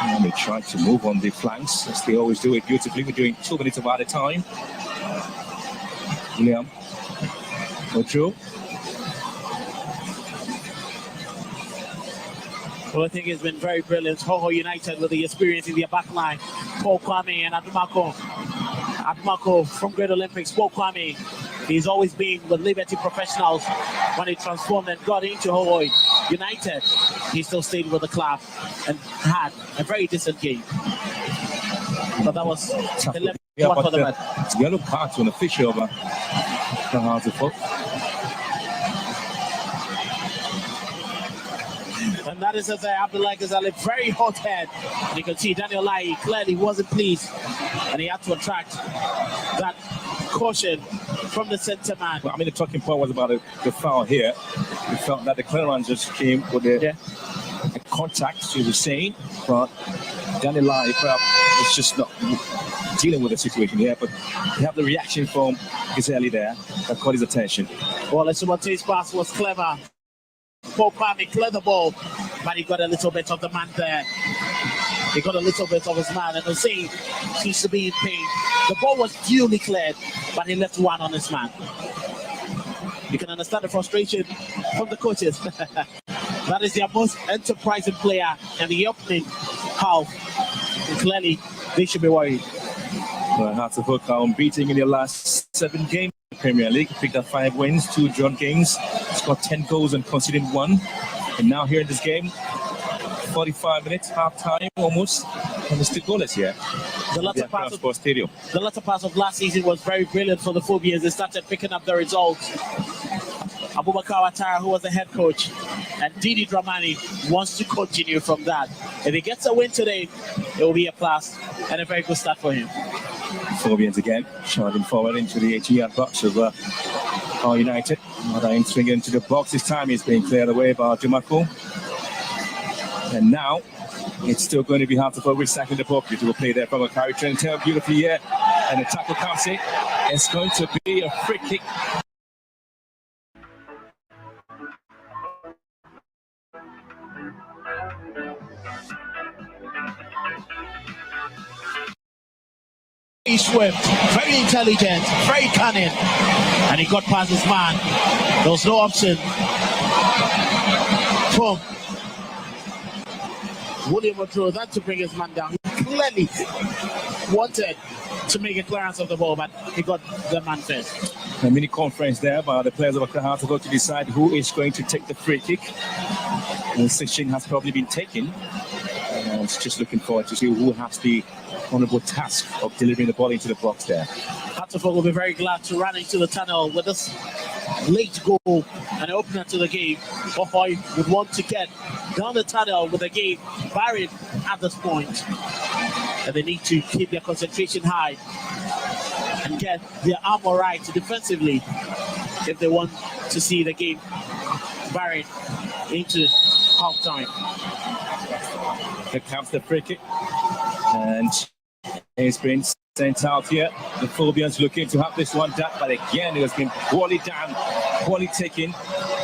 And they try to move on the flanks as they always do it beautifully. We're doing 2 minutes about a time. Liam Ojo. Well, I think it's been very brilliant. Hohoe United with the experience in their back line. Paul Kwame and Adumako. Adumako from Great Olympics. Paul Kwame. He's always been with Liberty Professionals when he transformed and got into Hohoe United. He still stayed with the club and had a very decent game. But that was the left one for the man. Yellow card to an official over the Hearts of Oak. And that is as Abdullah Ghazali, very hot head. And you can see Daniel Lai clearly wasn't pleased. And he had to attract that caution from the centre man. Well, I mean, the talking point was about the foul here. We felt that the clearance just came with a contact, she was saying, but Daniel Lai perhaps was just not dealing with the situation here. But you have the reaction from Ghazali there that caught his attention. Well, Sumonte's pass was clever. Paul Kwame cleared the ball, but he got a little bit of the man there. He got a little bit of his man, and Hussein seems to be in pain. The ball was duly cleared, but he left one on his man. You can understand the frustration from the coaches. That is their most enterprising player in the opening half. And clearly, they should be worried. Well, Hearts of Oak are unbeaten in their last 7 games. Premier League, picked up 5 wins, 2 drawn games, scored 10 goals and conceded 1. And now here in this game, 45 minutes, half time almost, and it's still goalless here. The latter part of last season was very brilliant for the Phobians. They started picking up the results. Abubakar Ouattara, who was the head coach, and Didi Dramani wants to continue from that. If he gets a win today, it will be a plus and a very good start for him. Phobians again, charging forward into the 80-yard box of Hohoe United. Madain swinging into the box. This time he's being cleared away by Jumako. And now it's still going to be hard to forward second the ball. Beautiful play there from a carry train. Turn beautifully here. And the tackle comes in. It's going to be a free kick. Very swift, very intelligent, very cunning. And he got past his man. There was no option. Boom. William would throw that to bring his man down. He clearly wanted to make a clearance of the ball, but he got the man first. A mini conference there by the players of Accra to go to decide who is going to take the free kick. The decision has probably been taken. It's just looking forward to see who has the honourable task of delivering the ball into the box there. Hatterford will be very glad to run into the tunnel with this late goal and opener to the game. Hohoe would want to get down the tunnel with the game buried at this point. And they need to keep their concentration high and get their armor right defensively if they want to see the game buried into half time. Here comes the free kick, and it's been sent out here. The Phobians looking to have this one done, but again it has been poorly done, poorly taken,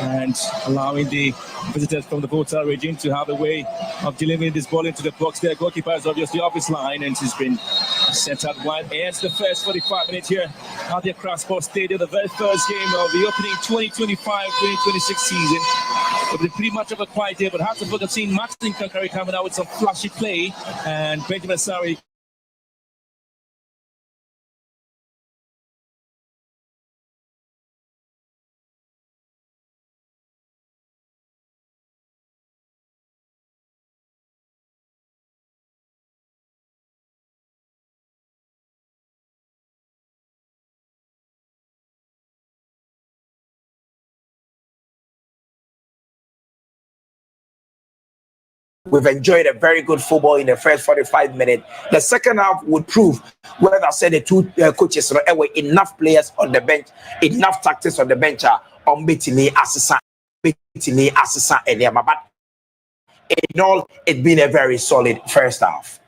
and allowing the visitors from the Volta region to have a way of delivering this ball into the box. Their goalkeeper is obviously off his line, and he's been sent out wide. It's the first 45 minutes here at the Accra Sports Stadium, the very first game of the opening 2025-2026 season. It was pretty much of a quiet day, but Hatterford have seen Martin Kankari coming out with some flashy play, and Benjamin Sari We've enjoyed a very good football in the first 45 minutes. The second half would prove whether the two coaches were enough players on the bench, enough tactics on the bench, on Betini Assisa, and Yama. But in all, it's been a very solid first half.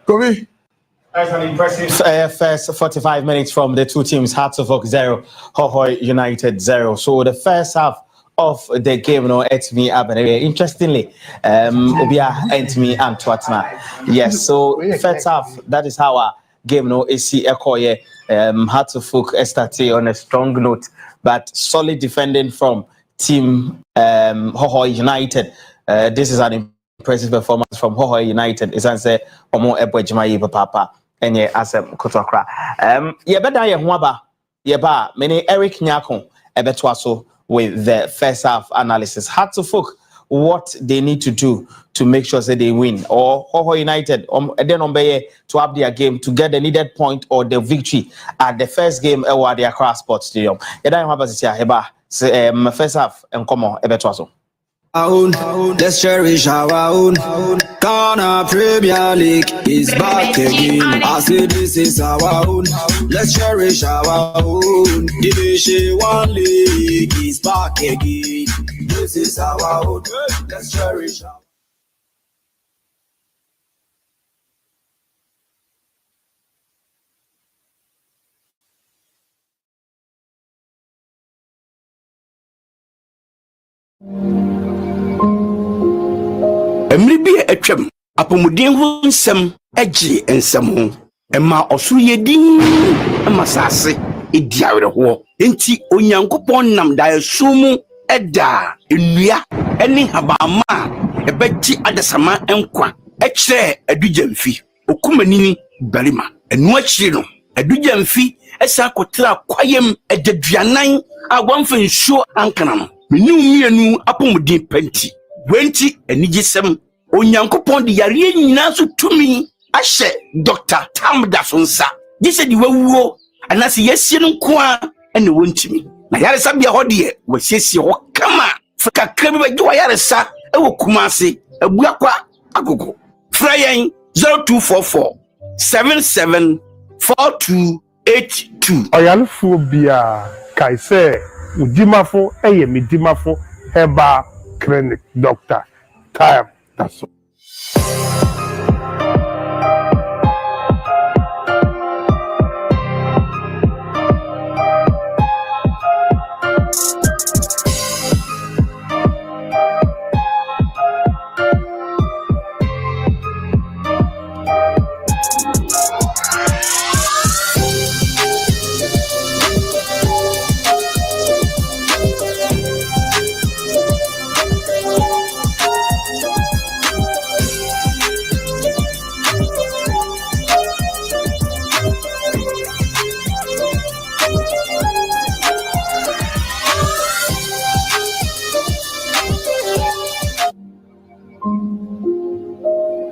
Kobe. That's an impressive first 45 minutes from the two teams. Hatterford 0, Hohoe United 0. So the first half of the game, me up and interestingly, Obia me and Twatna. Yes, so first half, that is how our game is Ekoye Hatterford started on a strong note, but solid defending from team Hohoe United. This is an impressive performance from Hohoe United. It's answer Omo Ebwejima Papa and Asem Kotokra. Yebeda Yehwaba Yeba many Eric Nyako Ebetwaso with the first half analysis. Hatterford, what they need to do to make sure that they win, or Hohoe United to have their game to get the needed point or the victory at the first game at the Accra Sports Stadium. First half and come on, Ebetwaso. Let's cherish our own. Ghana Premier League is back again. I say this is our own. Let's cherish our own. Division 1 League is back again. This is our own. Let's cherish our Emribi etwam apomuden ho nsem agi nsem ho ema osuru yedin ema sase ediawre ho enti onyankopon nam da esumu eda enua eni habama ebeji adasama enkwa ekire adujamfi okumanini barima enu akire no adujamfi esa kotra kwayem ededuanan agwamfa nsuo ankana no menu mienu apomuden penti wenti enigisem onyankopɔn de yare nyina so tumi ahyɛ Dr. Tam da so nsa gye sɛ de wawuo anase yɛsie no nko a ɛne wɔntumi na yaresa bia hɔ deɛ wɔasiesie hɔ kama kakra bi bɛgye wɔ yaresa ɛwɔ Kumase abua kwa agogo fra yɛn 0244 774282 ɔyalefoɔ bia kae sɛ udimafo ɛyɛ medimafo herbal clinic Dr. Tam da so.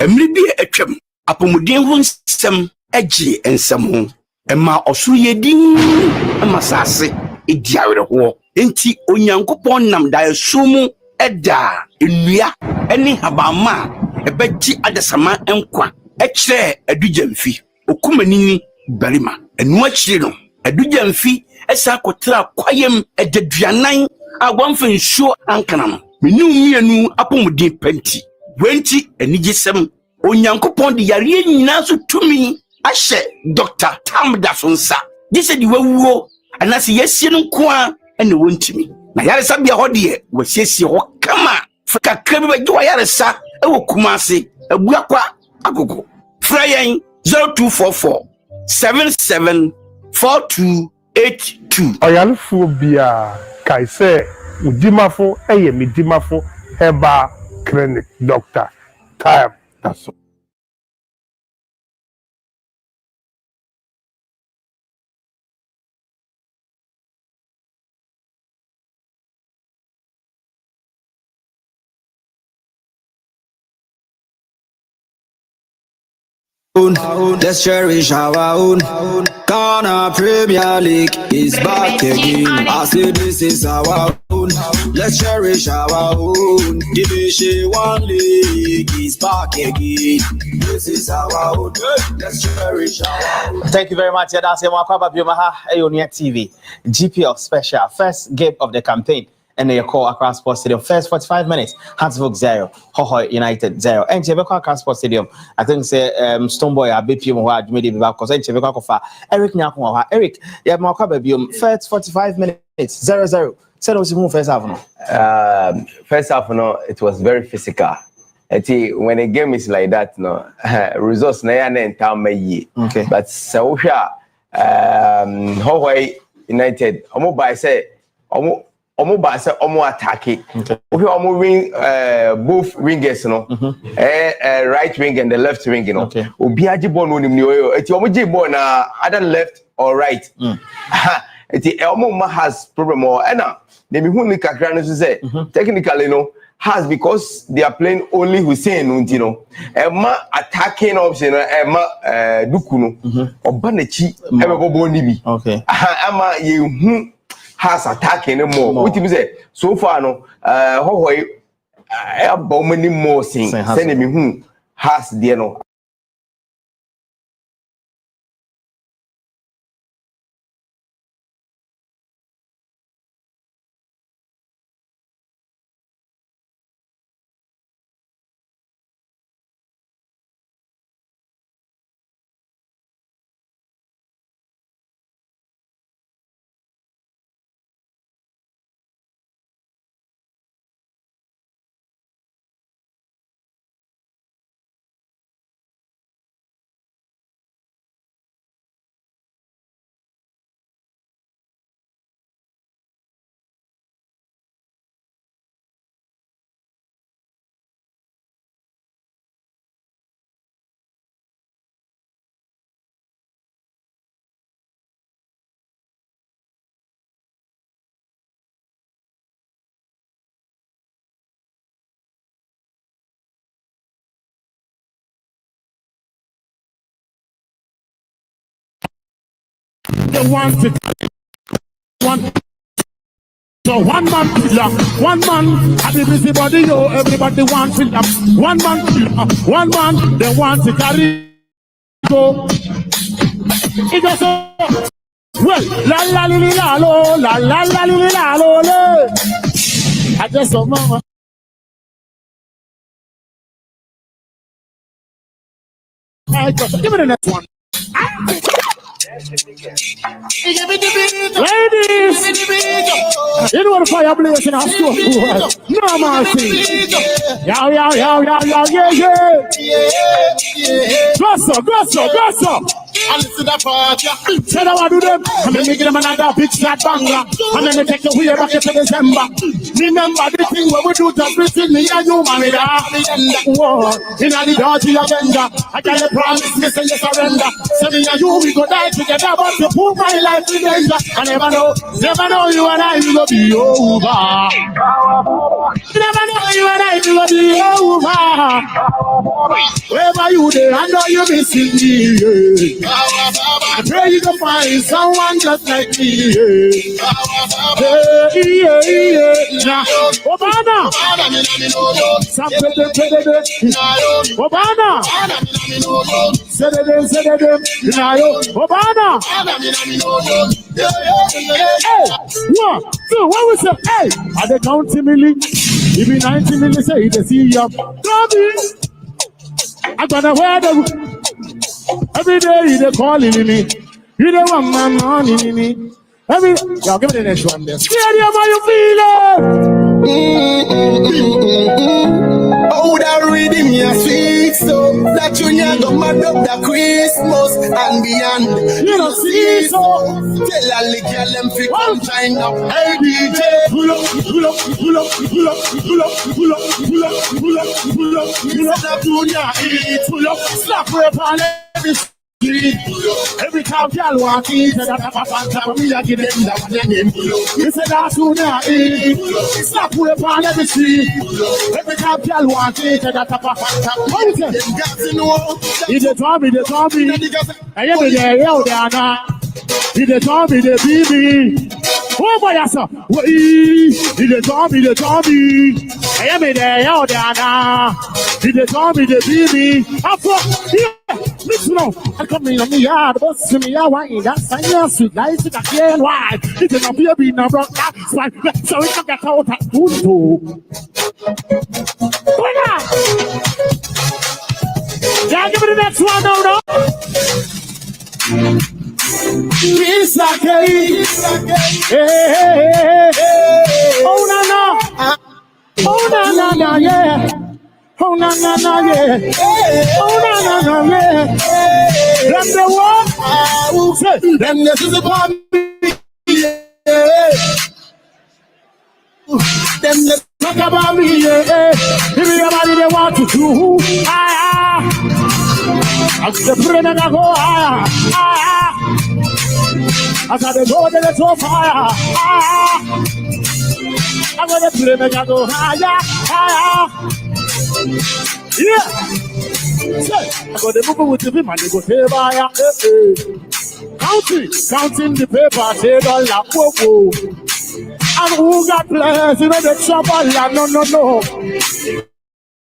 Emri bi atwam apomuden ho nsɛm agye nsɛm ho ɛma ɔsoro yɛdin ɛma sase edi awerɛhoɔ enti onyankopɔn nam daeso mu ɛda nnua ɛne habama ɛbɛgye adasama nkwa ɛkyerɛ adugyamfi okumanini barima ɛno akyire no adugyamfi ɛsa akɔtra kwayam ɛdaduanan a wɔmfa nsuo ankana no menu mmienu apomuden panti wenti anigyesɛm onyankopɔn de yare nyina so tumi ahyɛ Dr. Tam da so nsa gye sɛ de wawuo anase yɛsie no nko a ɛne wɔntumi na yaresa bia hɔ deɛ wɔasiesie hɔ kama kakra bi bɛgye wɔ yaresa ɛwɔ Kumase abua kwa agogo fra yɛn 0244 774282 ɔyalefoɔ bia kae sɛ udimafo ɛyɛ medimafo herbal clinic Dr. Tam da so. Let's cherish our own. Ghana Premier League is back again. I say this is our own. Let's cherish our own. Division 1 League is back again. This is our own. Let's cherish our own. Thank you very much. That's Untd TV. GPL special first game of the campaign. And they call Accra Sports Stadium. First 45 minutes, Hansville 0, Hohoe United 0. And Cheveko Accra Sports Stadium, I think say Stoneboy a BPM who had made it because Cheveko Kofa Eric Nyakwa. Eric, yeah, Makababium. First 45 minutes, 0-0. Said was who first half. First half, no, it was very physical. When a game is like that, no results na and time may okay. But so Hohoe United, Omo by say Omo ba say omo attack it. Okay, omo wing both wingers no. Right wing and the left wing no. Okay. Obi aji ball no nim ni oyo. Eti omo ji ball na either left or right. Eti omo ma has problem or na dem hu ni kakra no so say technically no has because they are playing only Hussein Untd no. Ma attacking option ma duku no. Oba na chi e be bobo ni bi. Okay. Ama ye hu has attacking more. What you say? So far, no, Hohoe, about many more things. Send me who has the no. they want to one. So one man killer, one man at the busy body, yo, everybody wants to love. One man killer, one man, they want to carry go. It goes so well, la la li la lo, la la la li la lo le. I just saw mama. Give me the next one. Ladies, you know what the fire blazing our store. No mercy. Yow, yeah. Go so. And listen to the party. Say that I do them. And then we give them another big flat banger. And then they take the wheel back into December. Remember the thing where we do just between me and you, man. Whoa, in the dirty agenda. I got a promise, me say you surrender. So me and you, we go die together, but you put my life in danger. I never know you and I will be over. Never know you and I will be over. Wherever you there, I know you missing me. I pray you can find someone just like me. Nah, Obama. Obama. Say them. Obama. Hey, 1, 2, what we say? Hey, are they counting million? If you 90 million, say they see you. I'm gonna wear them. Every day they calling me. You don't want my money. Y'all give me the next one there. Stadium, how you feeling? Oh, that rhythm you sweet so that you go mad up the Christmas and beyond. You know see so. Tell a little them fi come join up. Hey DJ, pull up. Pull up. Slap rap on every street. Every time y'all walk in, say that I'm a fan of me, I give them that one name. You say that's who they are. Slap rap on every street. Every time y'all walk in, say that I'm a fan of me. If they told me, I am there, yo, they are not. If they told me, they beat me. Oh, boy, yes, sir. If they told me, I am there, yo, they are not. If they told me, they beat me. Listen now, I come in on the yard, but see me a wine, that's a year sweet, nice with a clear and white. It's in a baby, no rock, that's why, so we can get out at food too. Yeah, give me the next one now, no? It's okay. Hey. Oh, no, yeah. Oh, no, yeah. Oh, no, yeah. Them the what? Say, them this is about me. Yeah. Them the talk about me. Yeah. If everybody they want to do, I'm the friend and I go, as I go to the top fire, I'm gonna play and I go higher. Yeah, I got the book with the man, they go say fire. Counting the paper, say dollar, whoa. And who got players, you know the trouble, no.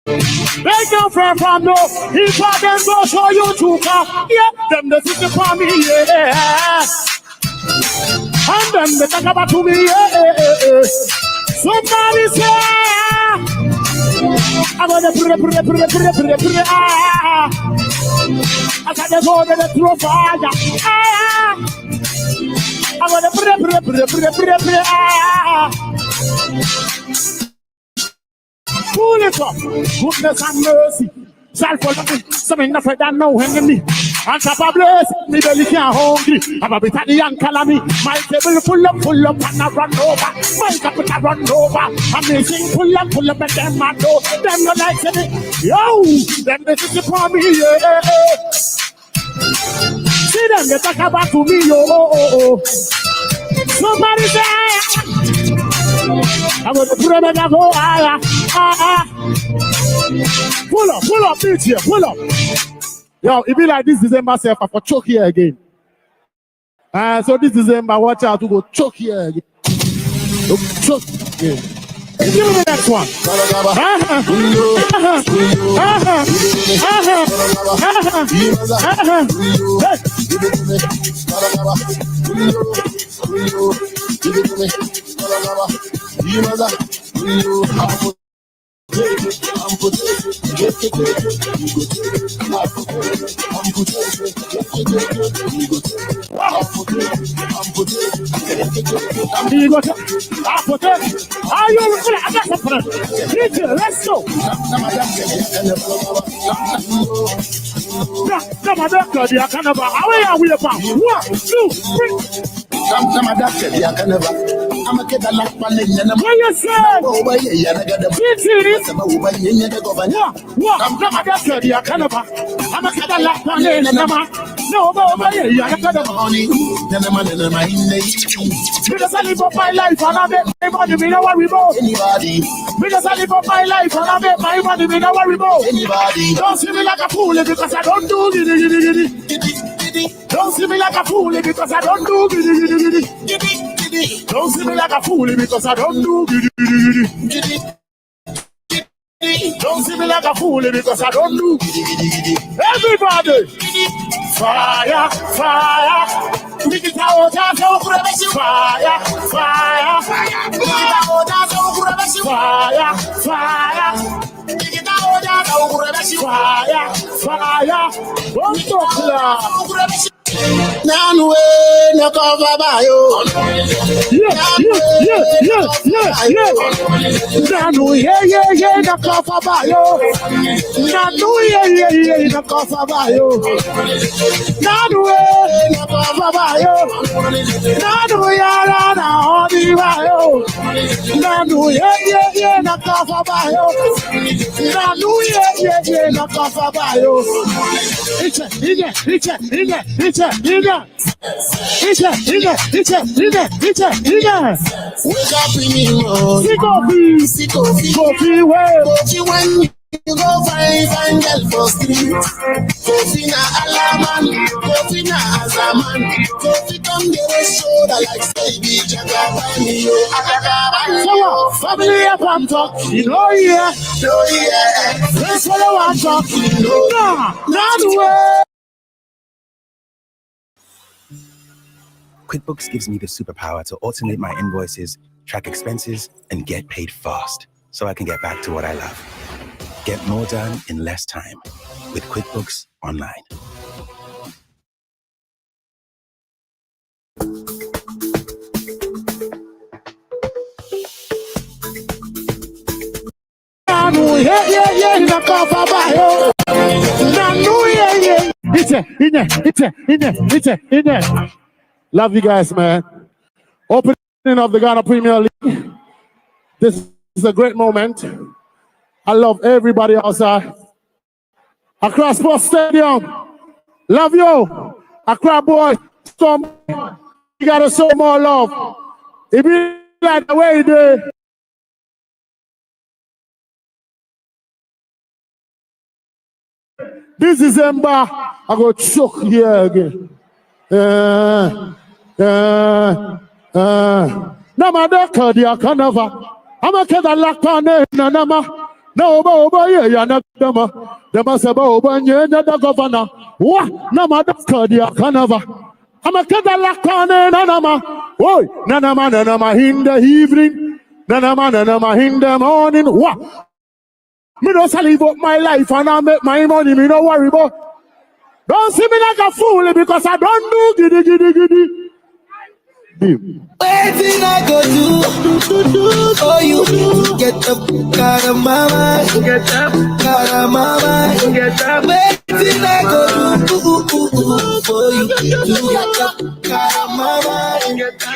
They don't friend from no, if I then go show you to car, yeah, them the city for me, yeah. And then they talk about to me, yeah. Somebody say, I'm gonna pray. I got to go to the throw fire. I'm gonna pray. Pull it up, goodness and mercy. Shall follow me, something nothing than no enemy. And top of bless, me belly can't hungry. I'm a bit of the young me. My table full up, and I run over. My capital run over. Amazing, pull up, and them I know. Them no like me. Yo, them this is the for me, yeah. See them, they talk about to me, yo. Somebody say, I'm going to put them in the go, Pull up, bitch here, pull up. Yo, it be like this December self for choke here again. So this is him. Watch out to go choke here. Go choke. Yeah. Give me the next one. Are you ready? Let's go. Come on, doctor. How are we about? 1, 2, 3. Come on, doctor. I'm a kid. I'm not what you say? What? Come on, doctor. I'm a kid. I'm not no, because I live up my life and I make my money, me no worry about anybody. Because I live up my life and I make my money, me no worry about anybody. Don't see me like a fool because I don't do giddy. Don't see me like a fool because I don't do giddy. Don't see me like a fool because I don't do giddy. Don't see me like a fool because I don't do everybody. Fire, fire. Fire, fire. Fire. Nanu no cover bayo. Yeah. Nanu yeah no cover bayo. Nanu yeah no cover bayo. Nanu no cover bayo. Nanu ya na odi bayo. Nanu yeah no cover bayo. Nanu yeah no cover bayo. It's you go find girl for street. Kofi na alaman, Kofi na azaman. Kofi come get a shoulder like baby Jagabani yo. Family up on talk, you know yeah. That's what I want talk, you know. Not the way. QuickBooks gives me the superpower to automate my invoices, track expenses, and get paid fast so I can get back to what I love. Get more done in less time with QuickBooks Online. Love you guys, man. Opening of the Ghana Premier League. This is a great moment. I love everybody outside. Accra Sports Stadium. Love you. Accra boys. You gotta show more love. It be like the way they. This is Emba. I go choke here again. Namada Kadia Kanava. I'm a kid that locked on Nama. No, yeah, Nakama. There must have been the governor. What? Namada Kadia Kanava. I'm a kid that locked on Nanama. Oh, Nanama in the evening. Nanama in the morning. What? Me don't live up my life and I make my money. Me don't worry about. Don't see me like a fool because I don't do giddy. Waiting I go do for you. Get up, out of my mind. Get up, out of my mind. Get up. Waiting I go do for you. Get up, out of my mind. Get up.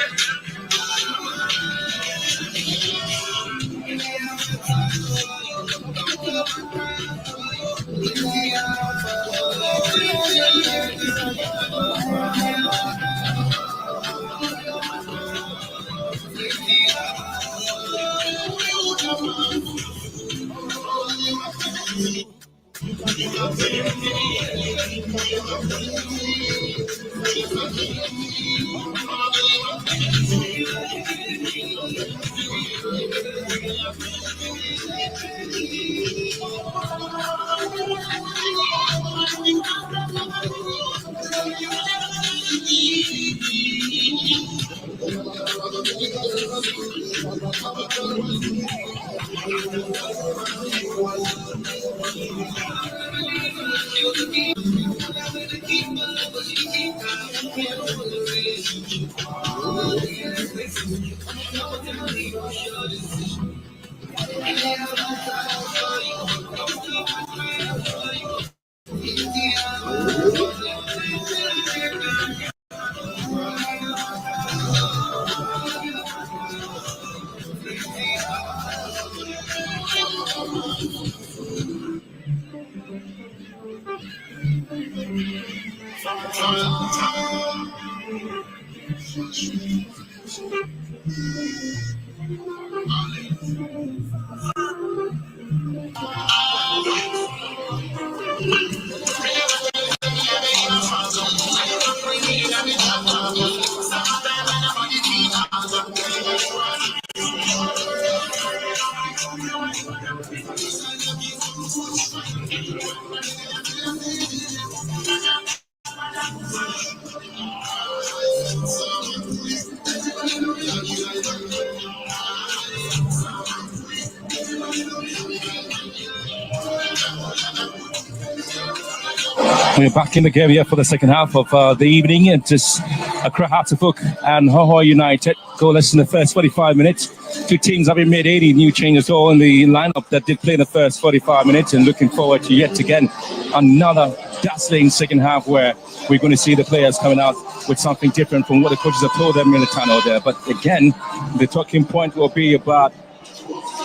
We're back in the game here for the second half of the evening. It's just Accra Hearts of Oak and Hohoe United goalless in the first 45 minutes. Two teams having made 80 new changes all in the lineup that did play in the first 45 minutes, and looking forward to yet again another dazzling second half where we're going to see the players coming out with something different from what the coaches have told them in the tunnel there. But again, the talking point will be about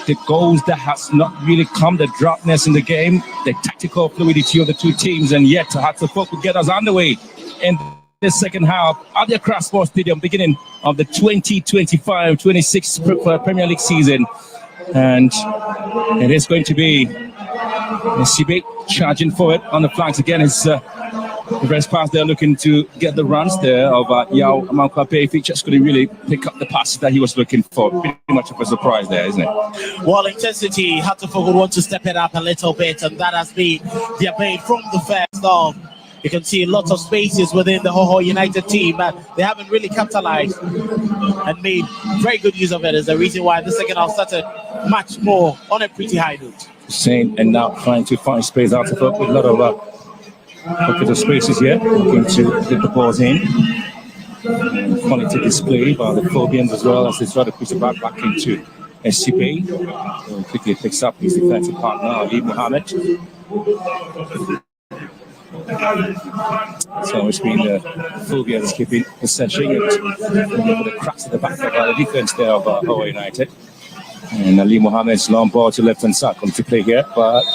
the goals that has not really come, the droppness in the game, the tactical fluidity of the two teams, and yet Hearts of Oak will get us underway in the second half at the Accra Sports Stadium, beginning of the 2025-26 Premier League season. And it is going to be Sibe charging forward on the flanks again. It's the first pass there, looking to get the runs there of Yao Amankwape. He just couldn't really pick up the passes that he was looking for. Pretty much of a surprise there, isn't it? Well, intensity, Hearts of Oak would want to step it up a little bit, and that has been their bait from the first half. You can see lots of spaces within the Hohoe United team, but they haven't really capitalized and made very good use of it. Is the reason why the second half started much more on a pretty high note. Same, and now trying to find space out of it with a lot of pocket of spaces here, looking to get the balls in. Quality display by the Phobians as well as they try to push the back into SCP. Quickly picks up his defensive partner, Ali Mohammed. So it's been the Phobians keeping possession and the cracks at the back of the defense there of Hohoe United. And Ali Mohammed's long ball to left hand side comes to play here, but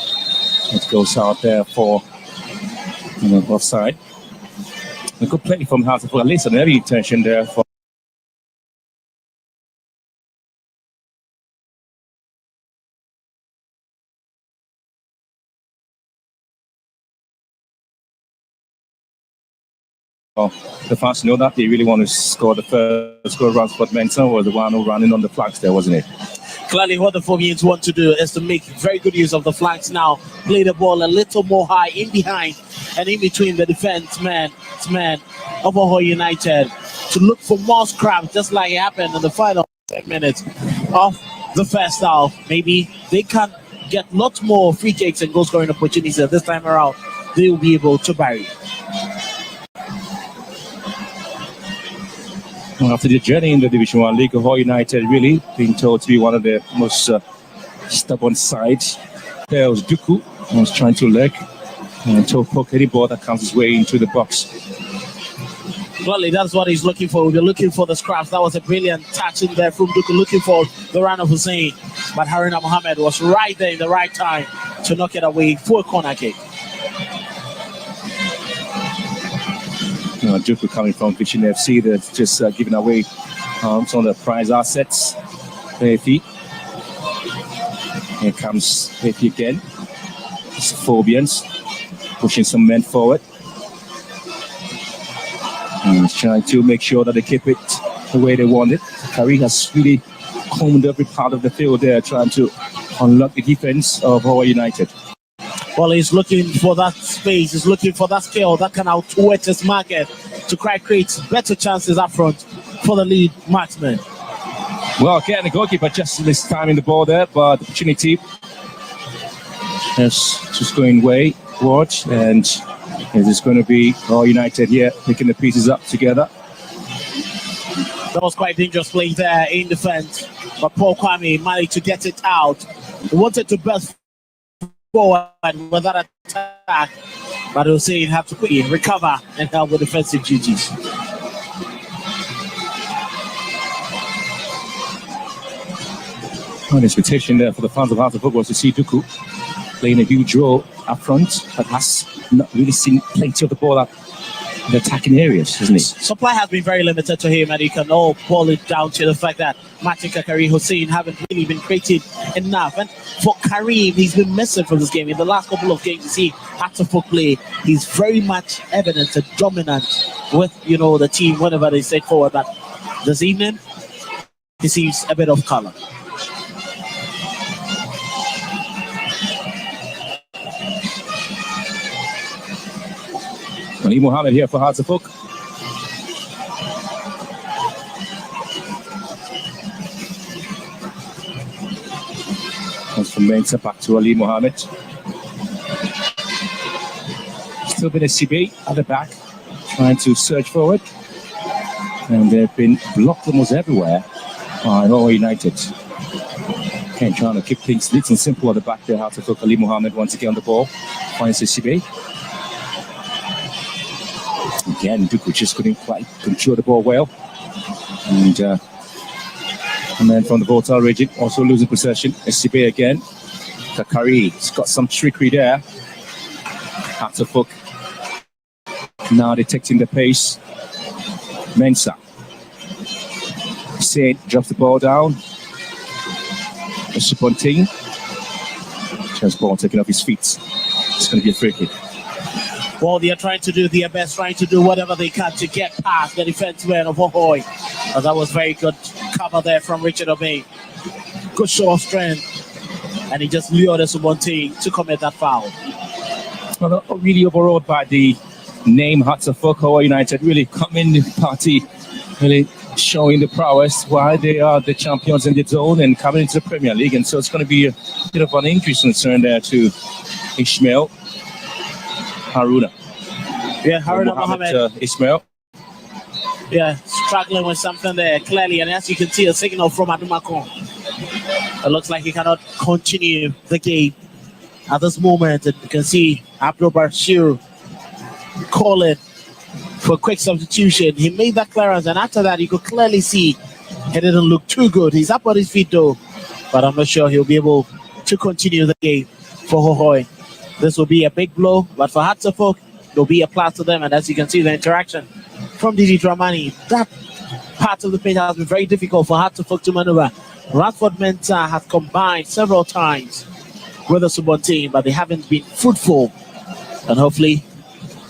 it goes out there for offside. A good play from Hearts of Oak, at least an early intention there for the fans know that they really want to score the first goal. Ransford Mensah was the one who running on the flanks there, wasn't it? Clearly, what the Phobians want to do is to make very good use of the flanks now, play the ball a little more high in behind and in between the defense man of Hohoe United to look for more scraps, just like it happened in the final 10 minutes of the first half. Maybe they can get lots more free kicks and goal scoring opportunities this time around. They will be able to bury. After the journey in the Division 1 League, Hohoe United really being told to be one of the most stubborn sides. There was Duku, who was trying to leg and to poke any ball that comes his way into the box. Well, that's what he's looking for. We're looking for the scraps. That was a brilliant touch in there from Duku, looking for the run of Hussein. But Haruna Mohammed was right there in the right time to knock it away for a corner kick. Duku coming from Vision FC, that's just giving away some of the prize assets. Pefi. Here comes Pefi again. It's Phobians pushing some men forward. And he's trying to make sure that they keep it the way they want it. Kari has really combed every part of the field there, trying to unlock the defense of Hohoe United. Well, he's looking for that space. He's looking for that skill that can outwit his market to create better chances up front for the lead marksman. Well, again, the goalkeeper just this time in the ball there, but the opportunity is just going way forward, and it is going to be Hohoe United here picking the pieces up together. That was quite dangerous play there in defense, but Paul Kwame managed to get it out. He wanted to burst forward with that attack, but he'll say he'd have to quickly recover and help with defensive duties. An expectation there for the fans of Hearts of Football to see Duku playing a huge role up front, but has not really seen plenty of the ball up in the attacking areas, hasn't he? Supply has been very limited to him, and you can all boil it down to the fact that Martin Kakari Hussein haven't really been created enough. And for Karim, he's been missing from this game. In the last couple of games, you see Hearts of Football play, he's very much evident and dominant with, the team whenever they step forward. But this evening, he seems a bit off color. Ali Mohammed here for Hearts of Oak. Comes from Mensah back to Ali Mohammed. Still been a CB at the back, trying to surge forward. And they've been blocked almost everywhere by Hohoe United. Okay, trying to keep things neat and simple at the back there. Hearts of Oak. Ali Mohammed once again on the ball. Finds the CB. Again, Duku just couldn't quite control the ball well. And then from the Volta region, also losing possession. SCB again. Kakari's got some trickery there. Hearts of Oak now detecting the pace. Mensah. Hussein drops the ball down. Ponting. Just ball taken off his feet. It's going to be a free kick. Well, they are trying to do their best, trying to do whatever they can to get past the defenseman of Hohoe. That was very good cover there from Richard Obey. Good show of strength. And he just lured Subonte to commit that foul. Well, not really overawed by the name Hearts of Oak. Hohoe United really coming in the party, really showing the prowess why they are the champions in the zone and coming into the Premier League. And so it's going to be a bit of an increase concern there to Ishmael Haruna. Yeah, Haruna Mohammed. Ismail. Yeah, struggling with something there, clearly. And as you can see, a signal from Adumakon. It looks like he cannot continue the game at this moment. And you can see Abdul Bashir calling for a quick substitution. He made that clearance, and after that, you could clearly see he didn't look too good. He's up on his feet, though, but I'm not sure he'll be able to continue the game for Hohoe. This will be a big blow, but for Hearts of Oak, there'll be a plus to them. And as you can see, the interaction from Didi Dramani, that part of the pitch has been very difficult for Hearts of Oak to maneuver. Radford Mensah has combined several times with the Subonte, but they haven't been fruitful. And hopefully,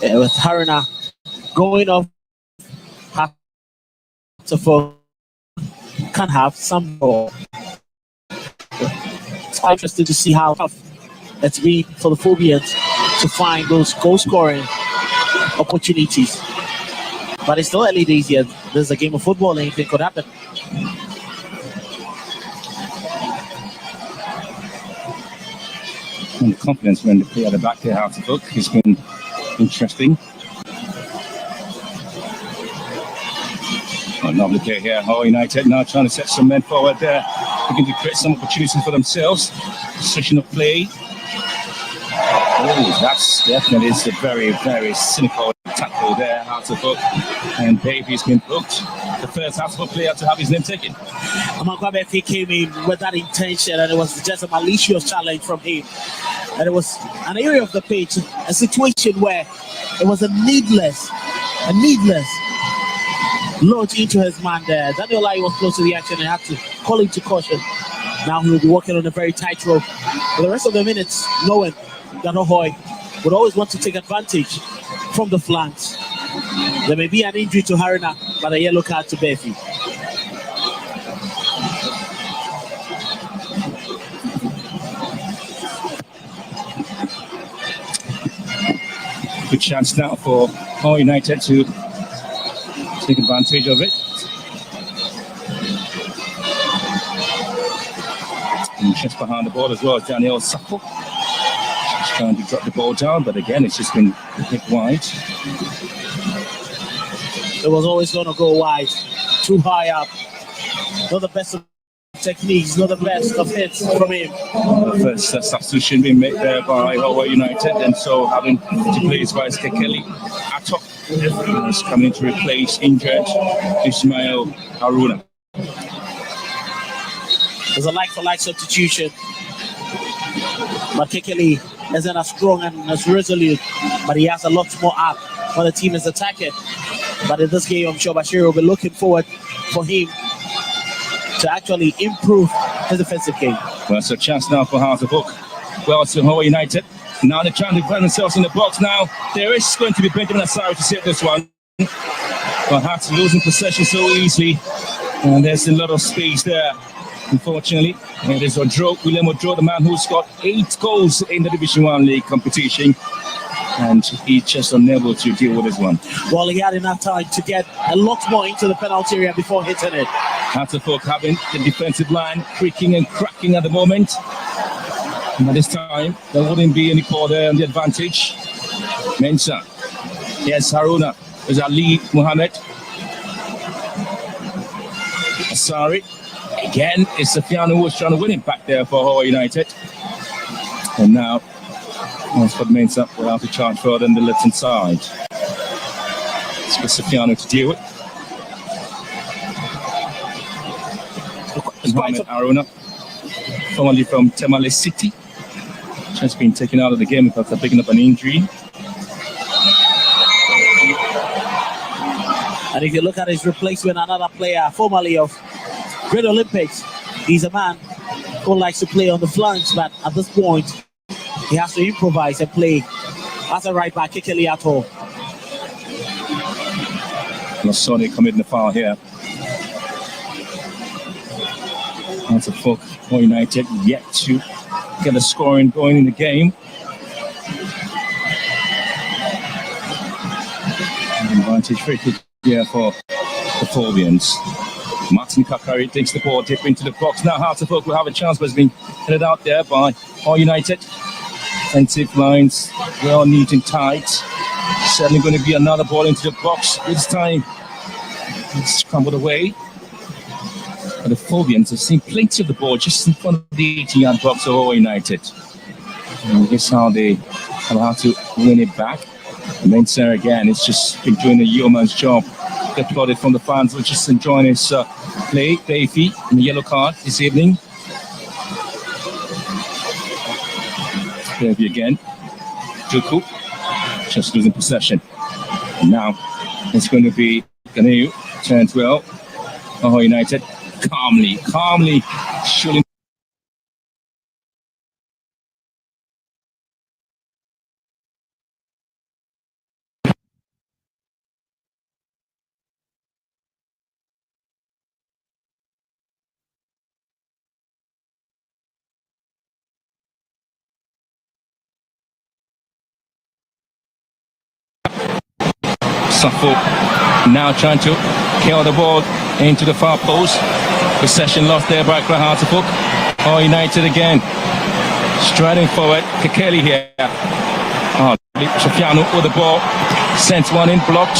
with Haruna going off, Hearts of Oak can have some more. It's interesting to see how tough it's been for the Phobians to find those goal-scoring opportunities. But it's still early days here. There's a game of football, anything could happen. And the confidence when they play at the back there, Hearts of Oak, has been interesting. Lovely play here. Hohoe United now trying to set some men forward there, looking to create some opportunities for themselves. Session of play. Oh, that's definitely is a very, very cynical tackle there, Hearts of Oak. And Baby's been booked. The first Hearts of Oak player to have his name taken. Amakwabefi came in with that intention, and it was just a malicious challenge from him. And it was an area of the pitch, a situation where it was a needless launch into his man there. Daniel Lai was close to the action and had to call him to caution. Now he will be walking on a very tight rope for the rest of the minutes, knowing that Hohoe would always want to take advantage from the flanks. There may be an injury to Haruna, but a yellow card to Befi. Good chance now for Hohoe United to take advantage of it. And just behind the ball as well as Daniel Safo. She's trying to drop the ball down, but again, it's just been hit wide. It was always going to go wide, too high up. Not the best of techniques, not the best of hits from him. The first substitution being made there by Hohoe United, and so having to play his vice Kekeli Atok is coming to replace injured Ismail Haruna. There's a like-for-like substitution. But Kekeli isn't as strong and as resolute, but he has a lot more up when the team is attacking. But in this game, I'm sure Bashir will be looking forward for him to actually improve his defensive game. Well, it's a chance now for House of Hook. Well, to Hohoe United. Now they're trying to find themselves in the box now. There is going to be Benjamin Asari to save this one. But Hearts losing possession so easily. And there's a lot of space there. Unfortunately, it is William Odro, the man who's got 8 goals in the Division 1 League competition. And he's just unable to deal with this one. Well, he had enough time to get a lot more into the penalty area before hitting it. Hearts of Hook having the defensive line creaking and cracking at the moment. And at this time, there wouldn't be any call there on the advantage. Mensah. Yes, Haruna. There's Ali Muhammad. Asari. Again, it's Sofiano who was trying to win it back there for Hohoe United. And now, as for Mensah, we'll have to charge further on the left-hand side. It's for Sofiano to deal with. Mohamed Haruna, formerly from Temale City, just been taken out of the game after picking up an injury. And if you look at his replacement, another player formerly of Great Olympics, he's a man who likes to play on the flanks, but at this point, he has to improvise and play as a right back, Kekeli Ato. Lasoni committing the foul here. That's a Hook. Hohoe United yet to get a scoring going in the game. Advantage free kick here for the Phobians. Martin Kakari takes the ball deep into the box. Now Hearts of Hook will have a chance, but it's been headed out there by Hohoe United. Defensive lines well neat and tight. Certainly going to be another ball into the box. This time it's scrambled away. But the Phobians have seen plenty of the ball just in front of the 18-yard box of Hohoe United. And this is how they will have to win it back. And then Sarah again, it's just been doing a yeoman's job. Applauded from the fans, which is enjoying his play. Davey in the yellow card this evening. Davey again. Juku just losing possession. And now it's going to be Ganu. Turns well. Hohoe United calmly shooting. Safo now trying to kill the ball into the far post. Possession lost there by Hearts of Hook. Hohoe United again. Striding forward. Kekeli here. Sofiano with the ball. Sends one in, blocked.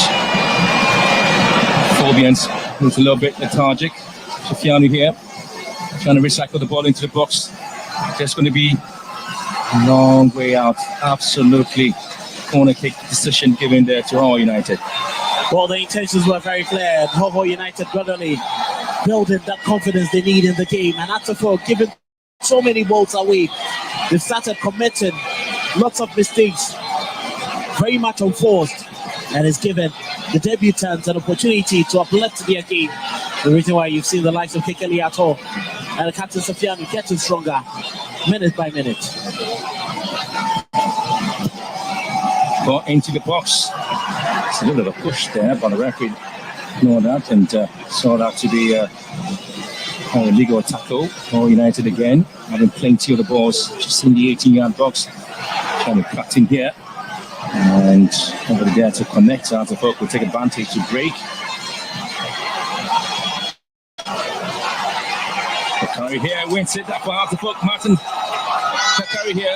Phobians looks a little bit lethargic. Sofiano here. Trying to recycle the ball into the box. Just going to be a long way out. Absolutely. Corner kick decision given there to Hohoe United. Well, the intentions were very clear. Hohoe United gradually building that confidence they need in the game. And after giving so many balls away, they've started committing lots of mistakes, very much unforced, and it's given the debutants an opportunity to uplift their game. The reason why you've seen the likes of Kekeli Ato and the captain Sofiano getting stronger minute by minute. Got into the box. It's a little bit of a push there, but the referee ignored that and saw that to be a illegal tackle. Hohoe United again, having plenty of the balls just in the 18-yard box. Trying to cut in here. And over there to connect. Out of Hope will take advantage to break. Kakari here wins it up for Out of Hope. Martin Kakari here.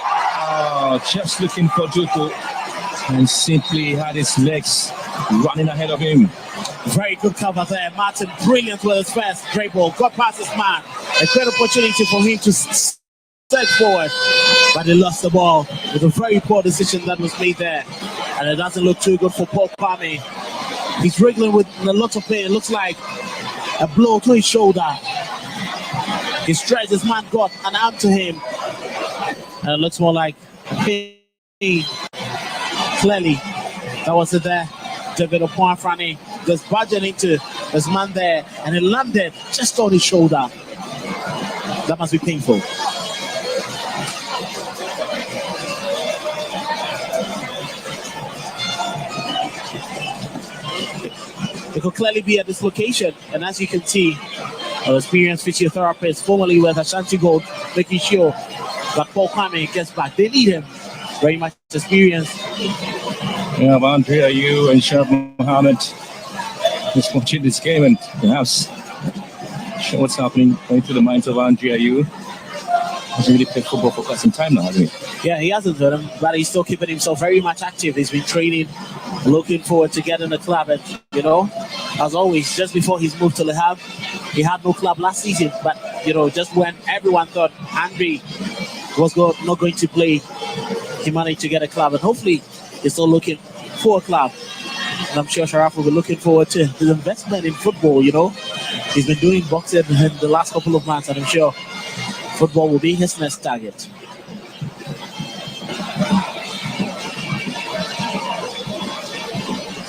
Just looking for Duku. And simply had his legs running ahead of him. Very good cover there. Martin, brilliant with his first dribble. Got past his man. A great opportunity for him to step forward. But he lost the ball with a very poor decision that was made there. And it doesn't look too good for Paul Kwame. He's wriggling with a lot of pain. It looks like a blow to his shoulder. He stretched, his man got an arm to him. And it looks more like pain. Clearly, that was it there. David Opoafrani just budging into his man there, and it landed just on his shoulder. That must be painful. It could clearly be a dislocation, and as you can see, our experienced physiotherapist, formerly with Ashanti Gold, making sure that Paul Kwame gets back. They need him. Very much experienced. Yeah, Andrea, you and Sharaf Mohammed just watching this game and perhaps show what's happening going through the minds of Andrea. You hasn't really played football for quite some time now, hasn't he? Yeah, he hasn't, but he's still keeping himself very much active. He's been training, looking forward to getting a club. And, you know, as always, just before he's moved to Le Havre, he had no club last season. But, you know, just when everyone thought Andre was not going to play, he managed to get a club. And hopefully, he's still looking for a club. And I'm sure Sharaf will be looking forward to his investment in football, you know. He's been doing boxing in the last couple of months, and I'm sure football will be his next target.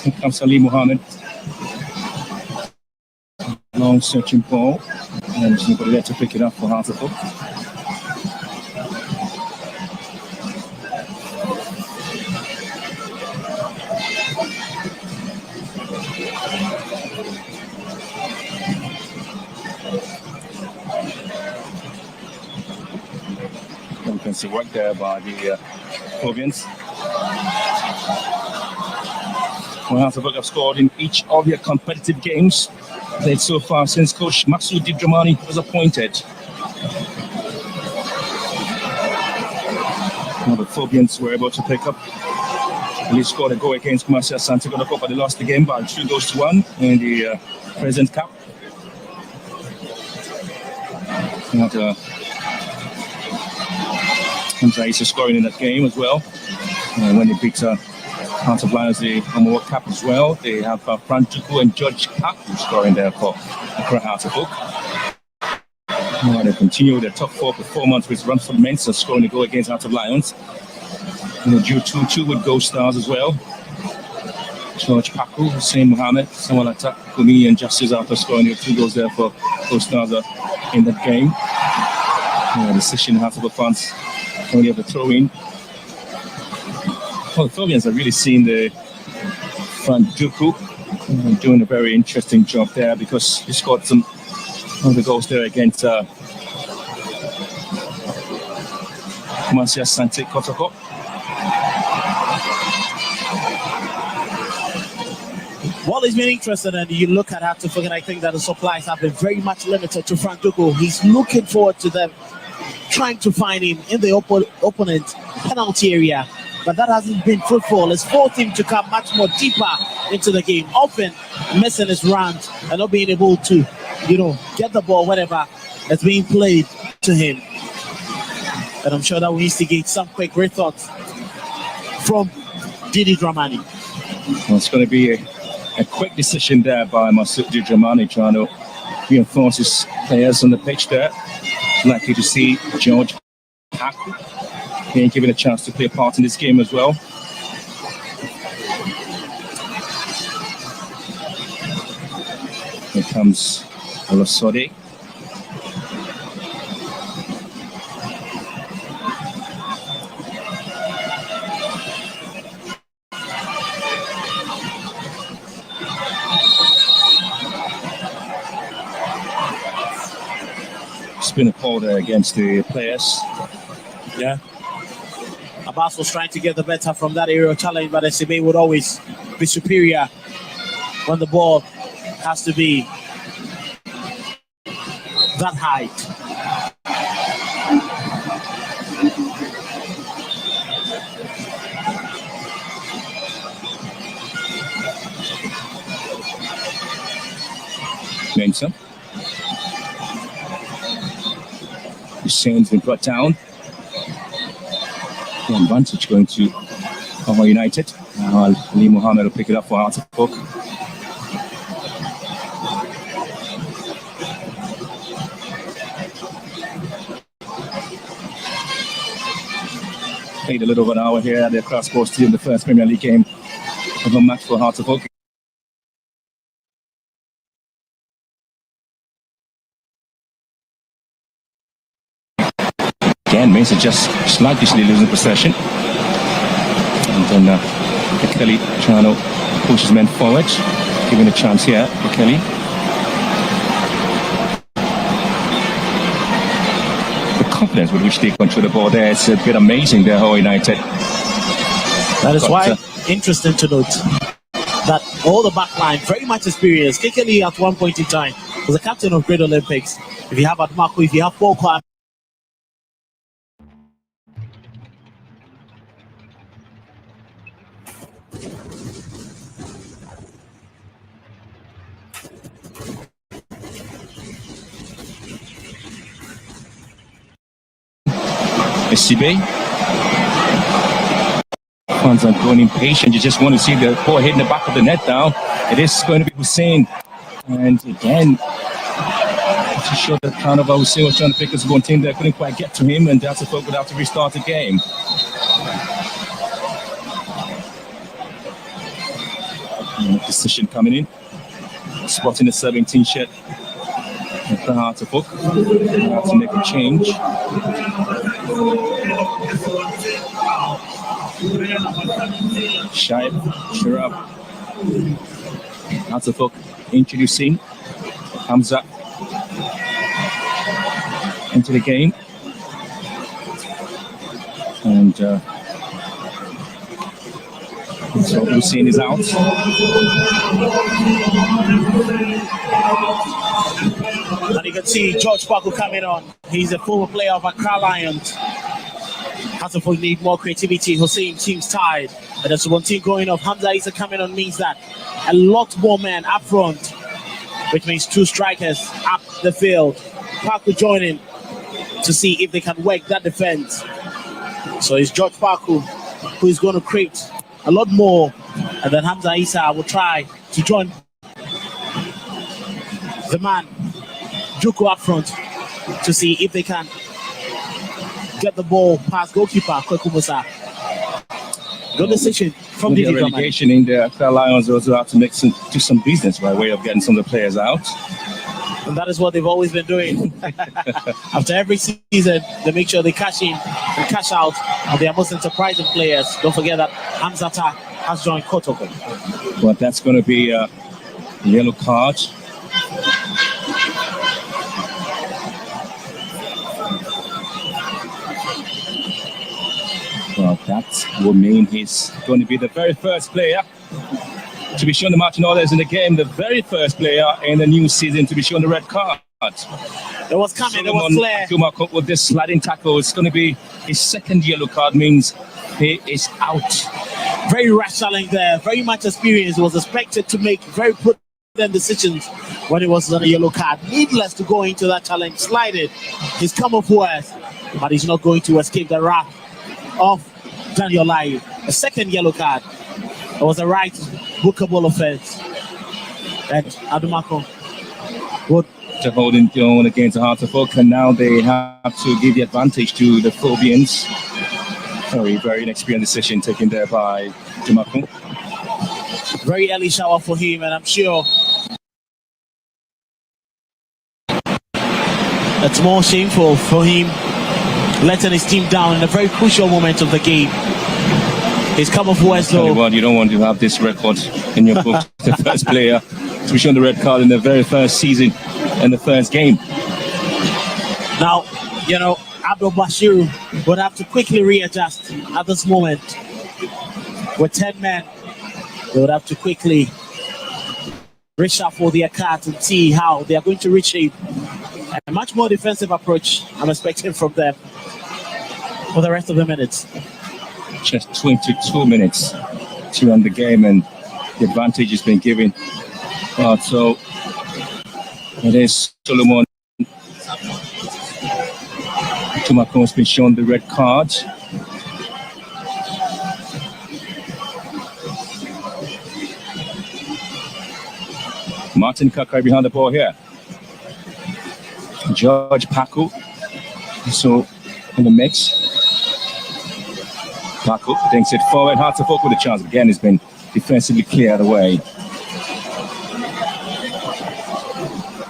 Here comes Ali Mohammed. Long searching ball. And there's nobody there to pick it up for Hartlepool. Defensive work there by the Provians. Well, Hartlepool have scored in each of their competitive games played so far since coach Masoudi Dramani was appointed. Now the Provians were able to pick up. He scored a goal against Marcia Santiago, but they lost the game by 2-1 in the President Cup. And Hamza Issa scoring in that game as well. When they beat Heart of Lions, the World Cup as well. They have Frank Duku and George Kaku scoring there for Accra Heart of Oak. They continue their top four performance with Rumford Mensah scoring a goal against Heart of Lions. Drew 2-2 with Gold Stars as well. George Kaku, Hussein Mohammed, Samuel Atta, Kumi and Justice after scoring their 2 goals there for Gold Stars in that game. The Session Heart of fans only have a throw-in. Well, the Provians are really seeing the Frank Duku doing a very interesting job there because he scored some of the goals there against Marcia Sante Kotoko. Well, he's been interested, and you look at Hartlepool, and I think that the supplies have been very much limited to Frank Duku. He's looking forward to them trying to find him in the opponent penalty area, but that hasn't been fruitful. It's forced him to come much more deeper into the game, often missing his runs and not being able to, get the ball whenever it's being played to him. And I'm sure that will instigate some quick rethoughts from Didi Dramani. Well, it's going to be a quick decision there by Masoudi Dramani trying to reinforce his players on the pitch there. Likely to see George Haku being given a chance to play a part in this game as well. Here comes Olosode. Been a call there against the players. Yeah. Abbas was trying to get the better from that aerial challenge, but SCB would always be superior when the ball has to be that height. Mensah. Hussein's been brought down. The advantage going to Hohoe United. Now Ali Mohammed will pick it up for Hearts of Oak. Played a little over an hour here at the Cross Sports Stadium, the first Premier League game of a match for Hearts of Oak. Again, Mason just sluggishly losing possession. And then Kelly trying to push his men forward, giving a chance here for Kelly. The confidence with which they control the ball there is a bit amazing there, Hohoe United. That is why interesting to note that all the back line very much experienced. Kekeli at one point in time was the captain of Great Olympics. If you have Admako, if you have Paul Kwame, SCB. Fans are going impatient. You just want to see the ball hitting the back of the net now. It is going to be Hussein. And again, to show that kind of Hussein was trying to pick us one team there, couldn't quite get to him, and that's a folk would have to restart the game. And the decision coming in. Spotting the 17 shirt. The Hearts of Oak. Have to make a change. Shaib Sharab. Hearts of Oak introducing Hamza into the game. And so Hussein is out. and you can see George Parker coming on. He's a former player of Accra Lions. Has to need more creativity. Hussein seems tired. And there's one team going off. Hamza Issa coming on means that a lot more men up front, which means two strikers up the field. Parker joining to see if they can work that defense. So it's George Parker who is going to create a lot more, and then Hamza Issa will try to join the man Juku up front to see if they can get the ball past goalkeeper Kweku Musa. Good decision from the relegation in the Accra Lions also have to do some business by way of getting some of the players out. And that is what they've always been doing. After every season, they make sure they cash in and cash out of their most enterprising players. Don't forget that Hamzata has joined Kotoko. But that's going to be a yellow card. Well, that will mean he's going to be the very first player to be shown the marching orders in the game, the very first player in the new season to be shown the red card. It was coming, there was flare. With this sliding tackle, it's going to be his second yellow card, means he is out. Very rash challenge there, very much experienced, was expected to make very prudent decisions when it was on a yellow card. Needless to go into that challenge, slided. He's come up worse, but he's not going to escape the wrath of Daniel Lai. A second yellow card. It was a right bookable offense. And Adumako would to holding their own against the Hearts of Oak, and now they have to give the advantage to the Phobians. Very, very inexperienced decision taken there by Dumako. Very early shower for him, and I'm sure it's more shameful for him letting his team down in a very crucial moment of the game. He's come off worse though. You don't want to have this record in your book. The first player to be shown the red card in the very first season and the first game. Now, you know, Abdul Bashiru would have to quickly readjust at this moment. With 10 men, they would have to quickly reshuffle their cards and see how they are going to reshape a much more defensive approach I'm expecting from them for the rest of the minutes. Just 22 minutes to end the game, and the advantage has been given. So it is Solomon Tumako has been shown the red card. Martin Kakai behind the ball here. George Paku, so in the mix. Paku thinks it forward, hard to focus with a chance. Again, has been defensively cleared away.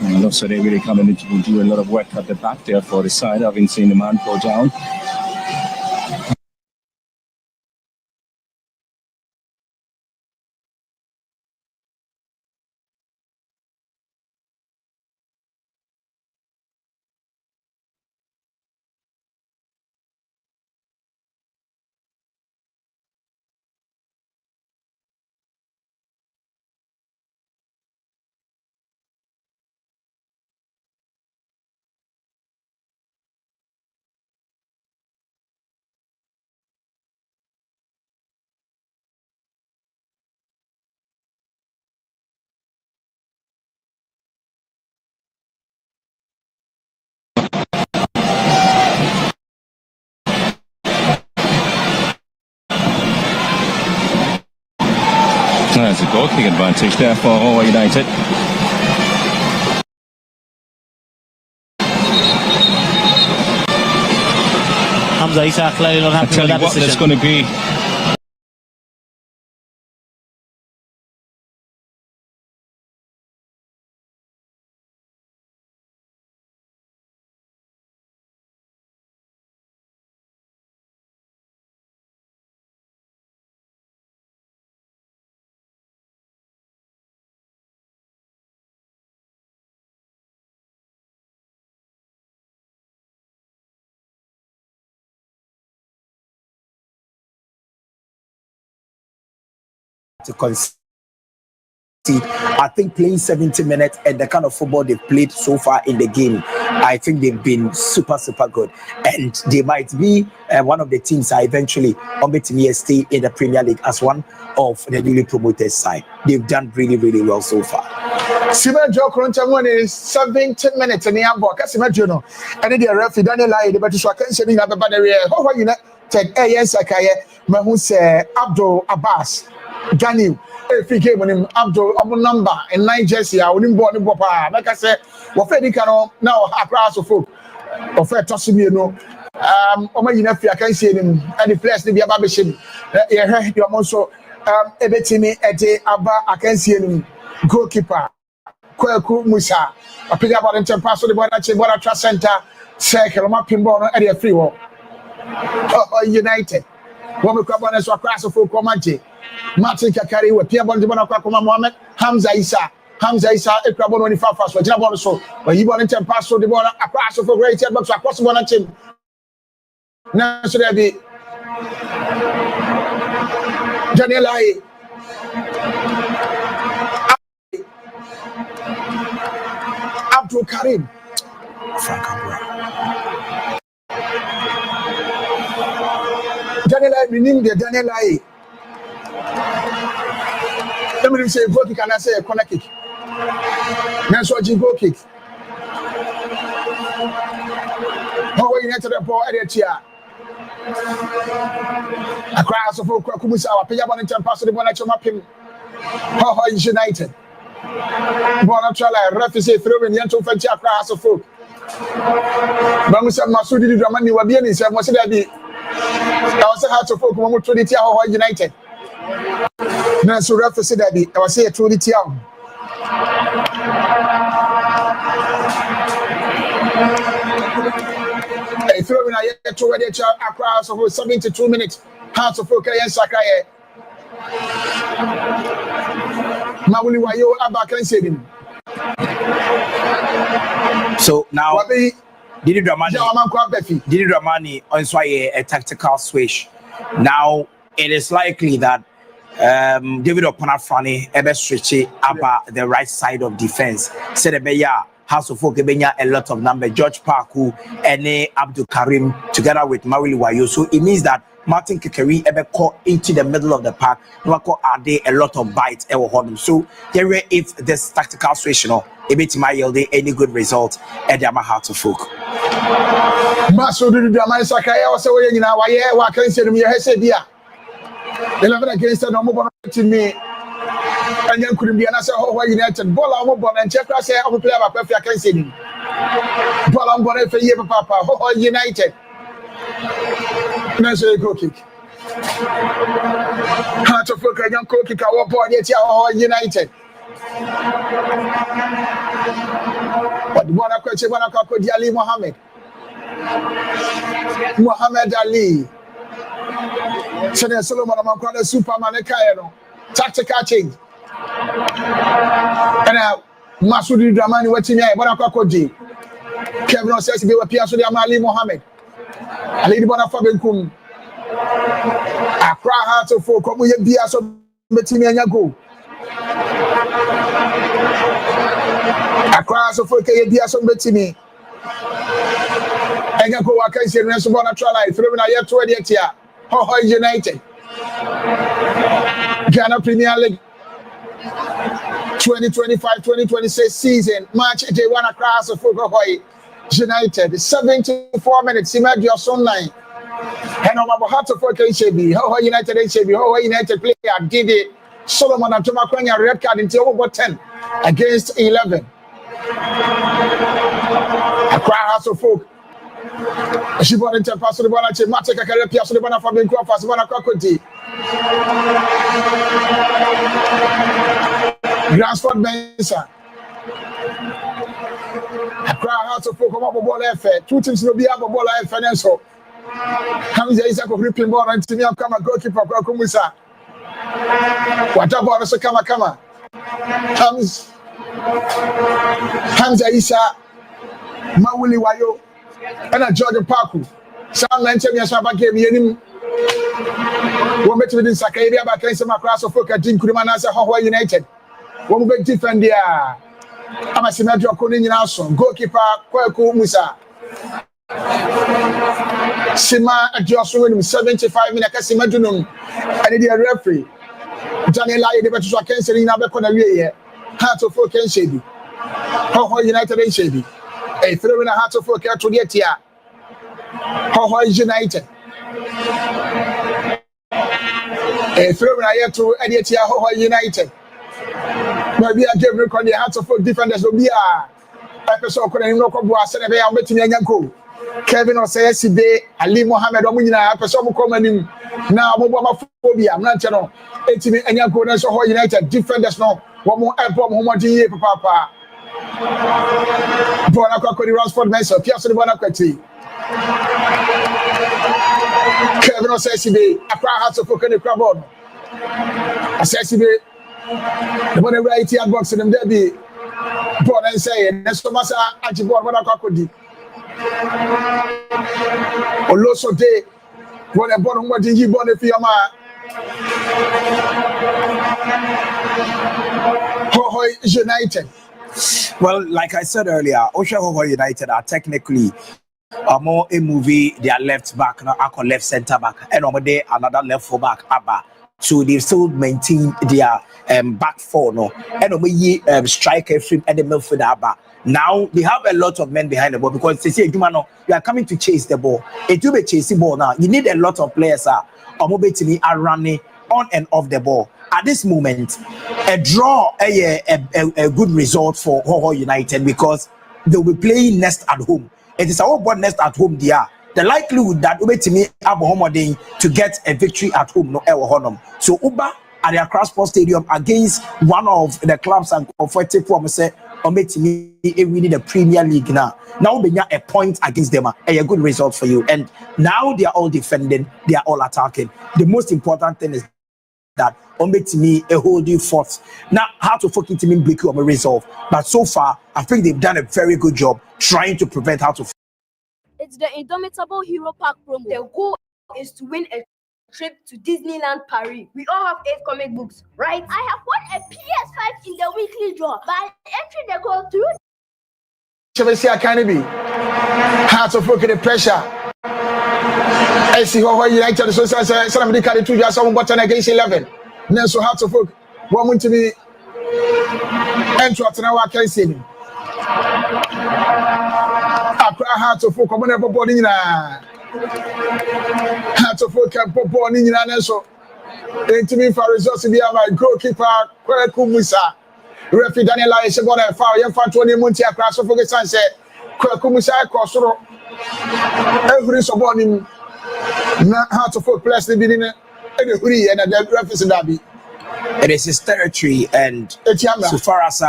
And looks like they're really coming in to do a lot of work at the back there for the side. I haven't seen the man go down. There's a goal kick advantage there for Hohoe United. Hamza Issa clearly not happy with that decision. There's going to be to concede. I think playing 70 minutes and the kind of football they've played so far in the game, I think they've been super good, and they might be one of the teams that eventually stay in the Premier League as one of the newly promoted side. They've done really well so far. Simejo Kronchamon is 70 minutes in the Ambo. Simejo no, and the referee Daniel Lai, the better shot can say in the battery. How are you not take yes Akaye Mahus Abdul Abbas Daniel. Every game when him Abdul number in 9 jersey, I wouldn't born in Bopa. Like I said, what Freddy can now across of folk or Fred Tossimi, no. I can see him at the place to be a babiship. You're also Ebetimi Ete Abba, I can see him goalkeeper. Kweku Musa, a pick up on the pass of the Bonachimora Trust Center, circle, Mapimbo, and a free wall. United. When we come on as a class of folk, Martin Kakari, with Pierre Bondibana Mohammed, Hamza Issa, a crab on the far fast, but Jabon so, but he wanted to pass through the border across of a great box across the Bonachim. Now, so there be Daniel Lai. Abdul Karim. Daniel Lai, rename the Daniel Lai. Let me say goal kick and I say a corner kick. Now so goal kick. How are you enter the ball at the chair? A cross of Kumusa, Payabon and pass the ball at your mapping. How are you United? Bonachala, referee through in Yanto Fenty across of folk. Bamusa Masudi Dramani Wabiani said, was it be? I was a heart of folk who to the Tiao United. Now, so referee said that I was here through the Tiao. I throw in a year to ready across of 72 minutes. Heart of folk and Sakaye. Mawuli Wayo Abba can say him. So now Didi Dramani also a tactical switch. Now it is likely that David Opanafani ebe switch up the right side of defense. Said Beya House of Folk a lot of number. George Parku and Abdul Karim together with Mawili Wayo. So it means that Martin Kekeri ebe caught into the middle of the park. No are there a lot of bites ever hold them. So here if this tactical switch it might yield any good result at the Heart of Folk. Maso do Dramani Sakaya was away in our year. What can you say to me? I said, yeah. 11 against the normal to me. And then couldn't be another Hohoe United. Bola Mobon and Check say, I will play about perfect. I can say, Bola Mobon for year, Papa, Hohoe United. Nice goal kick. Heart of Folk and young goal kick, our boy, yet Hohoe United. But one of question, one of Ali Mohammed Ali. Senior Solomon Amakwada Superman Kairo. Tactical change. And Masudi Dramani watching me, Bonakodi. Kevin says to be a Piasso de Ali Mohammed. Ali Bonafabenkum. Accra Heart of Folk, come with Biaso Betimi and Yago. Accra Heart of Folk, Biaso Betimi. And Yako Wakansi and Resubona Trala, Throwing a year 20 year. Hohoe United. Ghana Premier League 2025-2026 season. Match day 1 across the Hohoe United. 74 minutes. Imagine your son line. And on my heart of HB. Hohoe United HB. Hohoe United player Didi Solomon and Tomakwanya red card until over 10 against 11. Accra House of Folk. She bought into pass to the ball and she might take a career piece to the banner for being called fast. Grassford Benson. Accra House of Folk come up ball F. 2 teams will be up a ball F and so. Hamza is a gripping ball and to me come a goalkeeper Kumusa. Whatever so come. Hamza Isa Mawili Wayo. And a George Parku. Some 19 years back gave me him. One bet within Sakabia, but can some across of Folk at Jim Kurimana, Hohoe United. One big defend there. I'm a Simetro Kunin also. Goalkeeper Kwaku Musa. Sima at Joshua 75 minutes. Simadunum. And the referee. Daniel Lai, the Betua Kensi in Abacona. Heart of Folk and Shady. Hohoe United and Shady. A throw in a Heart of Folk to get here. Hohoe United. A throw in a year to Editia Hohoe United. Maybe I gave record the Heart of Folk defenders will be a episode couldn't look up was a I'm betting Yanko. Kevin or say Ali Mohammed Omina, episode coming in now. Mobophobia, I'm not channel 18 and Yanko Hohoe United defenders no one more album homogeneous papa. Bonacqua Ransford Mesa, Piazza de Bonaquati. Kevin Osesibe, Accra House of Folk and the Crabon. Osesibe, the money right here box in them Debbie. Born and say, and so much Ajibor Bonacqua. Oloso Day, when I bought what did you born if you're my Hohoe United. Well, like I said earlier, Hohoe United are technically more a movie. They are left back, now left centre back, and over there another left full back. So they still maintain their back four, no, and over here striker frame and the midfielder. Now they have a lot of men behind the ball because they say, you are coming to chase the ball. It will be chasing ball now. You need a lot of players are running on and off the ball. At this moment, a draw a good result for Hohoe United because they will be playing next at home. It is our board next at home. There, the likelihood that Ubetimi Abu to get a victory at home no ever honor. So Uba at the Accra Sports Stadium against one of the clubs and comfortable from say Ubetimi winning the Premier League now. Now we a point against them, a good result for you. And now they are all defending, they are all attacking. The most important thing is that to me a holding force. Now, how to fucking team break you resolve. But so far, I think they've done a very good job trying to prevent how to It's the Indomitable Hero Pack promo. The goal is to win a trip to Disneyland Paris. We all have 8 comic books, right? I have won a PS5 in the weekly draw by entering the code through. Chelsea Academy. Hearts of Oak the pressure. I see Hohoe United. So somebody carry 2 just on button against 11. Nelson Hearts of Oak. One to me. Enter at now. I can see him. Hearts of Oak. Come on, everybody na. Hearts of Oak can pop on in Nelson. To me for results be my goalkeeper Kweku Musa. Referee Daniel is about a foul. Young fan 20 months across of the sunset. Kweku Musa Kosoro. Every subordinate. Hearts of Oak plus the beginning and the reference in Derby. It is his territory, and so far as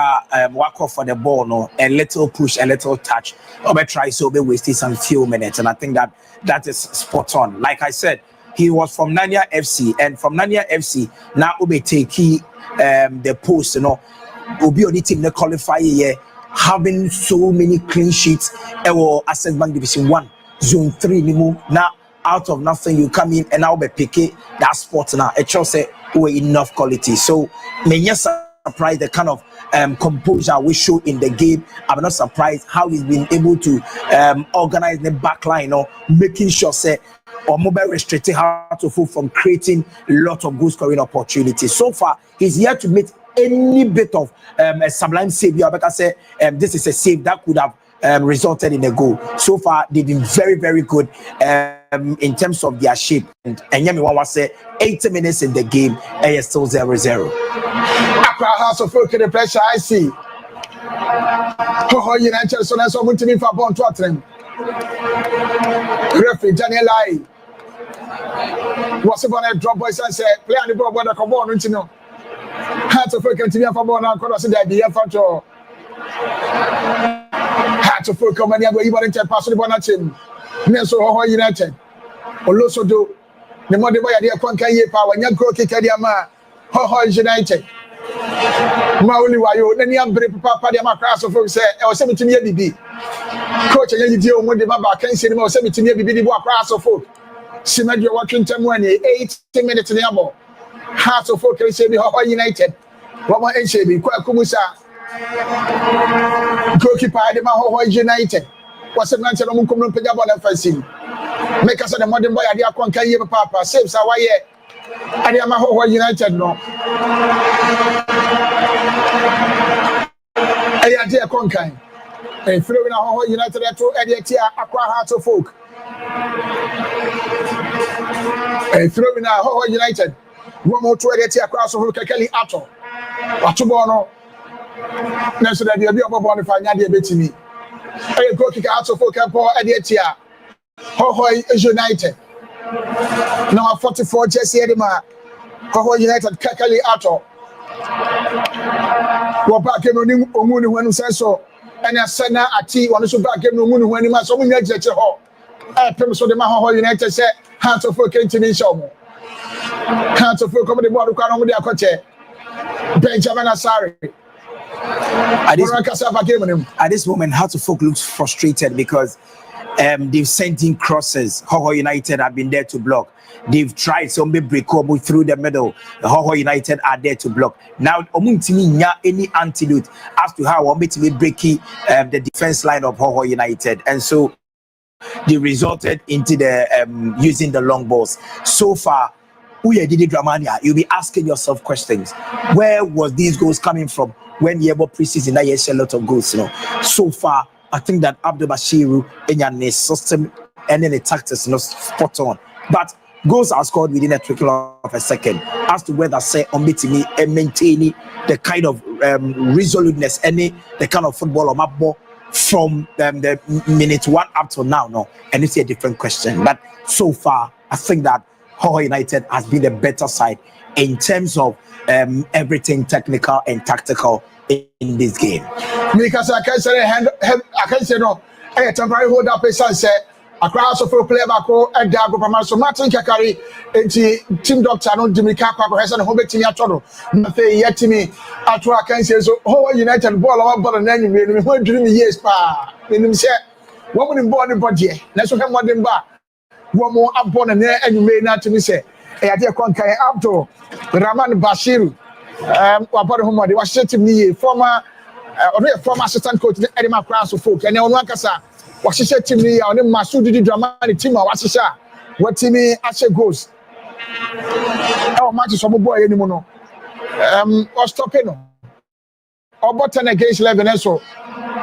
walk off for the ball, no, a little push, a little touch, Obe try so be wasted some few minutes, and I think that is spot on. Like I said, he was from Nanya FC, and from Nanya FC now Obe take the post, you know, Obe only team the qualify here, having so many clean sheets. Ewo Access Bank Division 1, Zone 3, now out of nothing you come in and now be picking that spot now. It shows say we enough quality. So me just surprised the kind of composure we show in the game. I'm not surprised how he's been able to organize the back line, or making sure say or mobile restricting how to fool from creating a lot of goal scoring opportunities. So far, he's here to make any bit of a sublime save. I better say this is a save that could have resulted in a goal. So far, they've been very, very good in terms of their shape. And Yemi Wawa said 80 minutes in the game, and it's still 0-0. Accra House of Folk in the pressure, I see. Hohoe United, so that's what to me for Bon Tottenham. Referee Daniel I was about a drop boys and said, play on the ball, but I come on, you know. Hearts of Folk to me for Bon and Coros in the idea for Hearts of Folk come and you want to pass the ball at him. Nelson Hohoe United. Oloso do the mother boy idea kwanka ye power nya goal kicker dia ma Hohoe United. Ma only why you na am bre papa dia ma class of say e was me timi bibi. Coach nya di o mo de baba kan se ni ma was me timi bibi di bo class of folk. Simadio watching time when 80 minutes in the abo. Hearts of Folk can say be Hohoe United. What more NCB Kweku Musa. Goalkeeper de ma Hohoe United. Was a man no come pega ball and fancy. Make us the modern boy idea kwanka ye papa saves our year. And I'm a Hohoe United no. I idea kwanka. And throwing a Hohoe United to Edia Accra Hearts of Folk. And throwing a Hohoe United. One more to Edia across of Kelly Ato. Watubono. Next to that, you'll be able to find Yadia Betty. I go kick out of Folk and Paul Edia. Hohoe United. Now 44 Jesse Edema. Hohoe United Kakali Ato. Wapa came on Omuni when says so. And a Sana Ati, one who back came on Omuni when he must only get a hole. I promise the Hohoe United said, Hearts of Folk came to me show. Hearts of Folk come to the ball, come with their coach. Benjamin Asari. At this moment, Hearts of Folk looks frustrated because they've sent in crosses. Hohoe United have been there to block. They've tried some break through the middle. The Hohoe United are there to block. Now, any antidote as to how one to break the defense line of Hohoe United, and so they resulted into the using the long balls. So far, you'll be asking yourself questions. Where was these goals coming from? When you ever preseason, I see a lot of goals. So far, I think that Abdul Bashiru and your system and then the tactics not spot on. But goals are scored within a trickle of a second. As to whether say on me and maintaining the kind of resoluteness, the kind of football or map ball from the minute 1 up to now, no, and it's a different question. But so far, I think that Hohoe United has been the better side in terms of everything technical and tactical in this game. Because I can say no, I temporary hold up a sunset. A crowd of player back and Dago Pamaso Martin Kakari and team doctor no Dimika has an home team at Tono. Nothing yet to me. At what I can say so Hohoe United ball our ball and then we dream years pa. In him say woman in born in body. Let's look at modern bar. One more upon and there, and you may not to me say, I did conquer up to Raman Bashiru. About whom I was sitting me, former assistant coach, Edema Cross of Folk, and one Kasa was she said to me, on him, Masudi Dramani Tima, what she said, what Timmy Ashe goes. Oh, matches from a boy anymore. Or stopping. Or button against 11 and so.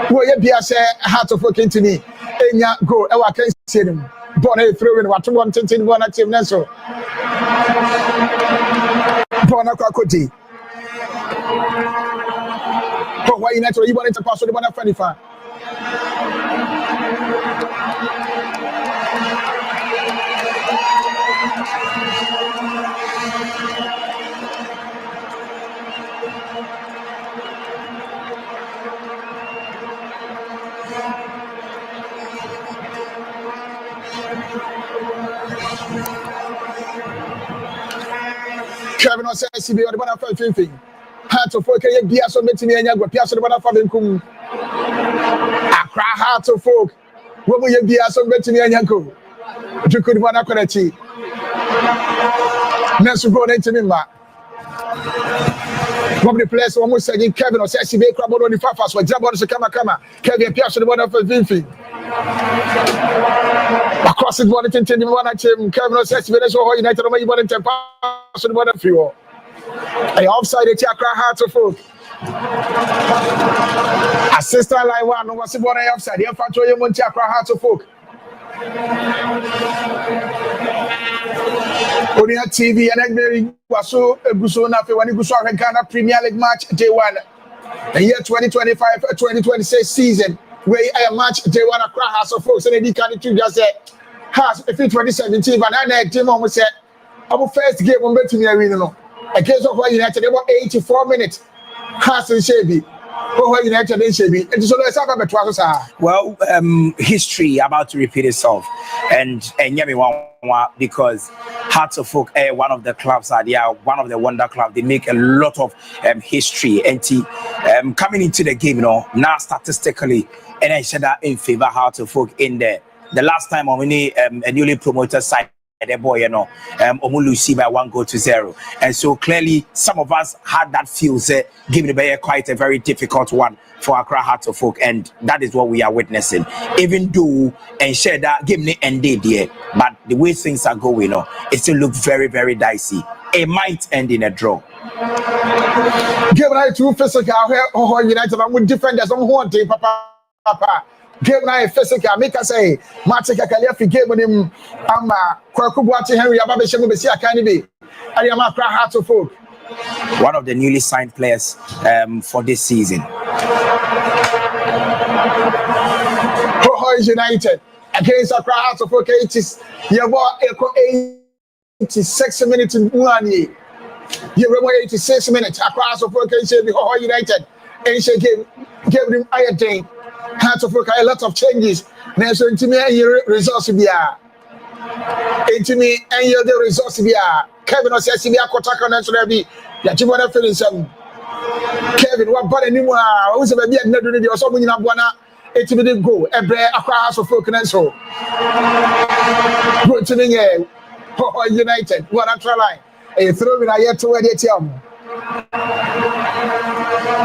Who you say heart of working to me? Enya go, I can't see him. Born a throwing what 121 at him, Neso. Born a crocodile. But why not? You want to pass the one of funny fan? Kevin says, "See, the one of thing. Heart of folk, be a so many and young Piazza, the one of Fabian Accra heart of folk. What will you be a so many and young? You could want a quality. Next, go into me, ma. One of the players almost saying Kevin or says, "See, crab on the fast for example, so come, Kevin Piazza, the one of Vinfi. Across the one to the one at him, Kevin says, Venezuela United, you want to pass the one of you. I offside the Accra heart of folk. Assistant line one was the one offside. The infantry you want Accra heart of folk. On your TV and then was so Gusona when you go to Ghana Premier League match day one. The year 2025-2026 season where I match day one Accra heart of folks and they can just say has if 2017 but I team almost said our first game on betting me arena. Against Hohoe United, about 84 minutes. Hassan Shebi. Hohoe United and Shebi. And so let's talk about the Well, history about to repeat itself. And Yemi Wawa, because Hearts of Folk are one of the clubs, they are one of the wonder clubs. They make a lot of history. And coming into the game, now statistically, and I said that in favor Hearts of Folk in there. The last time on a newly promoted side. The boy, Omulusi by 1-0. And so clearly some of us had that feel, giving the quite a very difficult one for Accra Hearts of Folk, and that is what we are witnessing. Even though and share that game ended there, but the way things are going, it still looks very, very dicey. It might end in a draw. Give right to physical Hohoe United with defenders on one day, Papa. Game night physical, make us say, Martin Kakaliafi game with him. Kwakubuati Henry Ababeshamu Besia Kanibi. I am Accra Hearts of Folk. One of the newly signed players for this season. Hohoe United against Accra Hearts of Folk. It is 86 minutes in 1 year. You remember 86 minutes. Accra Hearts of Folk Hohoe United. And she gave him iodine. Hearts of Folk a lot of changes. Now, so into me and your results be into me and your results be Kevin says be a Kotaka National be that you want to finish some Kevin, what but anymore? Who's a baby and not doing the or something in Abuana? It didn't go. Every Accra Hearts of Folk and so go to the Hohoe United. What I'm trying. A throw in a year to where they tell me.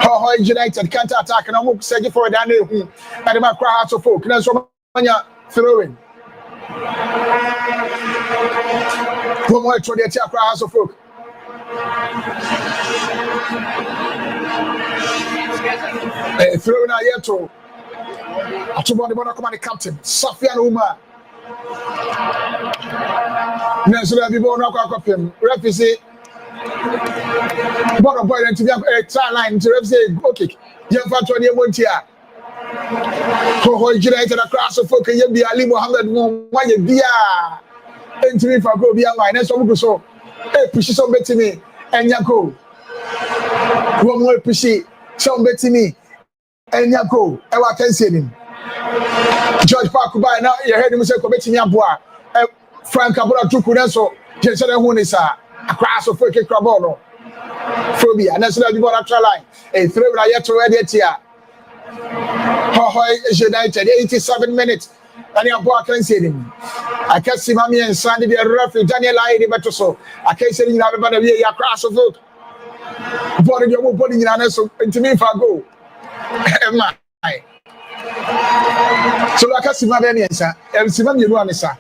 Hohoe United counter attack and I'm saying for Daniel and the Accra Hearts of Folk. That's what throwing. One more to the Accra Hearts of Folk. Throwing a year to Atubon the Monocommand captain, Safian Uma. National people not going to him. Referee Bono boy to be a try line to say okay. You have to be Montia. Hohoe United across the folk and be Ali Mohammed one year. Into me for go be a line. That's what we so. Push some bet to me and Yako. One more pushy. Some bet to me and Yako. I can see him. George Parker by now. You heard him say, "Come to me, Abua." Frank Abura Tukuneso. Jason Hunisa. Across the folk Crabono. Phobia. National people after line. A three yet to ready here. Hohoe United, 87 minutes. Daniel Boa can say him. I can see Mammy and Sandy the referee Daniel I better so. I can say you have about a year crash of vote. Body your body in an so into me if I go. So I can see my answer. And see Mammy, you know, sir.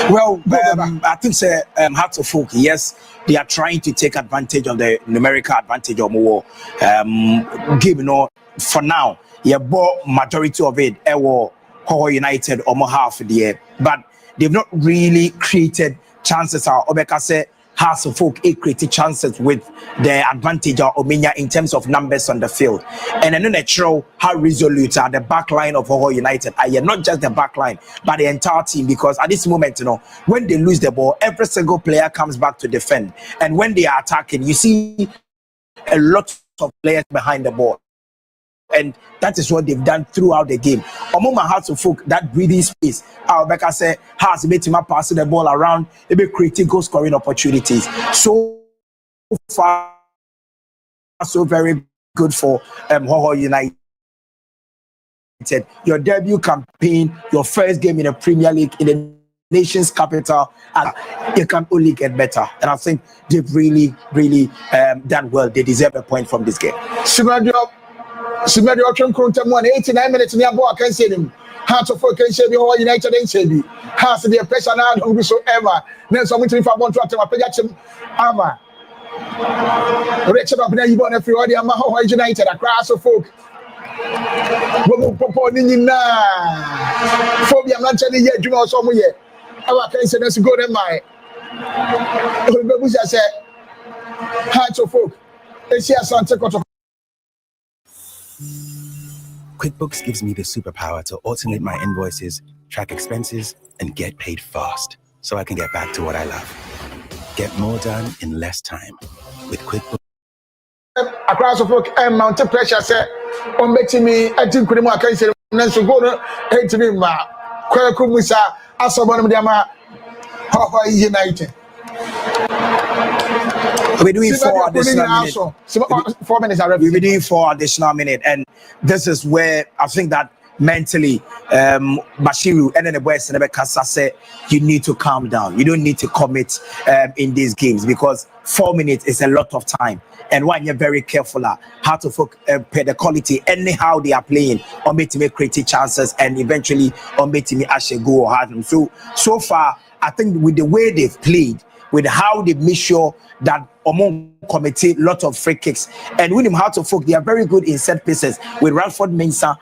Well, I think Hearts of Folk, yes, they are trying to take advantage of the numerical advantage of more game, for now. Yeah, bought majority of it, Hohoe United or more half the year, but they've not really created chances. Obeka said Hearts of Folk created chances with the advantage of Omenia in terms of numbers on the field. And then natural how resolute are the back line of Hohoe United. Not just the back line, but the entire team, because at this moment, when they lose the ball, every single player comes back to defend. And when they are attacking, you see a lot of players behind the ball. And that is what they've done throughout the game. Among my Hearts of Folk, that breathing space, Rebecca said, has made him passing the ball around, maybe creating goal scoring opportunities. So far, so very good for Hohoe United. Your debut campaign, your first game in the Premier League in the nation's capital, you can only get better. And I think they've really done well. They deserve a point from this game. Simedio Contam 89 minutes near Boa can say him. Hearts of Folk can say Hohoe United and say has the pressure now whosoever. Then someone to want to Pajachim Ama. Richard up in every audio Hohoe United across of Folk. Phobia, I'm not telling you, you know, somewhere. Our can say that's good in my. I said, Hearts of Folk. They see us on Tekoto. QuickBooks gives me the superpower to automate my invoices, track expenses, and get paid fast so I can get back to what I love. Get more done in less time with QuickBooks. Across the book, and mountain pressure said, on making me, I think, I can say, Nancy Gordon, hate me, Kwakumusa, Asaban Diama, Hohoe United. We're doing 4 additional minutes. 4 minutes. We'll be doing 4 additional minutes, and this is where I think that mentally, Bashiru and then the West and the Kasa said, you need to calm down. You don't need to commit in these games because 4 minutes is a lot of time. And when you're very careful how to pay the quality anyhow they are playing, or make to make creative chances, and eventually on make to me actually go or have them. So far, I think with the way they've played, with how they make sure that Omon committee lot of free kicks, and with him Hearts of Folk, they are very good in set pieces with Ralford Mensah.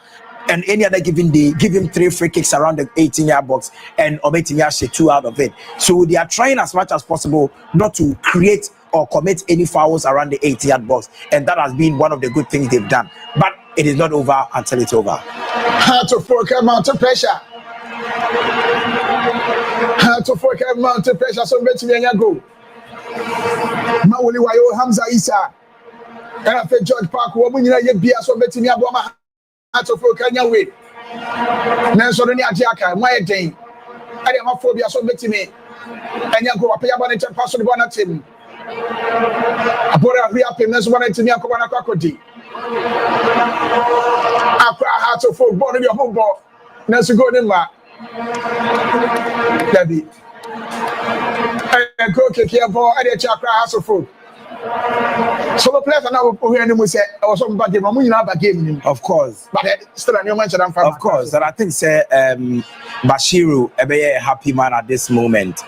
And any other given day, give him 3 free kicks around the 18-yard box, and Ometimi actually 2 out of it. So they are trying as much as possible not to create or commit any fouls around the 80-yard box, and that has been one of the good things they've done. But it is not over until it's over. Hearts of Folk mountain pressure. Hearts of Folk mountain pressure. So bet me and go. Mawuli wayo Hamza Isa. And I feel George Park. Woman, you know you be so bet me aboma. Hearts of Folk Kenya way. Nanso ni Adiaka. My day. I am a phobia so bet me. And you go up here about the pass on the one team. I put a real payments one to me. I come on a crocodile. Akra Hearts of Folk born in your home ball. Nanso go in ma. Debbie. And go kick here for any Accra Hearts of Folk. So the players are now who say I was on back game. I'm not back game. Of course, but still a new match. Of course, and I think Bashiru a happy man at this moment.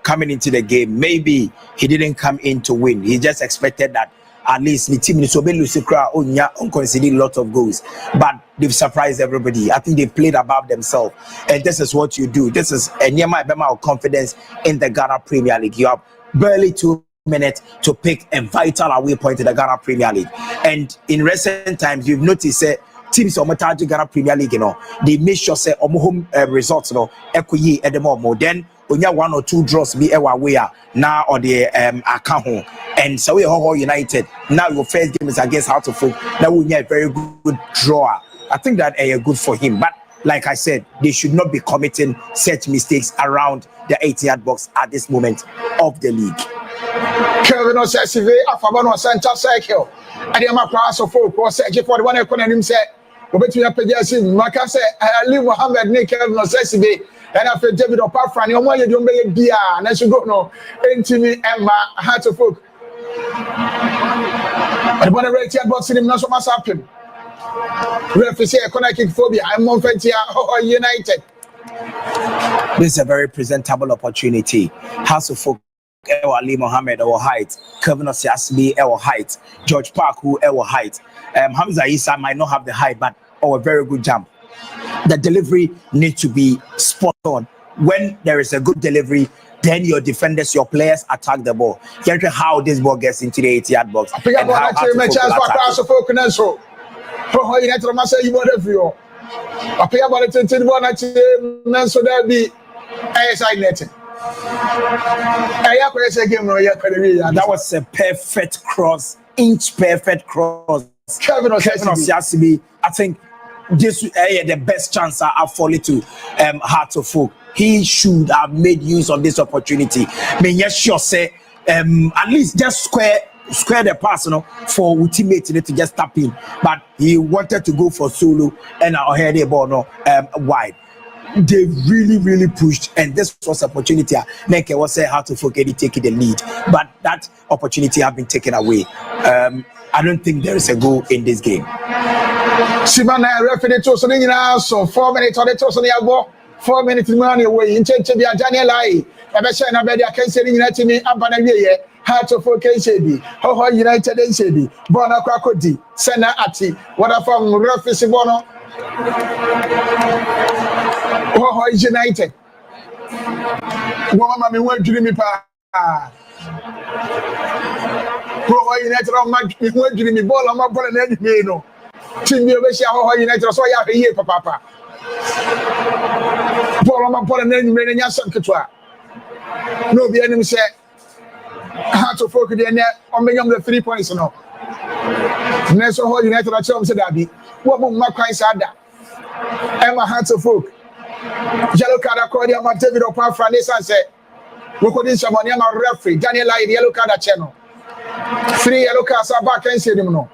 Coming into the game, maybe he didn't come in to win. He just expected that at least the team is conceding a lot of goals, but they've surprised everybody. I think they played above themselves, and this is what you do. This is a near my confidence in the Ghana Premier League. You have barely 2 minutes to pick a vital away point in the Ghana Premier League, and in recent times you've noticed teams on Mataji Ghana Premier League, they make sure say home results, equity at the moment. Then when you 1 or 2 draws be away now or the account, and so we Hohoe United now your first game is against Hearts of Folk. That will be a very good draw. I think that good for him, but like I said, they should not be committing such mistakes around the 80-yard box at this moment of the league. Kelvin Osesive, Afabano Center Cycle. I am a class of folk or search for the one economy said, obetumi apagya sim maka say Ali Mohammed ne Kevin Osesibe and after David Opafra ne omo ye de omo ye bia na shigo no entimi emma Hearts of Oak the one right here boxing him no so must happen referee say corner kick phobia I'm on Fentia United. This is a very presentable opportunity. House of Folk Ali Mohammed our height, Kevin Osiasibi our height, George Park who our height. Hamza Issa might not have the height, but a very good jump. The delivery needs to be spot on. When there is a good delivery, then your defenders, your players attack the ball. Here's how this ball gets into the 80-yard box. And how House of Folk and so Hohoe United must say you want every I pay about it until one actually so that be ASI netting. That was a perfect cross, inch perfect cross. Kevin Osiasibi, I think this the best chance I fallen to Hearts of Folk. He should have made use of this opportunity. But yes, sure say at least just square the pass, for ultimate to just tap in. But he wanted to go for solo and I heard the ball wide. They really pushed, and this was opportunity. Neke was say how to forget it, taking the lead, but that opportunity have been taken away. I don't think there is a goal in this game. Simana referee to so 4 minutes on the toss on the ball. 4 minutes money away. In change be a Daniel Lai. Ebesha na bedi akense ni United ni abana wiye. Hearts of Folk KCB. Hohoe United NCB. Bona kwakodi. Sena ati. Wada from referee bono. Hohoe United. Wama mi wendri mi pa. Hohoe United on match mi wendri mi ball on my ball na ni no. Team bi obehia Hohoe United so ya heye papa. Ball on my ball na ni me nya sanketwa. No be enim say Hearts of Folk dey na on me the 3 points no. Neso Hohoe United a chom say that be. Wo mo makwan sa da. Emma Hearts of Folk. Yellow card according to David Opafra and say we couldn't summon him a referee Daniel Lai yellow card channel 3 yellow cards are back and say no no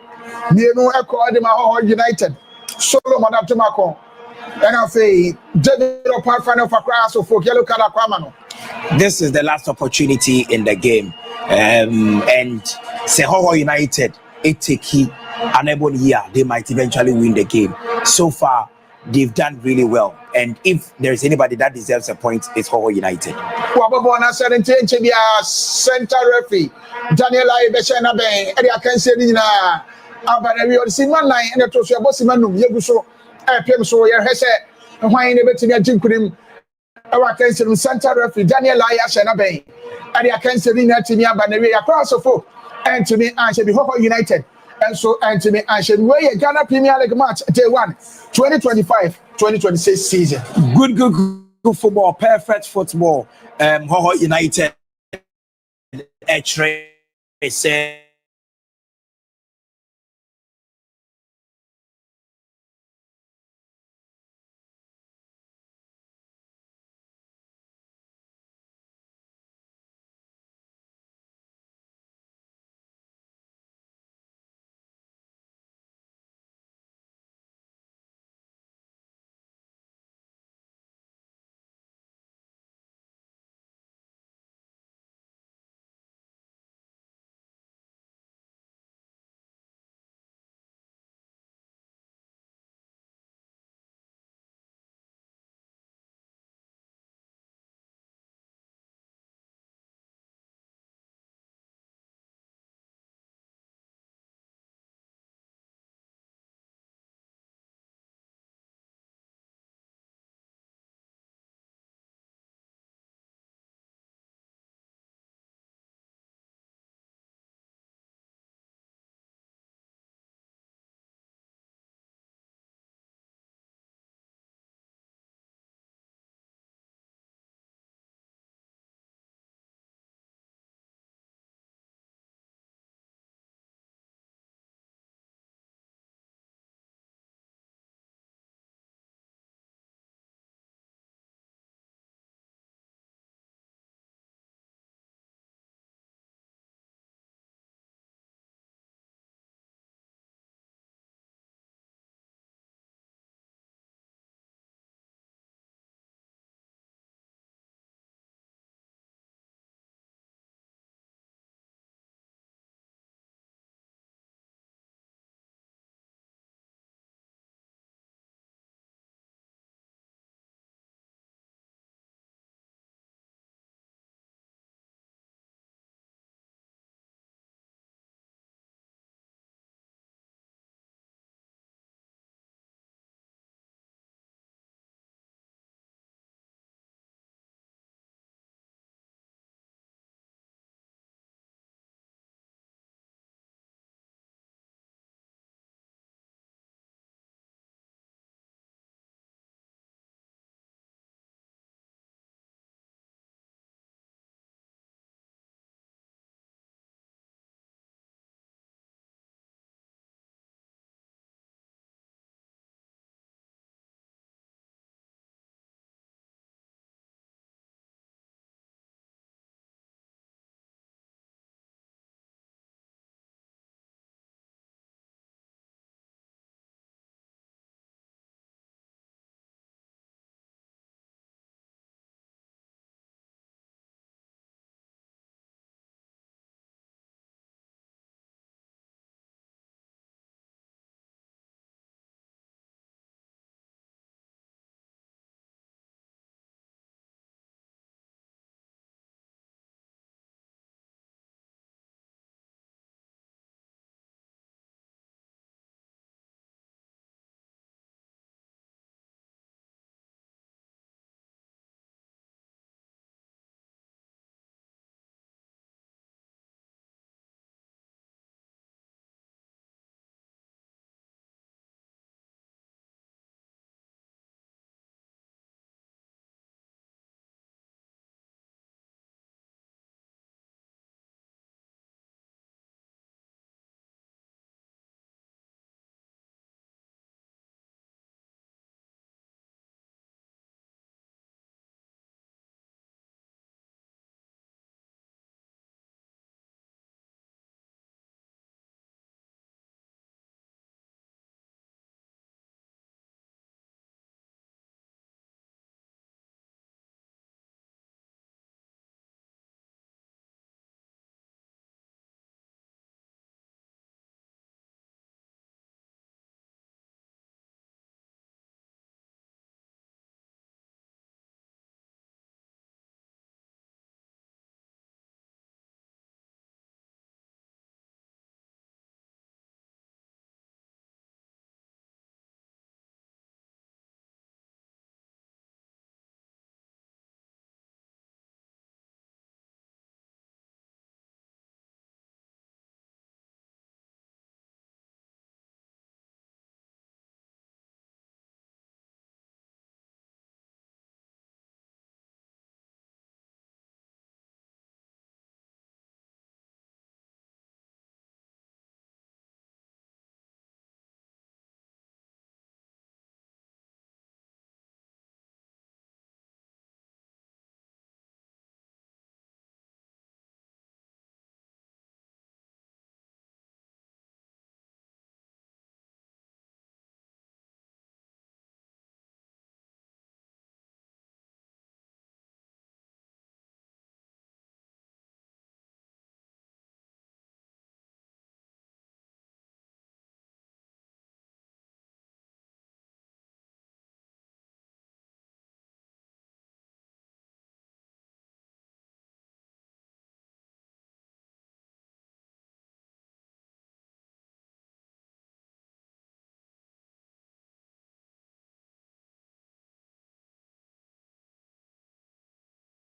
echo the Hohoe United solo madam Tomako and I say David Opafra of Hearts of Folk yellow card aquamano. This is the last opportunity in the game and say Hohoe United unable here they might eventually win the game. So far they've done really well, and if there is anybody that deserves a point, it's Hohoe United. Wabona 17 to be a center referee. Daniel Lai Beshana Bay, and I can say Nina Abanawi or Simon Line and the Tosia Bosimanum, Yaguso, PM so your Hesse, and why in a bit in a gym could him. I can say center referee Daniel Lai Ashana Bay, and I can say Nina Tinia Banawi across the folk, and to me, I should be Hohoe United. And so Anthony Anshin way a Ghana Premier League match day 1 2025-2026 season. Good football, perfect football. Hohoe United say